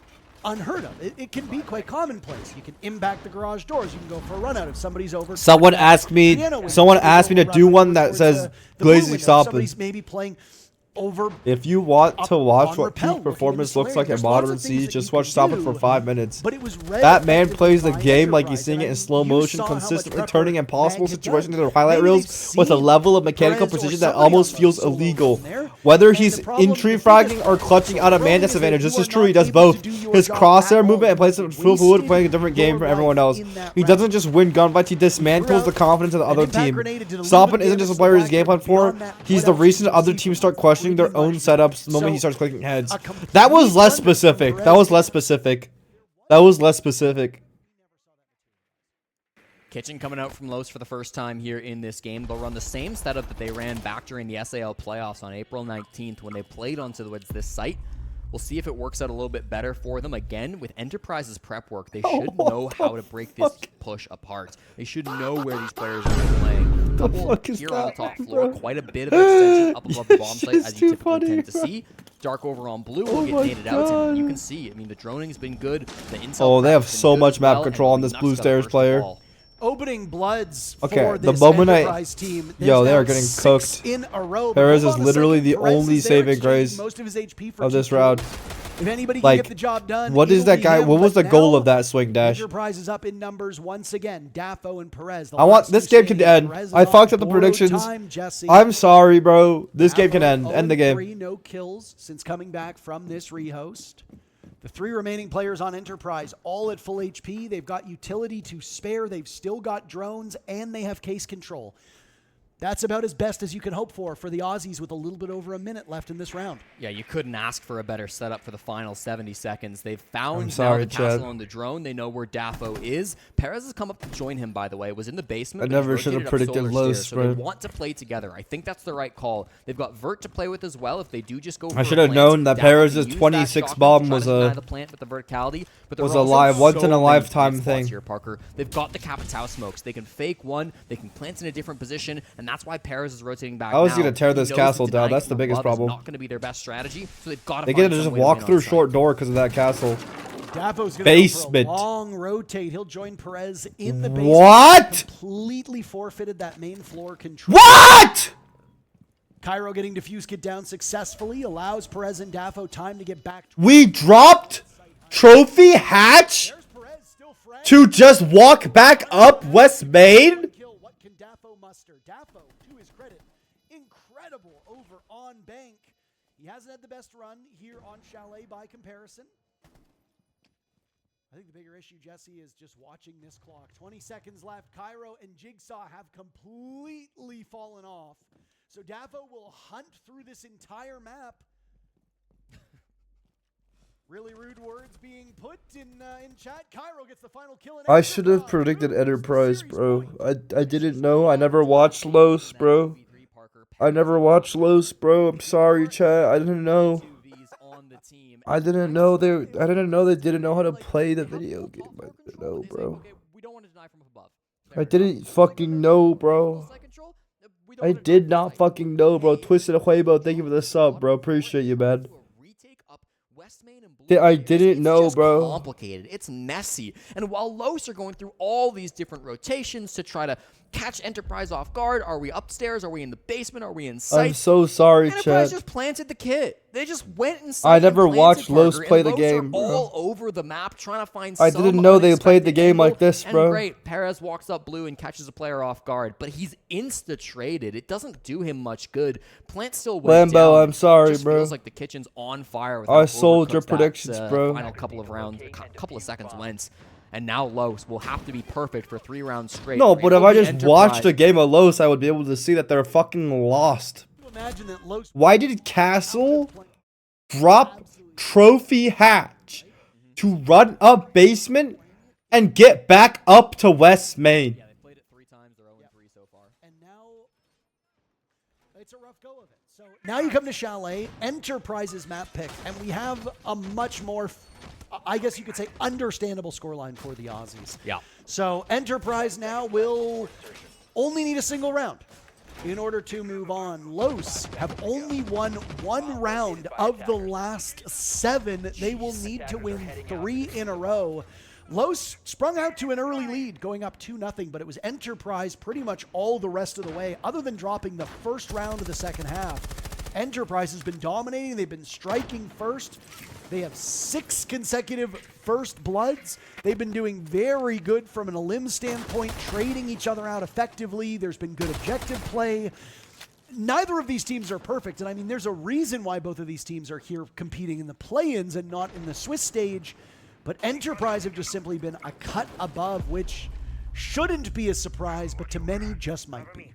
unheard of. It can be quite commonplace. You can impact the garage doors. You can go for a run out if somebody's over. Someone asked me to do one that says glazing stop it. Somebody's maybe playing over. If you want to watch what peak performance looks like in Modern Siege, just watch Stop It for 5 minutes. That man plays the game like he's seeing it in slow motion, consistently turning impossible situations into highlight reels with a level of mechanical precision that almost feels illegal. Whether he's in-tree fragging or clutching out a man disadvantage, this is true, he does both. His crosshair movement and plays it full fluid, playing a different game from everyone else. He doesn't just win gunfights, he dismantles the confidence of the other team. Stop It isn't just a player he's game plan for, he's the reason other teams start questioning their own setups the moment he starts clicking heads. That was less specific. Kitchen coming out from Los for the first time here in this game. They'll run the same setup that they ran back during the SAL playoffs on April 19th when they played on Silhouette's this site. We'll see if it works out a little bit better for them. Again, with Enterprise's prep work, they should know how to break this push apart. They should know where these players are playing. Couple here on the top floor, quite a bit of extension up above the bomb site, as you typically tend to see. Dark over on blue will get naded out, and you can see, I mean, the droning's been good. The intel they have so much map control on this blue stairs player. Opening bloods for the this moment Enterprise team. Yo, they are getting cooked. In a row. Perez is literally the only saving grace most of his HP of this round. If anybody can get the job done, what is that guy? What was the goal of that swing dash? Enterprise is up in numbers once again. Daffo and Perez. I want this game can end. I fucked up the predictions. I'm sorry, bro. This game can end. End the game. 3 no kills since coming back from this rehost. The 3 remaining players on Enterprise, all at full HP. They've got utility to spare. They've still got drones, and they have case control. That's about as best as you can hope for the Aussies with a little bit over a minute left in this round. Yeah, you couldn't ask for a better setup for the final 70 seconds. They've found the castle on the drone. They know where Daffo is. Perez has come up to join him, by the way. Was in the basement. I never should have predicted low spread. So they want to play together. I think that's the right call. They've got Vert to play with as well. If they do just go for I should have known that Perez's 26 bomb was a once in a lifetime thing. Here, Parker. They've got the Capitao smokes. They can fake one. They can plant in a different position, and that's why Perez is rotating back. I was going to tear this castle down. That's the biggest problem. Not going to be their best strategy, so they've got to. They get to just walk through short door because of that castle. Dafo's gonna basement. Go for a long rotate. He'll join Perez in the basement. What? Completely forfeited that main floor control. What? Cairo getting diffuse kit down successfully allows Perez and Daffo time to get back. We dropped Trophy Hatch to just walk back up West Main. What can Daffo muster? Daffo, to his credit, incredible over on Bank. He hasn't had the best run here on Chalet by comparison. I think the bigger issue, Jesse, is just watching this clock. 20 seconds left. Cairo and Jigsaw have completely fallen off. So Daffo will hunt through this entire map. Really rude words being put in chat. Cairo gets the final kill. I should have predicted Enterprise, bro. I didn't know. I never watched Los, bro. I never watched Los, bro. I'm sorry, chat. I didn't know. I didn't know they didn't know how to play the video game. I didn't know, bro. I didn't fucking know, bro. I did not fucking know, bro. Twisted Huebo, thank you for the sub, bro. Appreciate you, man. I didn't know, bro. It's complicated. It's messy. And while Los are going through all these different rotations to try to catch Enterprise off guard, are we upstairs? Are we in the basement? Are we inside? I'm so sorry, Enterprise chat. just planted the kit. They just went inside. I never watched Los play the game, bro. All over the map trying to find. I didn't know they played the game like this, bro. And great, Perez walks up blue and catches a player off guard, but he's insta-traded. It doesn't do him much good. Plant still went down. Lambo, I'm sorry, just bro. Feels like the kitchen's on fire. I sold your predictions, bro. Final couple of rounds, couple of seconds went. And now Los will have to be perfect for 3 rounds straight. No, but if I just watched a game of Los, I would be able to see that they're fucking lost. Why did Castle drop Trophy Hatch to run up basement and get back up to West Main? Yeah, they played it 3 times. They're 0-3 so far. And now it's a rough go of it. So now you come to Chalet, Enterprise's map pick, and we have a much more, I guess you could say, understandable scoreline for the Aussies. Yeah. So Enterprise now will only need a single round in order to move on. Los have only won 1 round of the last 7. They will need to win 3 in a row. Los sprung out to an early lead, going up 2-0, but it was Enterprise pretty much all the rest of the way, other than dropping the first round of the second half. Enterprise has been dominating. They've been striking first. They have 6 consecutive first bloods. They've been doing very good from an elim standpoint, trading each other out effectively. There's been good objective play. Neither of these teams are perfect, and I mean, there's a reason why both of these teams are here competing in the play-ins and not in the Swiss stage, but Enterprise have just simply been a cut above, which shouldn't be a surprise, but to many just might be.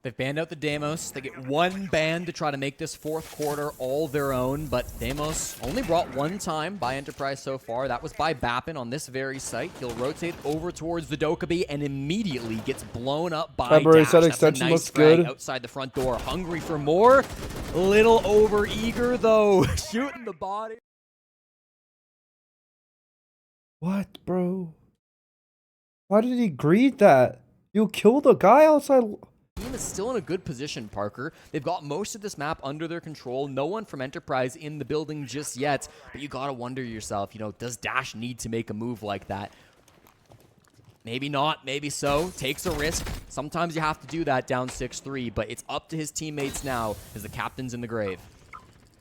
They've banned out the Deimos. They get 1 ban to try to make this 4th quarter all their own, but Deimos only brought 1 time by Enterprise so far. That was by Bappin on this very site. He'll rotate over towards the Dokkaebi and immediately gets blown up by Dash. That extension nice looks good. Outside the front door, hungry for more. Little over eager though, shooting the body. What, bro? Why did he greet that? You killed a guy outside. Team is still in a good position, Parker. They've got most of this map under their control. No one from Enterprise in the building just yet. But you gotta wonder yourself, you know, does Dash need to make a move like that? Maybe not, maybe so. Takes a risk. Sometimes you have to do that down 6-3, but it's up to his teammates now as the captain's in the grave.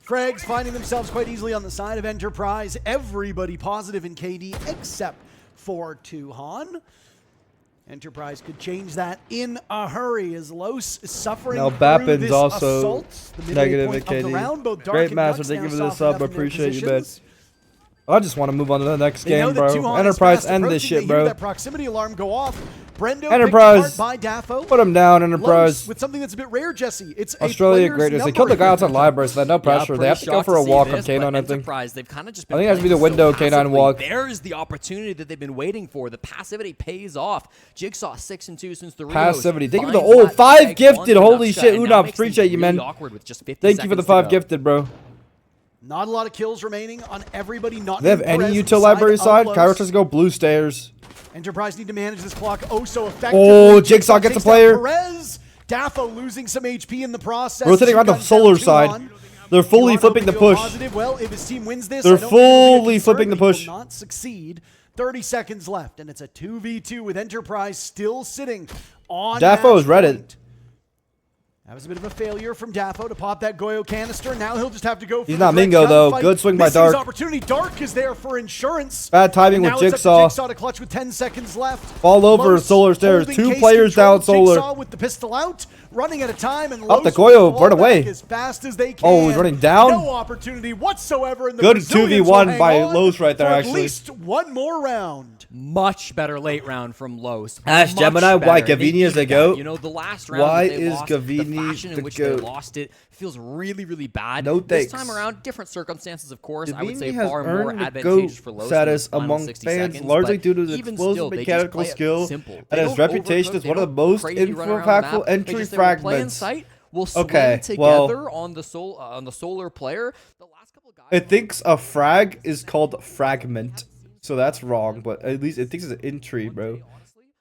Frags finding themselves quite easily on the side of Enterprise. Everybody positive in KD except for Tuhan. Enterprise could change that in a hurry as Los is suffering now through Bappin's this also assault. negative at KD. Great master, thank you for the sub. Appreciate you, man. I just want to move on to the next game, bro. Enterprise, end this shit, bro. That proximity alarm go off. Brendo Enterprise, by Daffo. put him down, Enterprise. With something that's a bit rare, Jesse. It's Australia greatness. They killed the guy outside library, so no pressure. They have to go for a walk on K9, I think. They've kind of just I think it has to be the window K9 walk. There's the opportunity that they've been waiting for. The passivity pays off. Jigsaw 6-2 since the passivity. Thank you for the old 5 gifted. Holy shit, Unop. Appreciate you, man. Thank you for the 5 gifted, bro. Not a lot of kills remaining on everybody. Not do they have any util library side? Kairos has to go blue stairs. Enterprise need to manage this clock oh so effectively. Oh, Jigsaw gets a player. Perez. Daffo losing some HP in the process. Rotating around the solar side. They're fully flipping the push. Well, if his team wins this, they're fully flipping the push. Will not succeed. 30 seconds left, and it's a 2v2 with Enterprise still sitting on Daffo is Reddit. That was a bit of a failure from Daffo to pop that Goyo canister. Now he'll just have to go for He's not Mingo, though. Good swing by Dark. Opportunity. Dark is there for insurance. Bad timing with Jigsaw. Jigsaw to clutch with 10 seconds left. Fall over solar stairs. 2 players down solar. Jigsaw with the pistol out, running at a time, and up the Goyo, run away as fast as they can. Oh, he's running down. No opportunity whatsoever in the good 2v1 by Los right there, actually. At least one more round. Much better late round from Los. Ash Gemini, why Gavini is a goat? You know, the last round why that they is lost, Gavini the goat? They lost it feels really, really bad. No thanks. This time around, different circumstances, of course. Gavini I would say has far earned more the advantageous GOAT for Los status among 60 fans, seconds, largely due to the even explosive still, mechanical skill that is reputation as one of the most impactful entry fragments. Will swing together on the solar player. The last couple of guys it thinks a frag is called fragment, so that's wrong. But at least it thinks it's an entry, bro.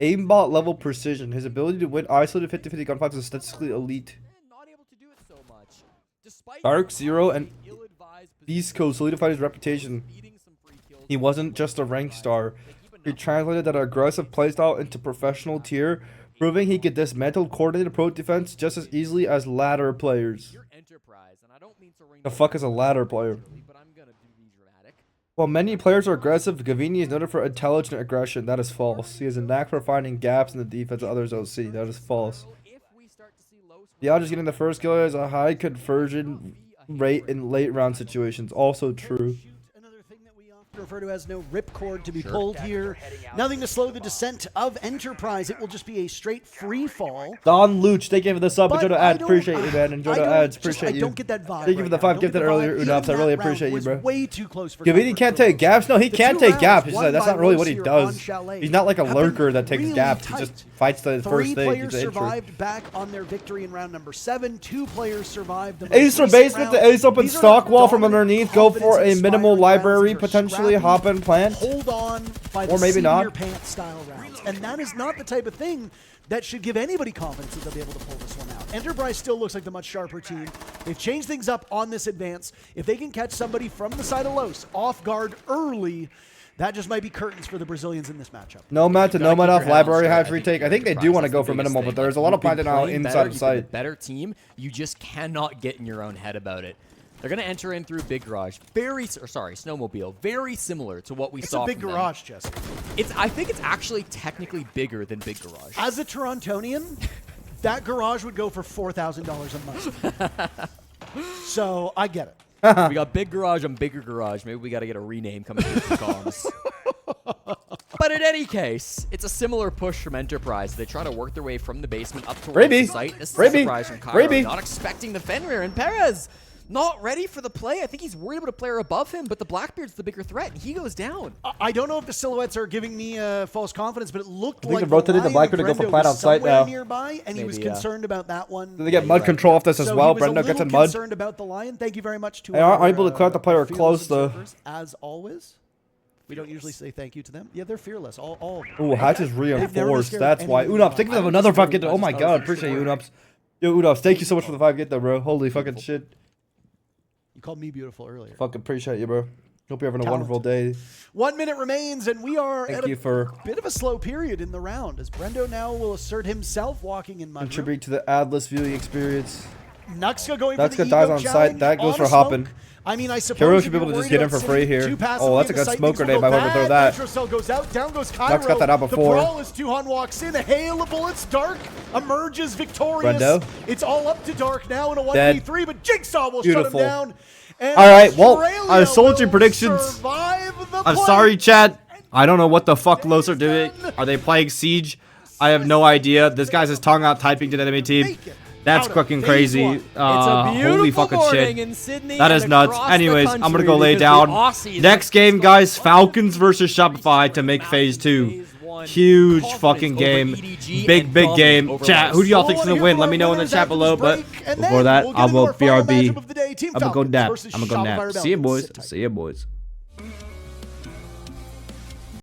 Aimbot level precision. His ability to win isolated 50-50 gunfights is statistically elite. Dark Zero and Beast Code solidified his reputation. He wasn't just a rank star. He translated that aggressive playstyle into professional tier, proving he could dismantle coordinated approach defense just as easily as ladder players. The fuck is a ladder player? While many players are aggressive, Gavini is noted for intelligent aggression. That is false. He has a knack for finding gaps in the defense that others don't see. That is false. The odds of getting the first kill has a high conversion rate in late round situations. Also true. Refer to as no ripcord to be pulled here. Nothing to slow the descent of Enterprise. It will just be a straight free fall. Don Luch, thank you for the sub. Enjoy the ads. Appreciate you, man. Enjoy the ads. Appreciate you. I don't get that vibe. Thank you for the 5 gifted earlier, Unops. I really appreciate you, bro. Way too close for Gavini can't take gaps. No, he can take gaps. That's not really what he does. He's not like a lurker that takes gaps. He just fights the first thing. 3 players survived back on their victory in round number 7. 2 players survived. Ace from basement to ace open stock wall from underneath. Go for a minimal library. Potentially hop in plant. Hold on by the senior pants style rounds. And that is not the type of thing that should give anybody confidence that they'll be able to pull this one out. Enterprise still looks like the much sharper team. They've changed things up on this advance. If they can catch somebody from the side of Los off guard early, that just might be curtains for the Brazilians in this matchup. Nomad to Nomad off library has retake. I think they do want to go for minimal, but there's a lot of planted now inside of sight. Better team, you just cannot get in your own head about it. They're going to enter in through Big Garage. Snowmobile. Very similar to what we saw from It's a big garage, Jesse. I think it's actually technically bigger than Big Garage. As a Torontonian, that garage would go for $4,000 a month. So, I get it. We got Big Garage on Bigger Garage. Maybe we got to get a rename coming through the comms. But in any case, it's a similar push from Enterprise. They try to work their way from the basement up towards the site. This is a surprise from Cairo. Not expecting the Fenrir, and Perez not ready for the play. I think he's worried about a player above him, but the Blackbeard's the bigger threat, and he goes down. I don't know if the silhouettes are giving me false confidence, but it looked I think like they rotated the Blackbeard to go for plant on site now. nearby, and he was concerned about that one. Did they get mud control off this as well? Brendo gets in mud. Concerned about the Lion. Thank you very much to they aren't able to clear out the player close, though. As always. We don't usually say thank you to them. Yeah, they're fearless. All Ooh, Hatch is reinforced. That's why. Unops, thank you for another 5 get. Oh my god, appreciate you, Unops. Yo, Unops, thank you so much for the 5 get though, bro. Holy fucking shit. You called me beautiful earlier. Fucking appreciate you, bro. Hope you're having a wonderful day. 1 minute remains, and we are Thank at you a for bit of a slow period in the round, as Brendo now will assert himself walking in mud. contribute to the adless viewing experience. Nuxka going for the Nuxka dies ego on site. challenge That goes on for a hopping. smoke. I mean, I suppose Hero should be able to just get in for free here. Oh, that's a good smoke grenade. Might want to throw that. Cell goes out, down goes Cairo. Nuxka got that out before. The brawl as Tuhan walks in. A hail of bullets. Dark emerges victorious. Brendo. It's all up to Dark now in a 1v3, but Jigsaw will shut him down. And all right, well, I Australia sold your will predictions. survive the I'm play. sorry, chat. I don't know what the fuck Los are doing. Are they playing Siege? I have no idea. This guy's his tongue out typing to the enemy team. That's fucking crazy. It's a beautiful Holy fucking morning shit. in Sydney That and is nuts. across Anyways, the I'm gonna country go lay because down. the Aussies Next are game, so guys, far. Falcons versus Shopify to make phase 2. Huge fucking game. Big game. Chat, who do y'all think's gonna win? Let me know in the chat below. But before that, I will BRB. I'm gonna go nap. See you, boys. See you, boys.